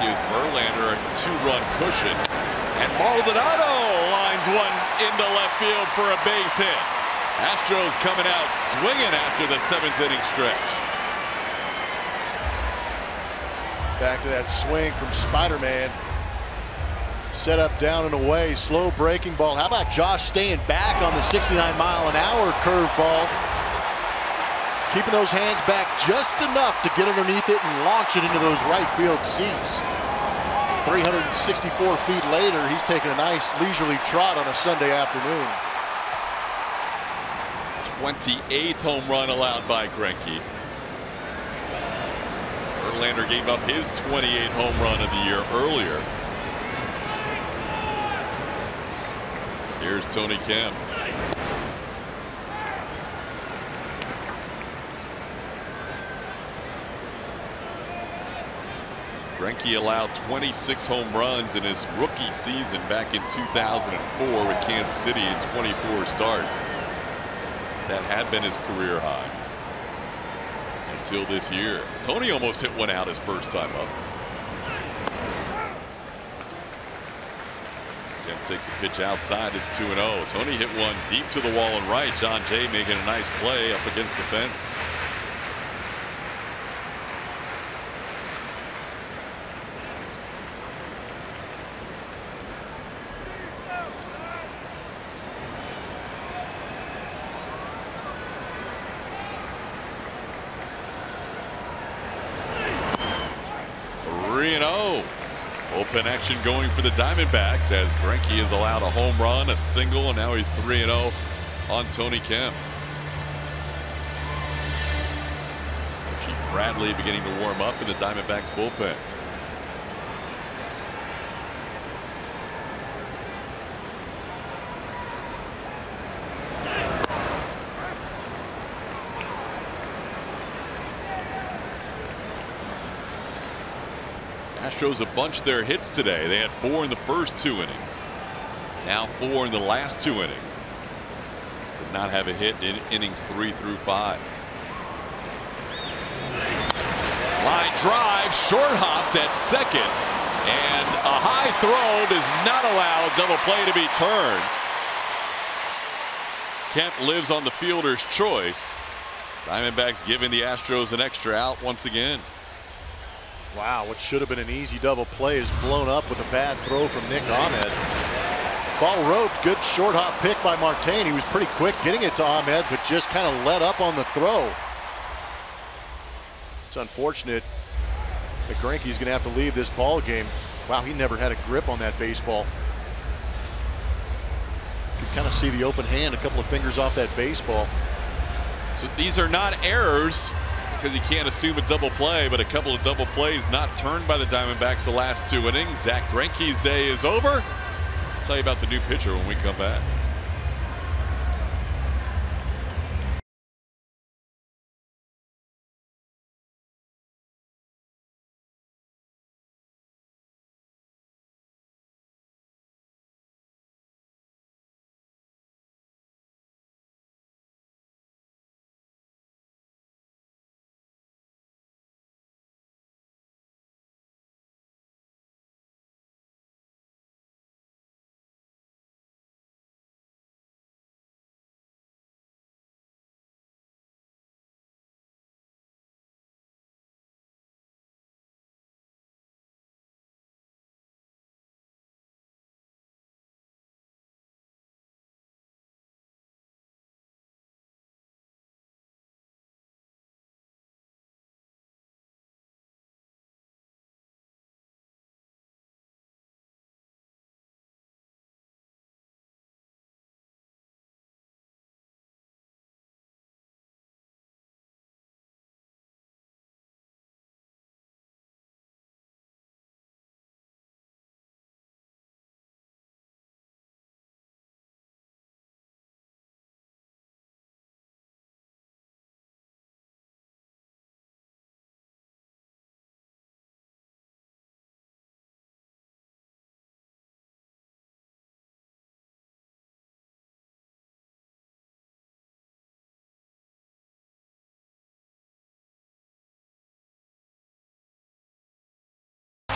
Gives Verlander a 2-run cushion. And Maldonado lines one into left field for a base hit. Astros coming out swinging after the 7th inning stretch. Back to that swing from Spider-Man. Set up, down and away. Slow breaking ball. How about Josh staying back on the 69-mile-an-hour curveball? Keeping those hands back just enough to get underneath it and launch it into those right field seats. 364 feet later, he's taking a nice leisurely trot on a Sunday afternoon. 28th home run allowed by Greinke. Verlander gave up his 28th home run of the year earlier. Here's Tony Kemp. Greinke allowed 26 home runs in his rookie season back in 2004 with Kansas City in 24 starts. That had been his career high until this year. Tony almost hit one out his first time up. Kemp takes a pitch outside. It's 2-0. Tony hit one deep to the wall and right. John Jay making a nice play up against the fence. Open action going for the Diamondbacks as Greinke has allowed a home run, a single, and now he's 3-0 on Tony Kemp. Archie Bradley beginning to warm up in the Diamondbacks bullpen. Astros have bunched their hits today. They had 4 in the first 2 innings. Now 4 in the last 2 innings. Did not have a hit in innings 3 through 5. Line drive, short hopped at second. And a high throw does not allow a double play to be turned. Kemp lives on the fielder's choice. Diamondbacks giving the Astros an extra out once again. Wow, what should have been an easy double play is blown up with a bad throw from Nick Ahmed. Ball roped, good short hop pick by Martin. He was pretty quick getting it to Ahmed, but just kind of let up on the throw. It's unfortunate that Greinke's going to have to leave this ball game. Wow, he never had a grip on that baseball. You can kind of see the open hand, a couple of fingers off that baseball. So these are not errors, because you can't assume a double play, but a couple of double plays not turned by the Diamondbacks the last 2 innings. Zach Greinke's day is over. I'll tell you about the new pitcher when we come back.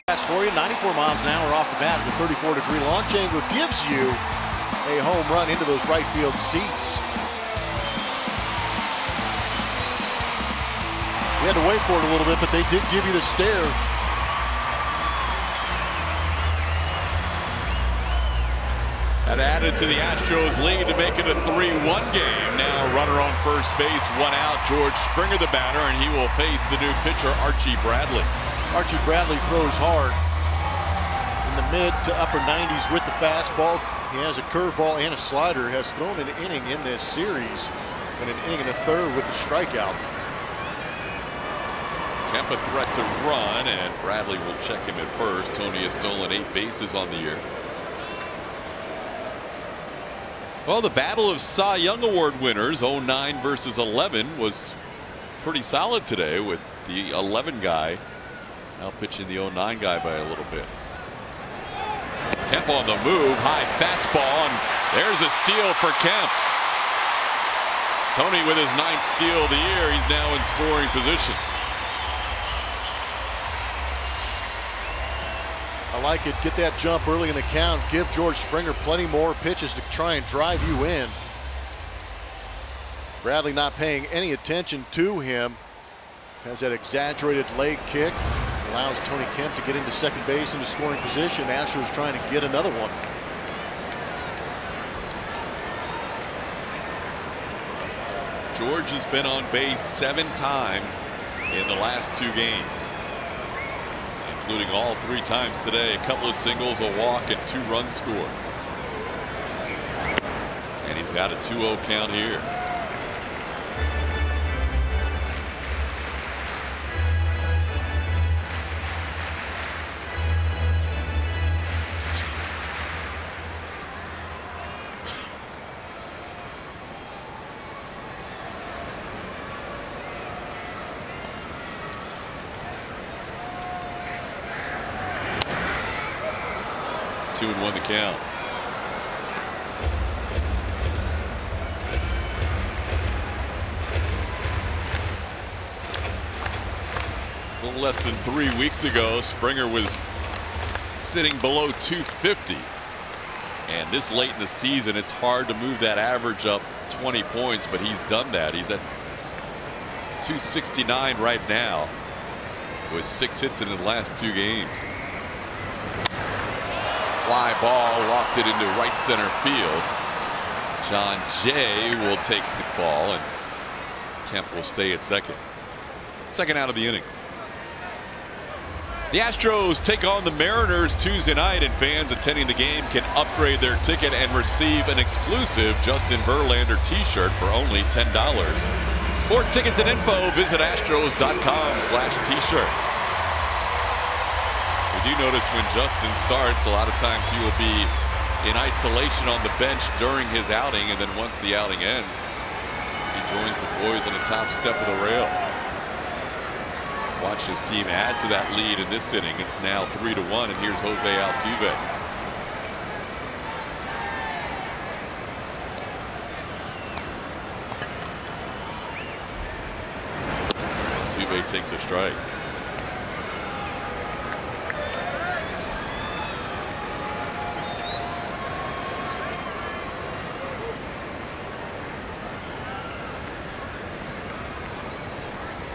For you, 94 miles an hour off the bat with 34-degree launch angle gives you a home run into those right field seats. You had to wait for it a little bit, but they did give you the stare. That added to the Astros lead to make it a 3-1 game. Now a runner on first base, 1 out. George Springer the batter, and he will face the new pitcher, Archie Bradley. Archie Bradley throws hard in the mid to upper 90s with the fastball. He has a curveball and a slider. Has thrown an inning in this series and an inning and a third with the strikeout. Kemp a threat to run, and Bradley will check him at first. Tony has stolen 8 bases on the year. Well, the battle of Cy Young Award winners, 09 versus 11, was pretty solid today, with the 11 guy now pitching the 09 guy by a little bit. Kemp on the move, high fastball, and there's a steal for Kemp. Tony with his 9th steal of the year. He's now in scoring position. I like it. Get that jump early in the count. Give George Springer plenty more pitches to try and drive you in. Bradley not paying any attention to him. Has that exaggerated leg kick. Allows Tony Kemp to get into second base into scoring position. Astros trying to get another one. George has been on base 7 times in the last 2 games, including all 3 times today. A couple of singles, a walk, and 2 runs scored. And he's got a 2-0 count here. Two and 1 the count. A little less than 3 weeks ago, Springer was sitting below 250. And this late in the season, it's hard to move that average up 20 points, but he's done that. He's at 269 right now with 6 hits in his last 2 games. Fly ball lofted into right center field. John Jay will take the ball, and Kemp will stay at second. Second out of the inning. The Astros take on the Mariners Tuesday night, and fans attending the game can upgrade their ticket and receive an exclusive Justin Verlander t-shirt for only $10. For tickets and info, visit astros.com/t-shirt. We do notice when Justin starts, a lot of times he will be in isolation on the bench during his outing, and then once the outing ends, he joins the boys on the top step of the rail. Watch his team add to that lead in this inning. It's now 3-1, and here's Jose Altuve. Altuve takes a strike.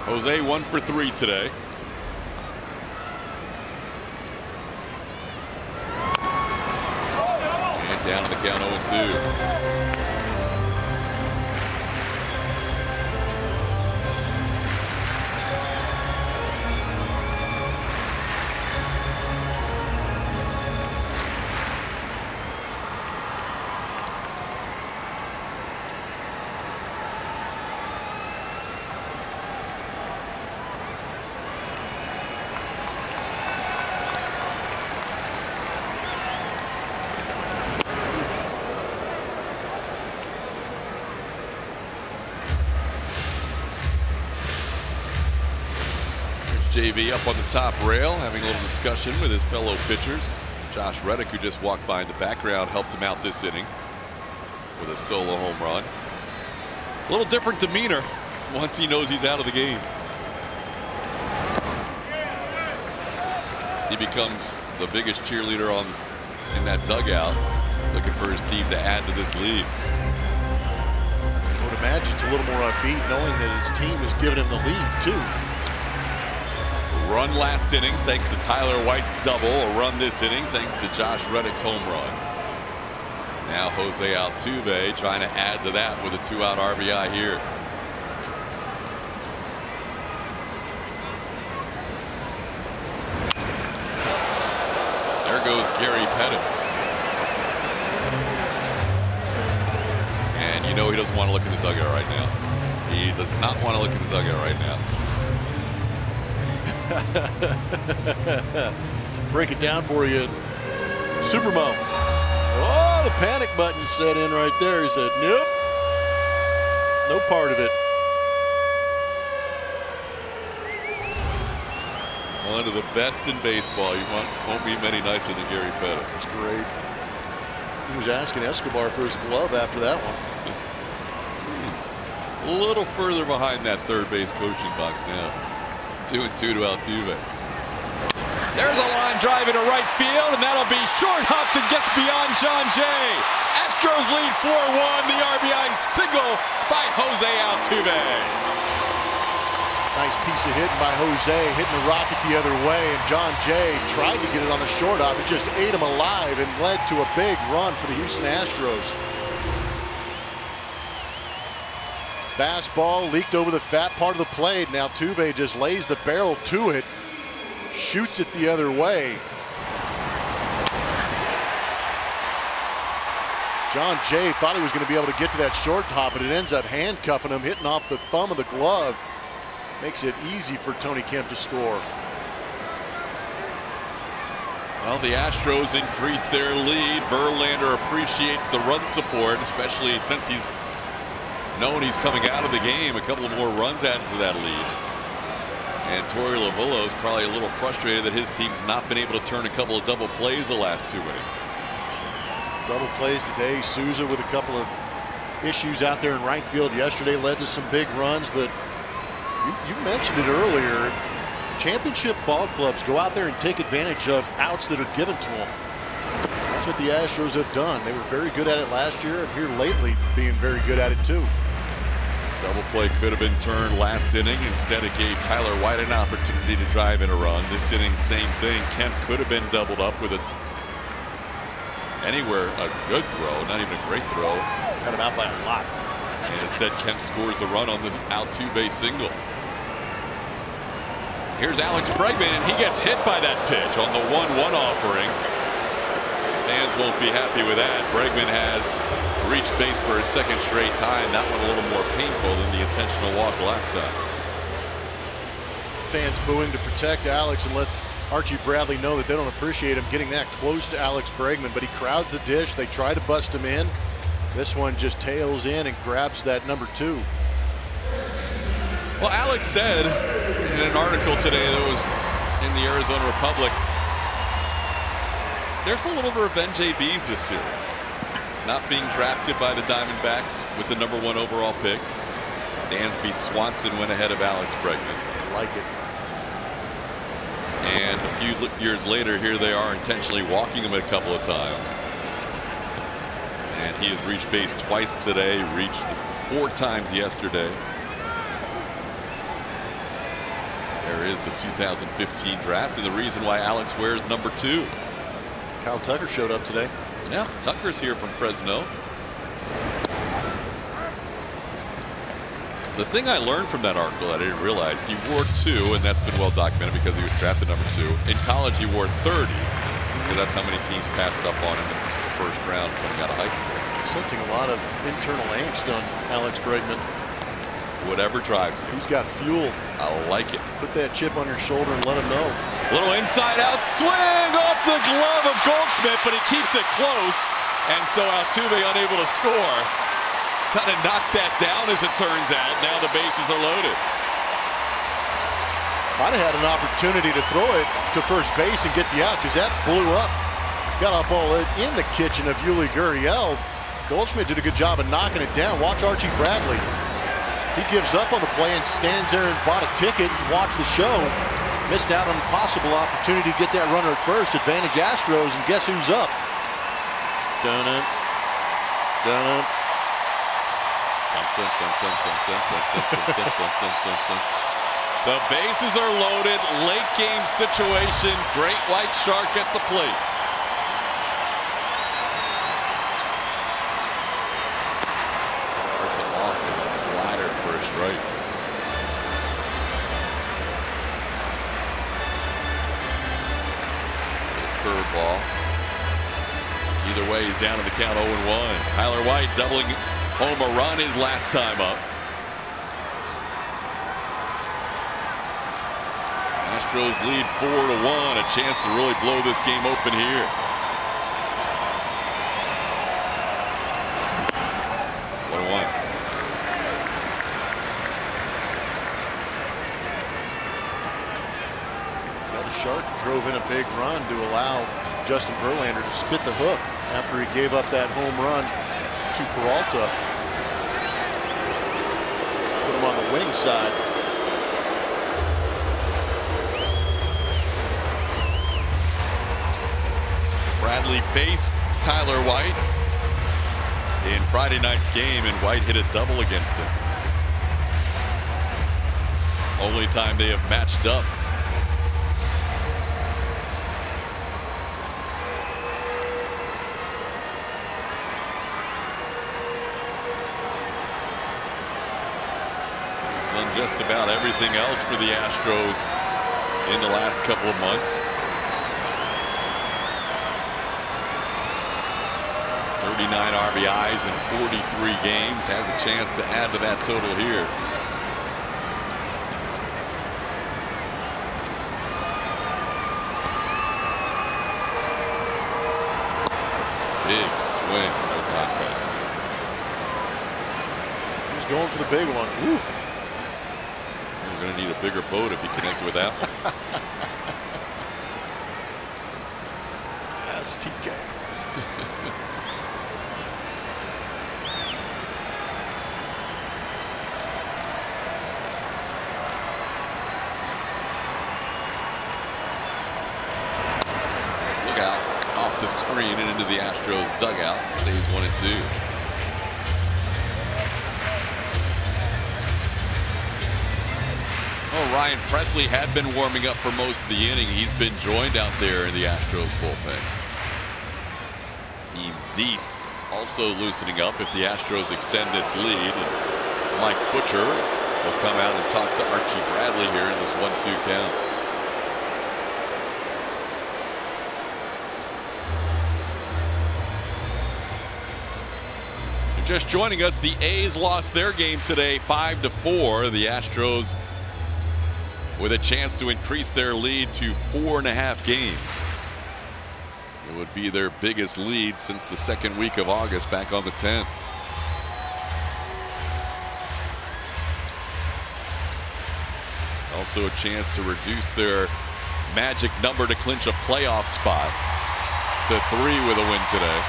Jose 1 for 3 today. And down on the count 0-2. JV up on the top rail, having a little discussion with his fellow pitchers. Josh Reddick, who just walked by in the background, helped him out this inning with a solo home run. A little different demeanor once he knows he's out of the game. he becomes the biggest cheerleader in that dugout, looking for his team to add to this lead. I would imagine it's a little more upbeat knowing that his team has given him the lead too. Run last inning thanks to Tyler White's double. A run this inning thanks to Josh Reddick's home run. Now Jose Altuve trying to add to that with a 2-out RBI here. There goes Gary Pettis. And you know he doesn't want to look in the dugout right now. He does not want to look in the dugout right now. Break it down for you, Supermo. Oh, the panic button set in right there. He said, nope, no part of it. One of the best in baseball. You won't be many nicer than Gary Pettis. That's great. He was asking Escobar for his glove after that one. He's a little further behind that third base coaching box now. 2-2 to Altuve. There's a line drive into right field, and that'll be short hopped and gets beyond John Jay. Astros lead 4-1. The RBI single by Jose Altuve. Nice piece of hitting by Jose, hitting the rocket the other way, and John Jay tried to get it on the short hop. It just ate him alive and led to a big run for the Houston Astros. Fastball leaked over the fat part of the plate. Now Altuve just lays the barrel to it, shoots it the other way. John Jay thought he was going to be able to get to that short hop, but it ends up handcuffing him, hitting off the thumb of the glove. Makes it easy for Tony Kemp to score. Well, the Astros increase their lead. Verlander appreciates the run support, especially since he's known he's coming out of the game. A couple of more runs added to that lead. And Torey Lovullo is probably a little frustrated that his team's not been able to turn a couple of double plays the last 2 innings. Double plays today. Souza with a couple of issues out there in right field yesterday led to some big runs, but you mentioned it earlier. Championship ball clubs go out there and take advantage of outs that are given to them. That's what the Astros have done. They were very good at it last year, and here lately being very good at it too. Double play could have been turned last inning. Instead, it gave Tyler White an opportunity to drive in a run. This inning, same thing. Kemp could have been doubled up with a good throw, not even a great throw. Got him out by a lot. And instead, Kemp scores a run on the Altuve single. Here's Alex Bregman, and he gets hit by that pitch on the 1-1 offering. Fans won't be happy with that. Bregman has reached base for his second straight time. That one a little more painful than the intentional walk last time. Fans booing to protect Alex and let Archie Bradley know that they don't appreciate him getting that close to Alex Bregman, but he crowds the dish. They try to bust him in. This one just tails in and grabs that number 2. Well, Alex said in an article today that was in the Arizona Republic, there's a little revenge ABs this series. Not being drafted by the Diamondbacks with the #1 overall pick. Dansby Swanson went ahead of Alex Bregman. I like it. And a few years later, here they are intentionally walking him a couple of times. And he has reached base twice today, reached 4 times yesterday. There is the 2015 draft, and the reason why Alex wears number 2. Kyle Tucker showed up today. Yeah, Tucker's here from Fresno. The thing I learned from that article that I didn't realize, he wore 2, and that's been well documented because he was drafted number 2. In college, he wore 30, because that's how many teams passed up on him in the first round coming out of high school. I'm sensing a lot of internal angst on Alex Bregman. Whatever drives you. He's got fuel. I like it. Put that chip on your shoulder and let him know. Little inside-out swing off the glove of Goldschmidt, but he keeps it close, and so Altuve unable to score. Kind of knocked that down, as it turns out. Now the bases are loaded. Might have had an opportunity to throw it to first base and get the out, because that blew up. Got up all in the kitchen of Yuli Gurriel. Goldschmidt did a good job of knocking it down. Watch Archie Bradley. He gives up on the play and stands there and bought a ticket and watched the show. Missed out on a possible opportunity to get that runner at first. Advantage Astros, and guess who's up? Dun-dun. Dun-dun. The bases are loaded. Late game situation. Great White Shark at the plate. Starts him off with a slider for a strike. Curveball. Either way, he's down to the count 0-1. Tyler White doubling home a run his last time up. Astros lead 4-1. A chance to really blow this game open here. 1-1. Shark drove in a big run to allow Justin Verlander to spit the hook after he gave up that home run to Peralta. Put him on the wing side. Bradley faced Tyler White in Friday night's game, and White hit a double against him. Only time they have matched up. Just about everything else for the Astros in the last couple of months. 39 RBIs in 43 games. Has a chance to add to that total here. Big swing, no contact. He's going for the big one. Woo. We're going to need a bigger boat if he connected with that one. That's TK. Look out off the screen and into the Astros dugout. It stays 1-2. Oh, Ryan Presley had been warming up for most of the inning. He's been joined out there in the Astros bullpen. Dean Dietz also loosening up if the Astros extend this lead. And Mike Butcher will come out and talk to Archie Bradley here in this 1-2 count. Just joining us, the A's lost their game today 5-4. The Astros with a chance to increase their lead to 4.5 games. It would be their biggest lead since the second week of August, back on the 10th. Also a chance to reduce their magic number to clinch a playoff spot to 3 with a win today.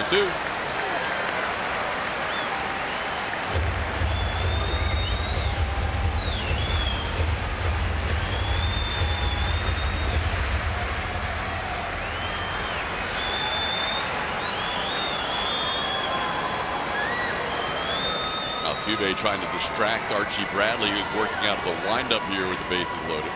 Two. Altuve trying to distract Archie Bradley, who's working out of the windup here with the bases loaded.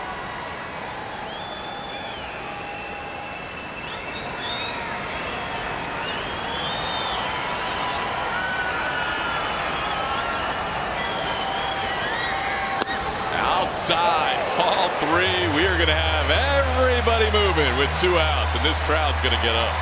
Outside, ball 3. We are going to have everybody moving with 2 outs, and this crowd's going to get up.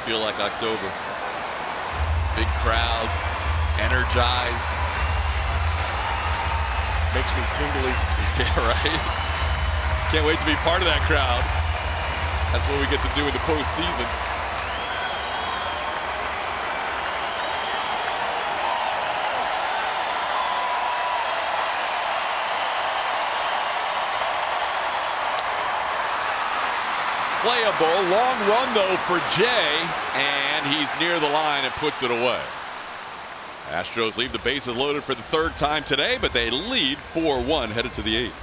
feel like October. Big crowds, energized. Makes me tingly. Yeah, right? Can't wait to be part of that crowd. That's what we get to do in the postseason. Playable, long run though for Jay, and he's near the line and puts it away. Astros leave the bases loaded for the third time today, but they lead 4-1 headed to the 8th.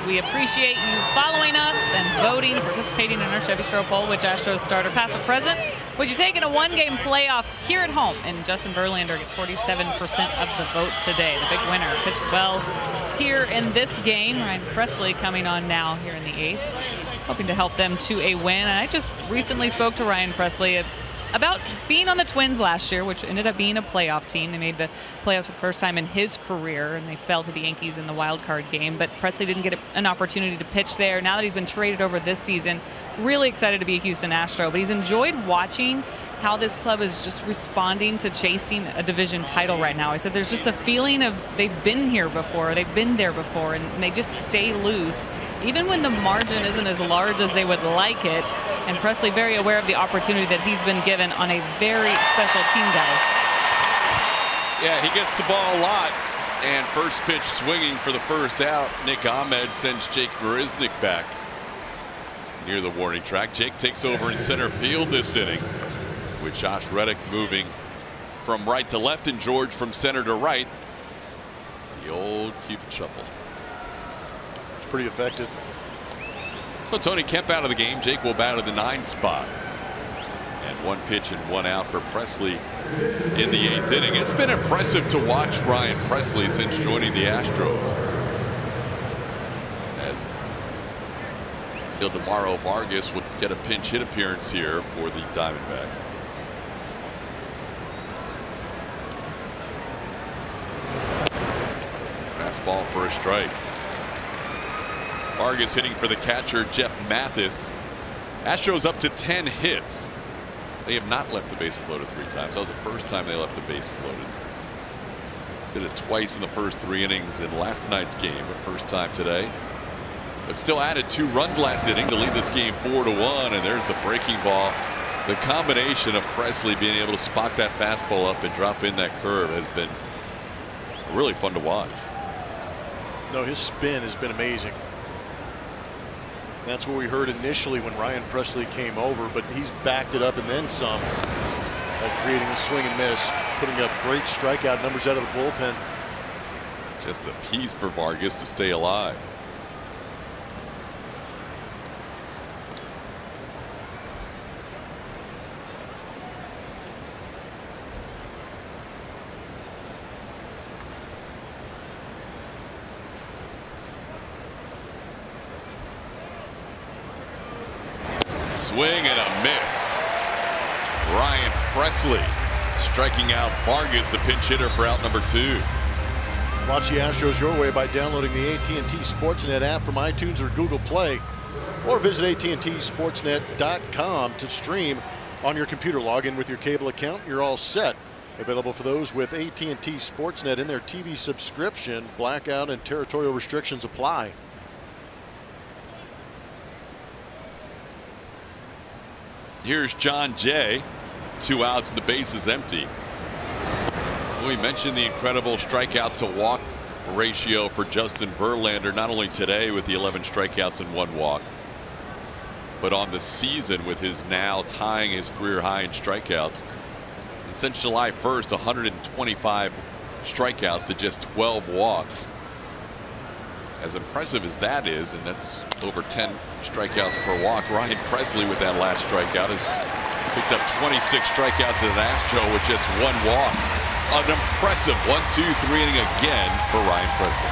We appreciate you following us and voting, participating in our Chevy Stroh poll. Which Astros starter, past or present, would you take in a one-game playoff here at home? And Justin Verlander gets 47% of the vote today. The big winner pitched well here in this game. Ryan Pressly coming on now here in the 8th, hoping to help them to a win. And I just recently spoke to Ryan Pressly about being on the Twins last year, which ended up being a playoff team. They made the playoffs for the first time in his career, and they fell to the Yankees in the wild card game. But Pressly didn't get an opportunity to pitch there. Now that he's been traded over this season, really excited to be a Houston Astro. But he's enjoyed watching how this club is just responding to chasing a division title right now. I said there's just a feeling of they've been here before, they've been there before, and they just stay loose, even when the margin isn't as large as they would like it. And Pressly very aware of the opportunity that he's been given on a very special team, guys. Yeah, he gets the ball a lot. And first pitch swinging for the first out. Nick Ahmed sends Jake Marisnick back near the warning track. Jake takes over in center field this inning, with Josh Reddick moving from right to left and George from center to right. The old Cupid shuffle. It's pretty effective. So Tony Kemp out of the game. Jake will bat at the 9 spot. And one pitch and one out for Pressly in the 8th inning. It's been impressive to watch Ryan Pressly since joining the Astros, as Ildemaro Vargas would get a pinch hit appearance here for the Diamondbacks. Fastball for a strike. Vargas hitting for the catcher Jeff Mathis. Astros up to 10 hits. They have not left the bases loaded 3 times. That was the first time they left the bases loaded. Did it twice in the first 3 innings in last night's game, but first time today. But still added 2 runs last inning to lead this game 4-1. And there's the breaking ball. The combination of Pressly being able to spot that fastball up and drop in that curve has been really fun to watch. No, his spin has been amazing. That's what we heard initially when Ryan Pressly came over, but he's backed it up and then some, creating a swing and miss, putting up great strikeout numbers out of the bullpen. Just a piece for Vargas to stay alive. Swing and a miss. Ryan Presley striking out Vargas, the pinch hitter, for out number 2. Watch the Astros your way by downloading the AT&T Sportsnet app from iTunes or Google Play, or visit AT&TSportsnet.com to stream on your computer. Log in with your cable account. You're all set. Available for those with AT&T Sportsnet in their TV subscription. Blackout and territorial restrictions apply. Here's John Jay. 2 outs and the base is empty. We mentioned the incredible strikeout to walk ratio for Justin Verlander, not only today with the 11 strikeouts and 1 walk, but on the season with his now tying his career high in strikeouts. And since July 1st, 125 strikeouts to just 12 walks. As impressive as that is, and that's over 10 strikeouts per walk, Ryan Presley with that last strikeout has picked up 26 strikeouts as an Astro with just 1 walk. An impressive 1-2-3 inning again for Ryan Presley.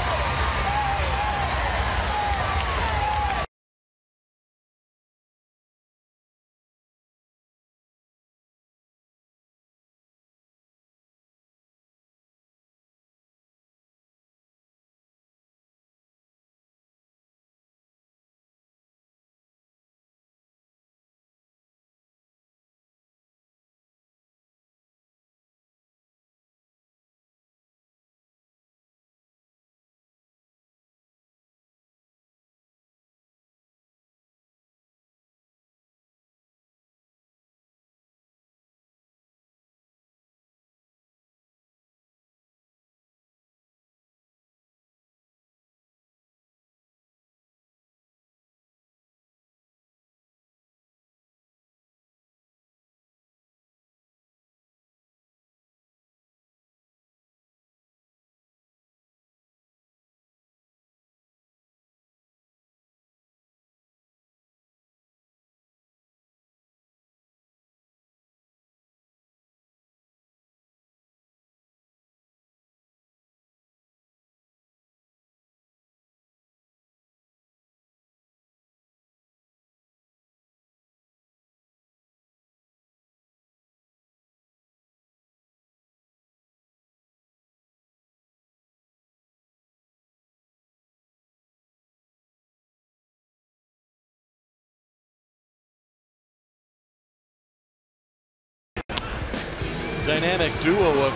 Dynamic duo of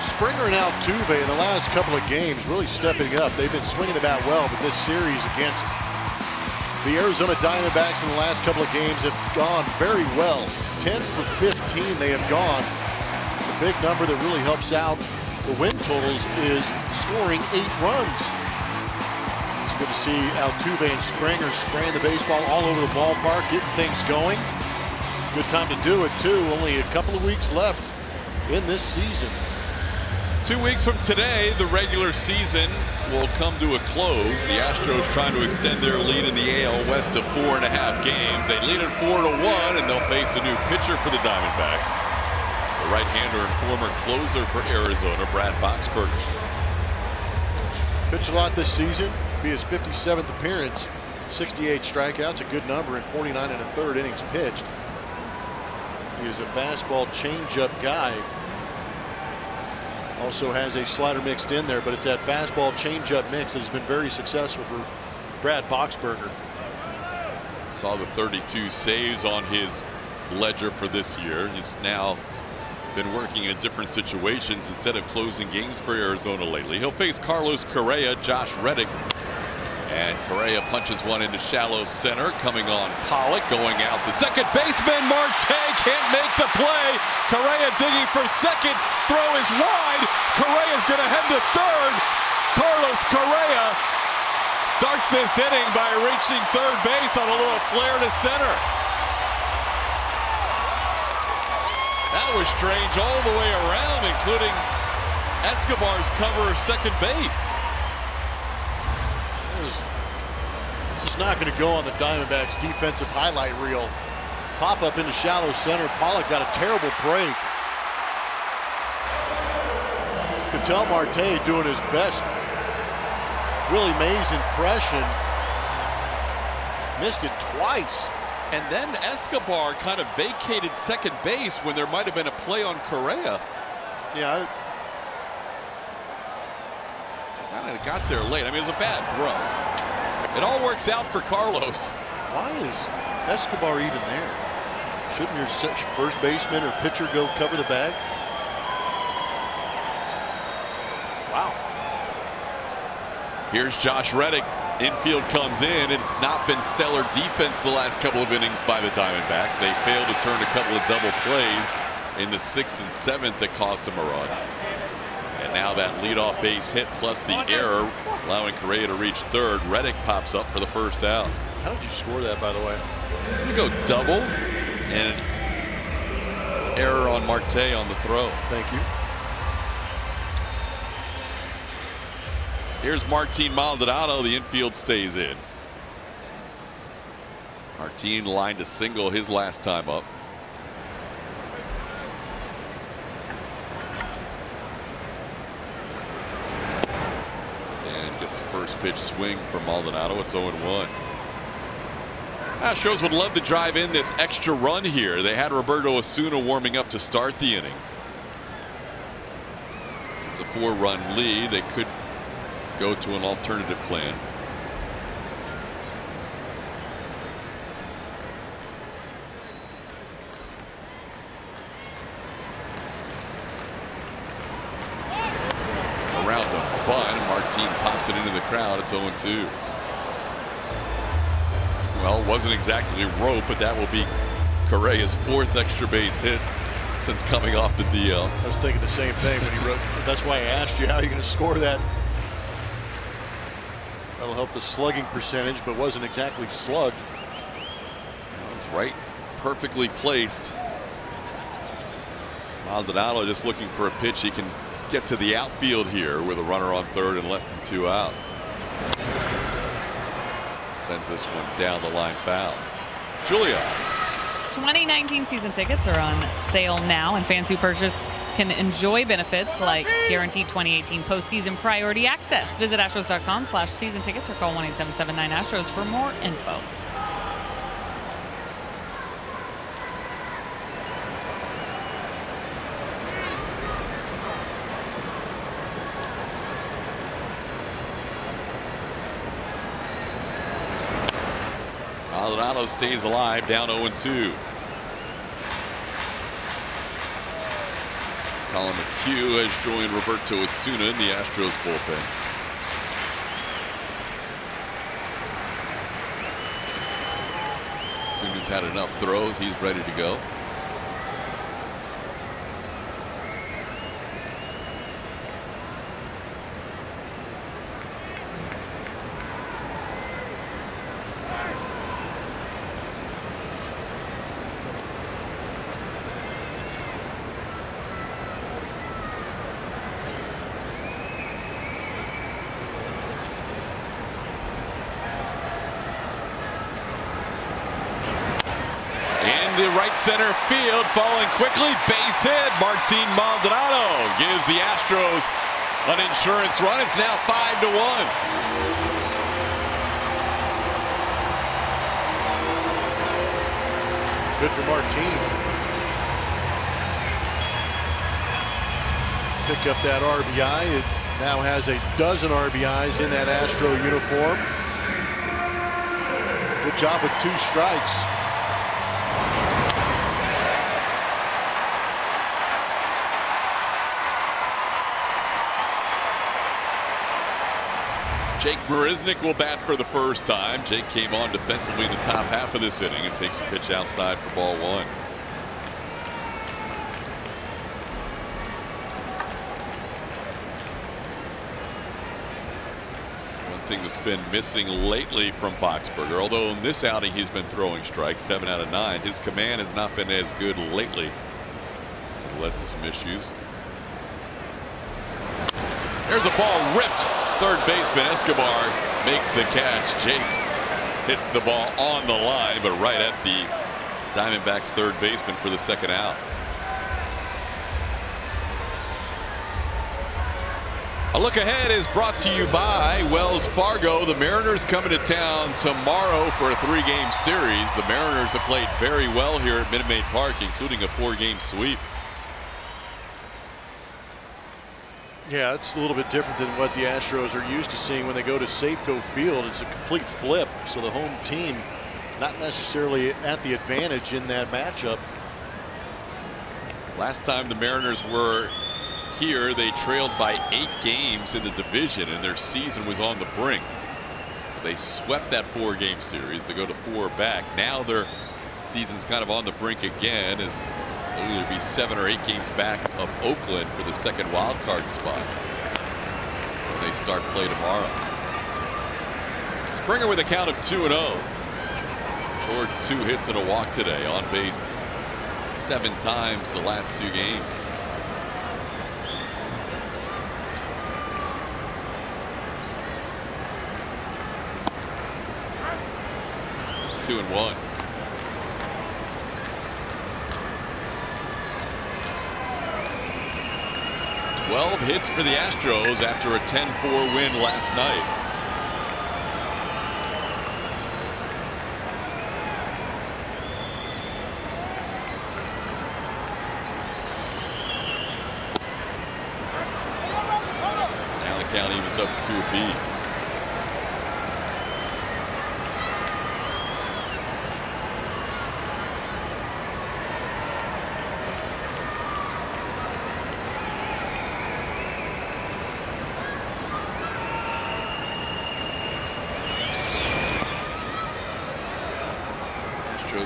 Springer and Altuve in the last couple of games really stepping up. They've been swinging the bat well, but this series against the Arizona Diamondbacks in the last couple of games have gone very well. 10 for 15 they have gone. The big number that really helps out the win totals is scoring 8 runs. It's good to see Altuve and Springer spraying the baseball all over the ballpark, getting things going. Good time to do it, too. Only a couple of weeks left in this season. 2 weeks from today, the regular season will come to a close. The Astros trying to extend their lead in the AL West to 4.5 games. They lead it 4-1, and they'll face a new pitcher for the Diamondbacks. The right-hander and former closer for Arizona, Brad Boxberger. Pitched a lot this season. Be his 57th appearance. 68 strikeouts, a good number in 49 1/3 innings pitched. He is a fastball changeup guy. Also has a slider mixed in there, but it's that fastball changeup mix that has been very successful for Brad Boxberger. Saw the 32 saves on his ledger for this year. He's now been working in different situations instead of closing games for Arizona lately. He'll face Carlos Correa, Josh Reddick. And Correa punches one into shallow center, coming on Pollock, going out the second baseman. Marte can't make the play. Correa digging for second. Throw is wide. Correa's going to head to third. Carlos Correa starts this inning by reaching third base on a little flare to center. That was strange all the way around, including Escobar's cover of second base. This is not going to go on the Diamondbacks defensive highlight reel. Pop up into shallow center. Pollock got a terrible break. Ketel Marte doing his best Willie Mays impression. Missed it twice. And then Escobar kind of vacated second base when there might have been a play on Correa. Yeah. Kind of got there late. I mean, it was a bad throw. It all works out for Carlos. Why is Escobar even there? Shouldn't your first baseman or pitcher go cover the bag? Wow. Here's Josh Reddick. Infield comes in. It's not been stellar defense the last couple of innings by the Diamondbacks. They failed to turn a couple of double plays in the 6th and 7th that cost them a run. And now that leadoff base hit plus the error, allowing Correa to reach third. Reddick pops up for the first out. How did you score that, by the way? It's going to go double and error on Marte on the throw. Thank you. Here's Martin Maldonado. The infield stays in. Martin lined a single his last time up. And gets a first pitch swing from Maldonado. It's 0-1. Astros would love to drive in this extra run here. They had Roberto Osuna warming up to start the inning. It's a 4-run lead. They could go to an alternative plan. Around the bunt, Martin pops it into the crowd. It's 0-2. Well, it wasn't exactly rope, but that will be Correa's 4th extra base hit since coming off the DL. I was thinking the same thing when he wrote. That's why I asked you, how are you going to score that? That'll help the slugging percentage, but wasn't exactly slugged. That was right, perfectly placed. Maldonado just looking for a pitch he can get to the outfield here with a runner on third and less than 2 outs. Sends this one down the line foul. Julia. 2019 season tickets are on sale now, and fans who purchase can enjoy benefits like guaranteed 2018 postseason priority access. Visit astros.com/season tickets or call 1-877-9-ASTROS for more info. Maldonado stays alive, down 0-2. Colin McHugh has joined Roberto Osuna in the Astros bullpen. Osuna's had enough throws. He's ready to go. The right center field, falling quickly, base hit. Martin Maldonado gives the Astros an insurance run. It's now 5-1. Good for Martin. Pick up that RBI. It now has a dozen RBIs in that Astro uniform. Good job with 2 strikes. Jake Marisnick will bat for the first time. Jake came on defensively in the top half of this inning and takes a pitch outside for ball 1. One thing that's been missing lately from Boxberger, although in this outing he's been throwing strikes 7 out of 9, his command has not been as good lately. It led to some issues. There's a ball ripped. Third baseman Escobar makes the catch. Jake hits the ball on the line, but right at the Diamondbacks third baseman for the second out. A look ahead is brought to you by Wells Fargo. The Mariners coming to town tomorrow for a 3-game series. The Mariners have played very well here at Minute Maid Park, including a 4-game sweep. Yeah, it's a little bit different than what the Astros are used to seeing when they go to Safeco Field. It's a complete flip, so the home team not necessarily at the advantage in that matchup. Last time the Mariners were here, they trailed by 8 games in the division, and their season was on the brink. They swept that 4-game series to go to 4 back. Now their season's kind of on the brink again, as they'll either be 7 or 8 games back of Oakland for the second wild card spot when they start play tomorrow. Springer with a count of 2-0. George 2 hits and a walk today, on base 7 times the last 2 games. 2-1. Twelve hits for the Astros after a 10-4 win last night. Now the count evens up to 2 apiece.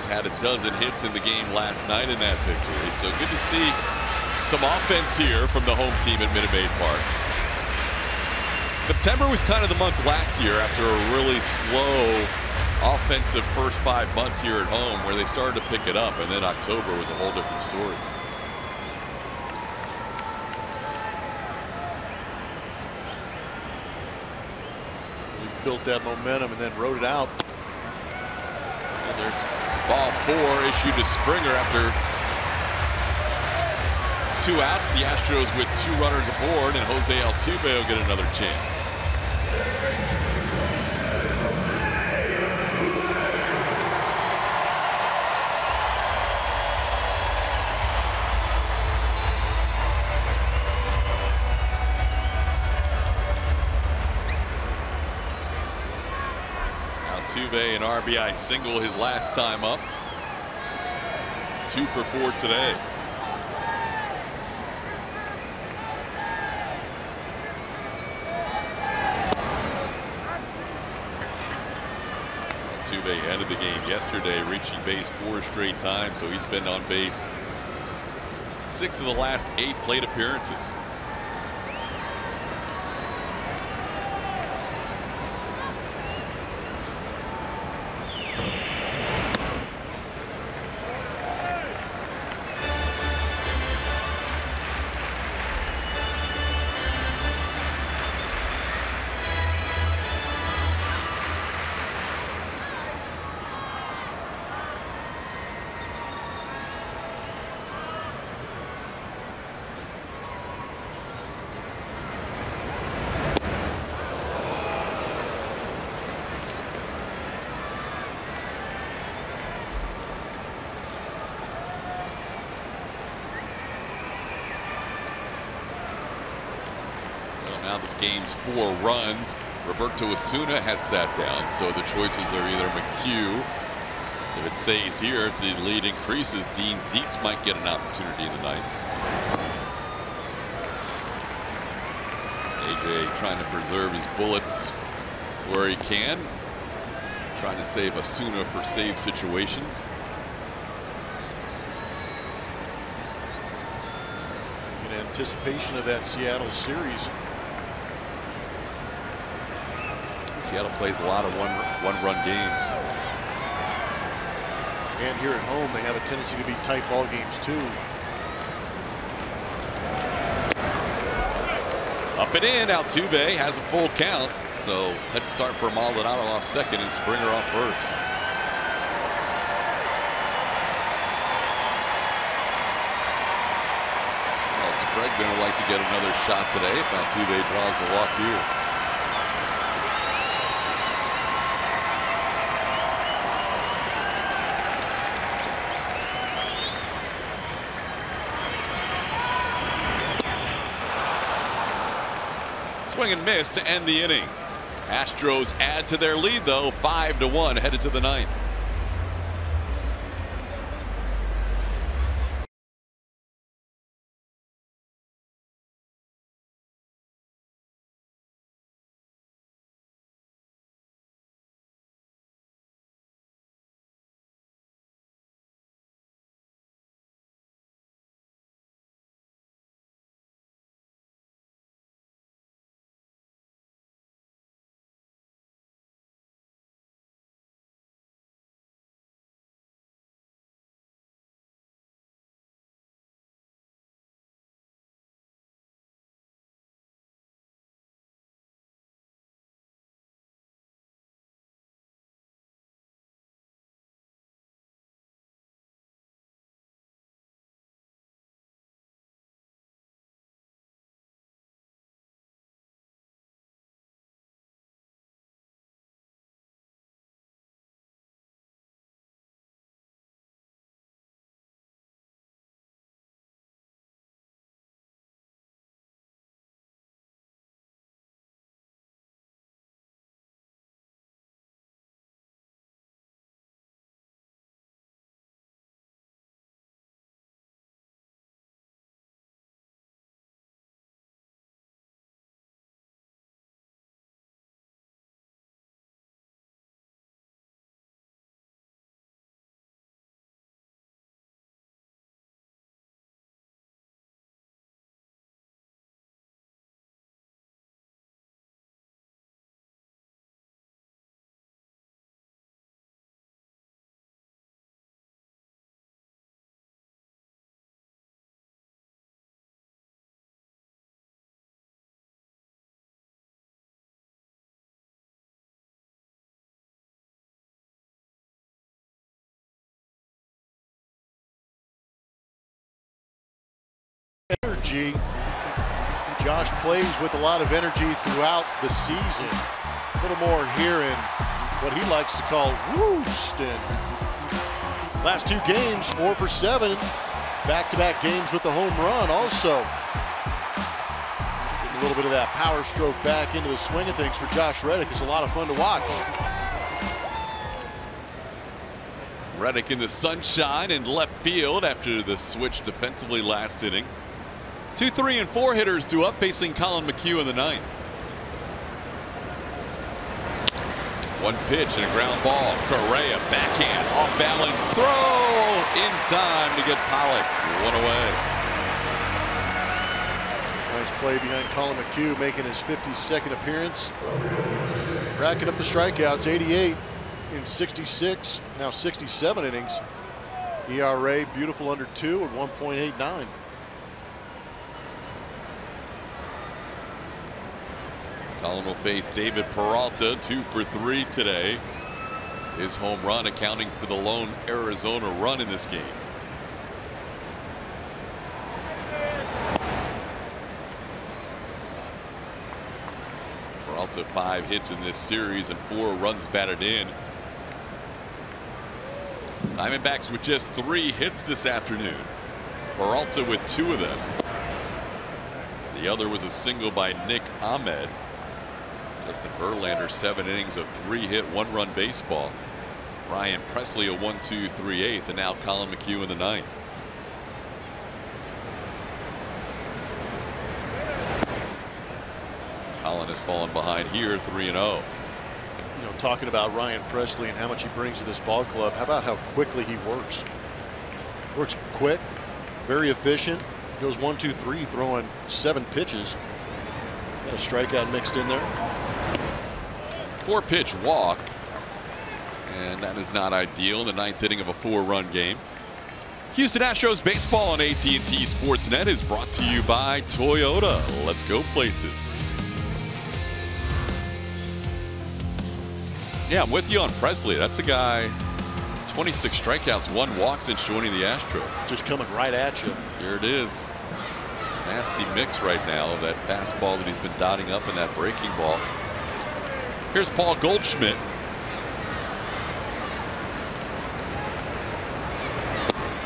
Had a dozen hits in the game last night in that victory, so good to see some offense here from the home team at Minute Maid Park. September was kind of the month last year after a really slow offensive first 5 months here at home, where they started to pick it up, and then October was a whole different story. We built that momentum and then rode it out. And there's ball 4 issued to Springer after 2 outs. The Astros with 2 runners aboard, and Jose Altuve will get another chance. Altuve, an RBI single his last time up. 2 for 4 today. Altuve ended the game yesterday, reaching base 4 straight times, so he's been on base 6 of the last 8 plate appearances. Now the game's 4 runs. Roberto Osuna has sat down, so the choices are either McHugh. If it stays here, if the lead increases, Dean Dietz might get an opportunity in the ninth. AJ trying to preserve his bullets where he can, trying to save Osuna for save situations. In anticipation of that Seattle series. Seattle plays a lot of one-run games. And here at home, they have a tendency to be tight ball games too. Up and in, Altuve has a full count. So let's start for Maldonado off second and Springer off first. Well, it's a Bregman would like to get another shot today if Altuve draws the walk here. Swing and miss to end the inning. Astros add to their lead, though, 5-1 headed to the ninth. Energy. Josh plays with a lot of energy throughout the season. A little more here in what he likes to call Houston. Last 2 games, 4 for 7. Back-to-back games with the home run also. Getting a little bit of that power stroke back into the swing of things for Josh Reddick. It's a lot of fun to watch. Reddick in the sunshine in left field after the switch defensively last inning. 2, 3, and 4 hitters due up facing Colin McHugh in the ninth. 1 pitch and a ground ball. Correa backhand off balance throw in time to get Pollock 1 away. Nice play behind Colin McHugh, making his 52nd appearance. Racking up the strikeouts, 88 in 66, now 67 innings. ERA beautiful under 2 at 1.89. Colin will face David Peralta, 2 for 3 today. His home run accounting for the lone Arizona run in this game. Peralta 5 hits in this series and 4 runs batted in. Diamondbacks with just 3 hits this afternoon. Peralta with 2 of them. The other was a single by Nick Ahmed. Justin Verlander 7 innings of 3-hit 1-run baseball. Ryan Presley a 1-2-3-8, and now Colin McHugh in the ninth. Colin has fallen behind here 3-0. You know, talking about Ryan Presley and how much he brings to this ball club, how about how quickly he works? Works quick, very efficient. Goes 1, 2, 3, throwing 7 pitches. Got a strikeout mixed in there. 4-pitch walk, and that is not ideal in the ninth inning of a 4-run game. Houston Astros baseball on AT&T Sportsnet is brought to you by Toyota. Let's go places. Yeah, I'm with you on Presley. That's a guy, 26 strikeouts, 1 walk since joining the Astros. Just coming right at you. Here it is. Nasty mix right now of that fastball that he's been dotting up in that breaking ball. Here's Paul Goldschmidt.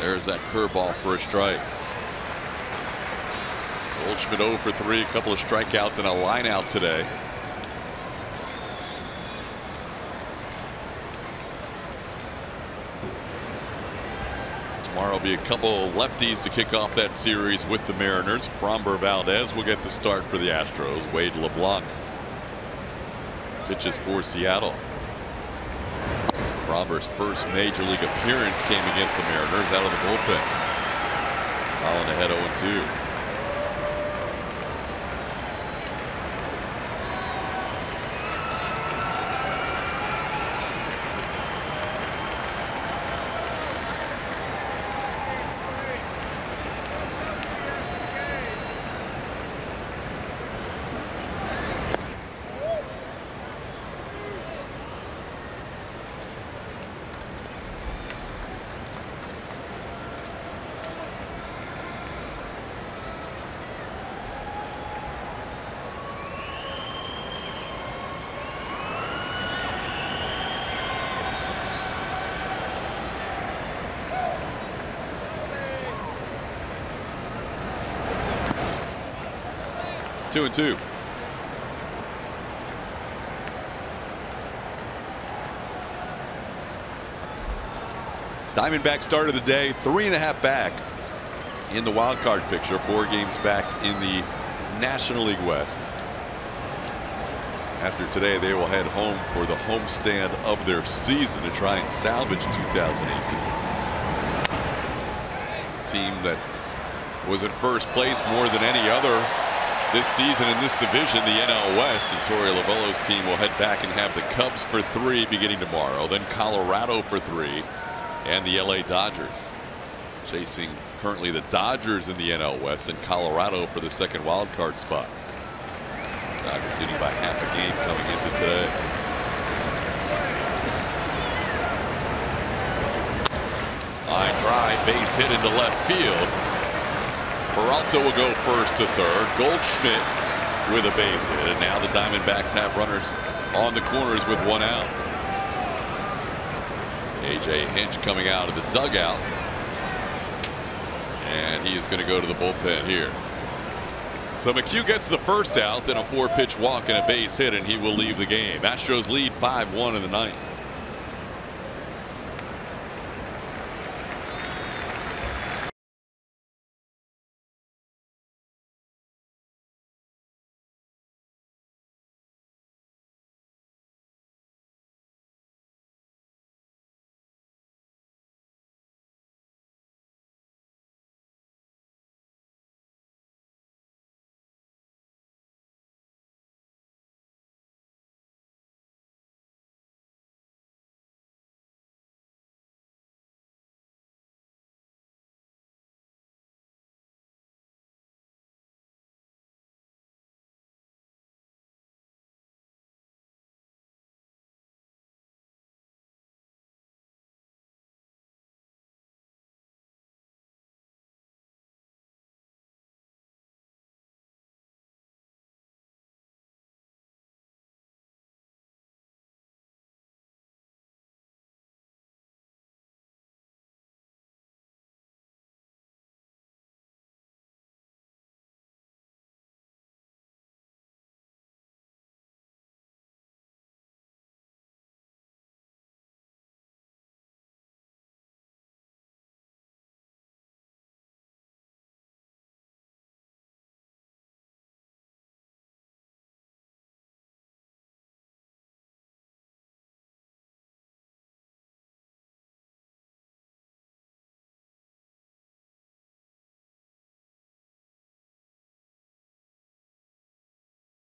There's that curveball for a strike. Goldschmidt 0 for 3, a couple of strikeouts and a line out today. Tomorrow will be a couple of lefties to kick off that series with the Mariners. Framber Valdez will get the start for the Astros. Wade LeBlanc pitches for Seattle. Framber's first major league appearance came against the Mariners out of the bullpen. Holland ahead 0-2. 2-2. Diamondbacks started the day 3.5 back in the wild card picture, 4 games back in the National League West. After today, they will head home for the homestand of their season to try and salvage 2018. A team that was in first place more than any other this season in this division, the NL West. And Torey Lovullo's team will head back and have the Cubs for 3 beginning tomorrow, then Colorado for 3, and the LA Dodgers. Chasing currently the Dodgers in the NL West and Colorado for the second wild card spot. Dodgers leading by half a game coming into today. Line drive, base hit into left field. Peralta will go first to third. Goldschmidt with a base hit, and now the Diamondbacks have runners on the corners with 1 out. A.J. Hinch coming out of the dugout, and he is going to go to the bullpen here. So McHugh gets the first out, then a 4-pitch walk and a base hit, and he will leave the game. Astros lead 5-1 in the ninth.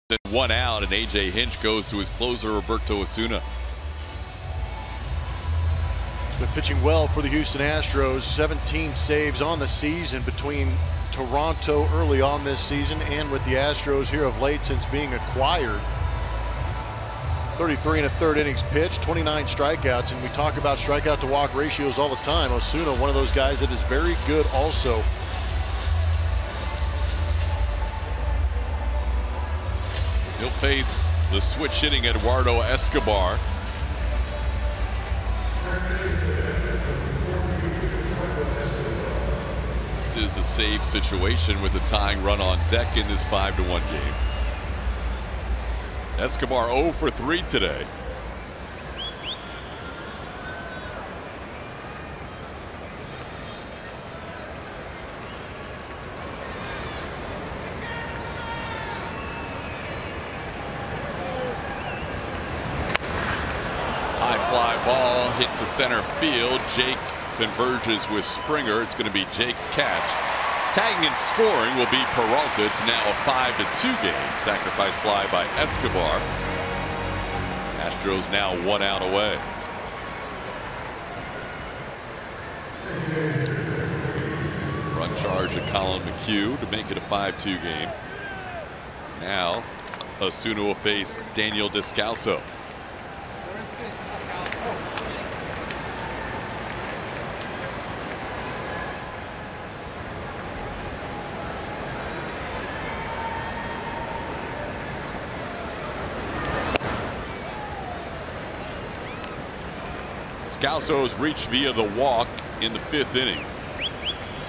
Then 1 out, and A.J. Hinch goes to his closer, Roberto Osuna. Been pitching well for the Houston Astros. 17 saves on the season between Toronto early on this season and with the Astros here of late since being acquired. 33 1/3 innings pitched, 29 strikeouts, and we talk about strikeout to walk ratios all the time. Osuna, one of those guys that is very good also. He'll face the switch hitting Eduardo Escobar. This is a save situation with a tying run on deck in this 5-1 game. Escobar 0 for 3 today. Ball hit to center field. Jake converges with Springer. It's going to be Jake's catch. Tagging and scoring will be Peralta. It's now a 5-2 game. Sacrifice fly by Escobar. Astros now 1 out away. Run charge of Colin McHugh to make it a 5-2 game. Now Osuna will face Daniel Descalso. Descalso's reached via the walk in the 5th inning.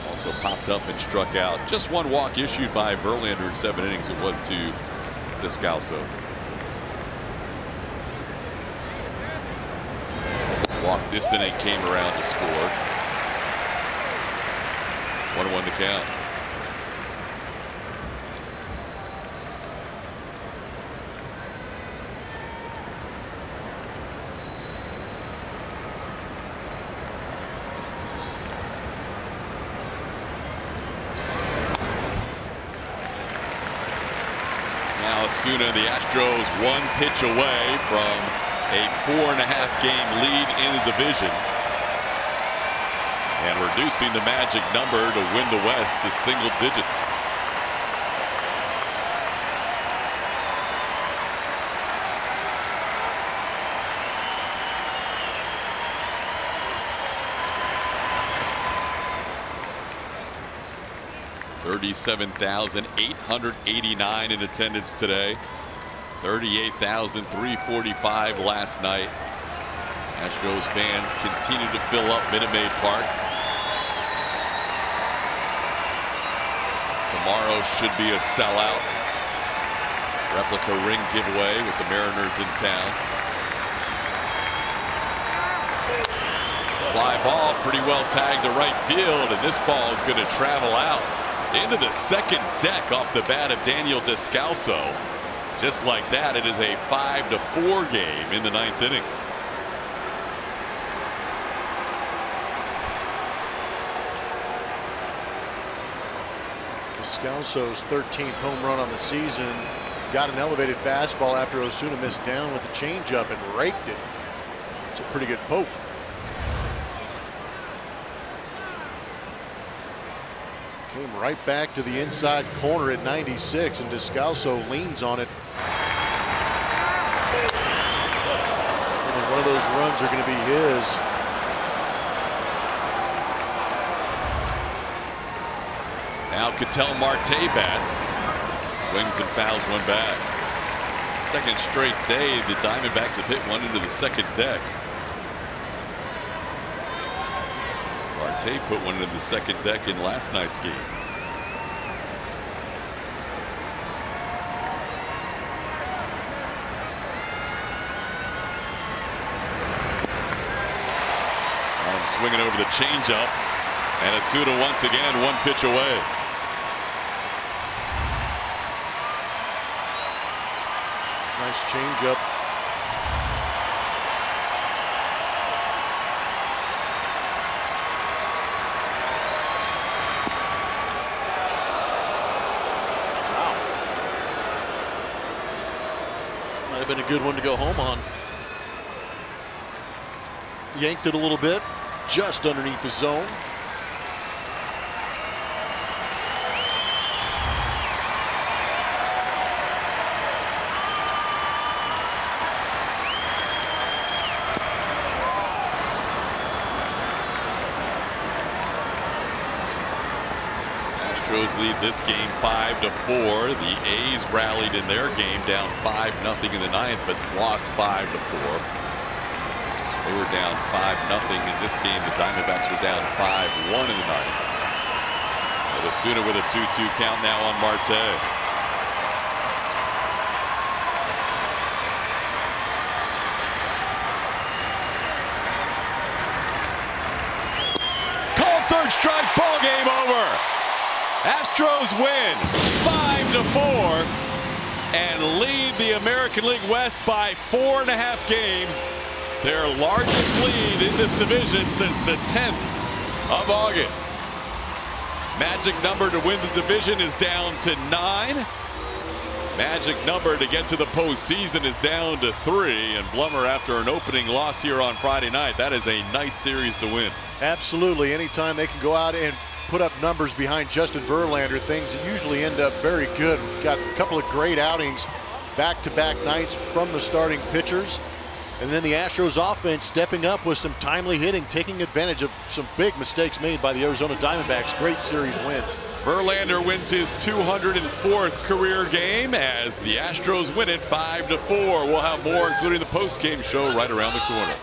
Also popped up and struck out. Just one walk issued by Verlander in 7 innings. It was to Descalso. Walk this inning came around to score. 1-1 to count. Osuna, the Astros 1 pitch away from a 4.5 game lead in the division and reducing the magic number to win the West to single digits. $37,889 in attendance today. 38,345 last night. Astros fans continue to fill up Minute Maid Park. Tomorrow should be a sellout. Replica ring giveaway with the Mariners in town. Fly ball pretty well tagged to right field, and this ball is going to travel out into the second deck off the bat of Daniel Descalso. Just like that, it is a 5-4 game in the 9th inning. Descalso's 13th home run on the season. Got an elevated fastball after Osuna missed down with the changeup and raked it. It's a pretty good poke. Came right back to the inside corner at 96, and Descalso leans on it. And one of those runs are going to be his. Now Ketel Marte bats. Swings and fouls one back. Second straight day the Diamondbacks have hit one into the second deck. Marte put one into the second deck in last night's game. Swinging over the changeup, and Osuna once again 1 pitch away. Nice changeup. Wow. Might have been a good one to go home on. Yanked it a little bit. Just underneath the zone. Astros lead this game 5-4. The A's rallied in their game, down 5-0 in the ninth, but lost 5-4. They were down 5-0 in this game. The Diamondbacks were down 5-1 in the ninth. Osuna with a 2-2 count now on Marte. Called third strike, ball game over. Astros win 5-4 and lead the American League West by 4.5 games. Their largest lead in this division since the 10th of August. Magic number to win the division is down to 9. Magic number to get to the postseason is down to 3. And Blummer, after an opening loss here on Friday night, that is a nice series to win. Absolutely. Anytime they can go out and put up numbers behind Justin Verlander, things usually end up very good. We've got a couple of great outings, back-to-back nights from the starting pitchers. And then the Astros offense stepping up with some timely hitting, taking advantage of some big mistakes made by the Arizona Diamondbacks. Great series win. Verlander wins his 204th career game as the Astros win it 5-4. We'll have more, including the post-game show, right around the corner.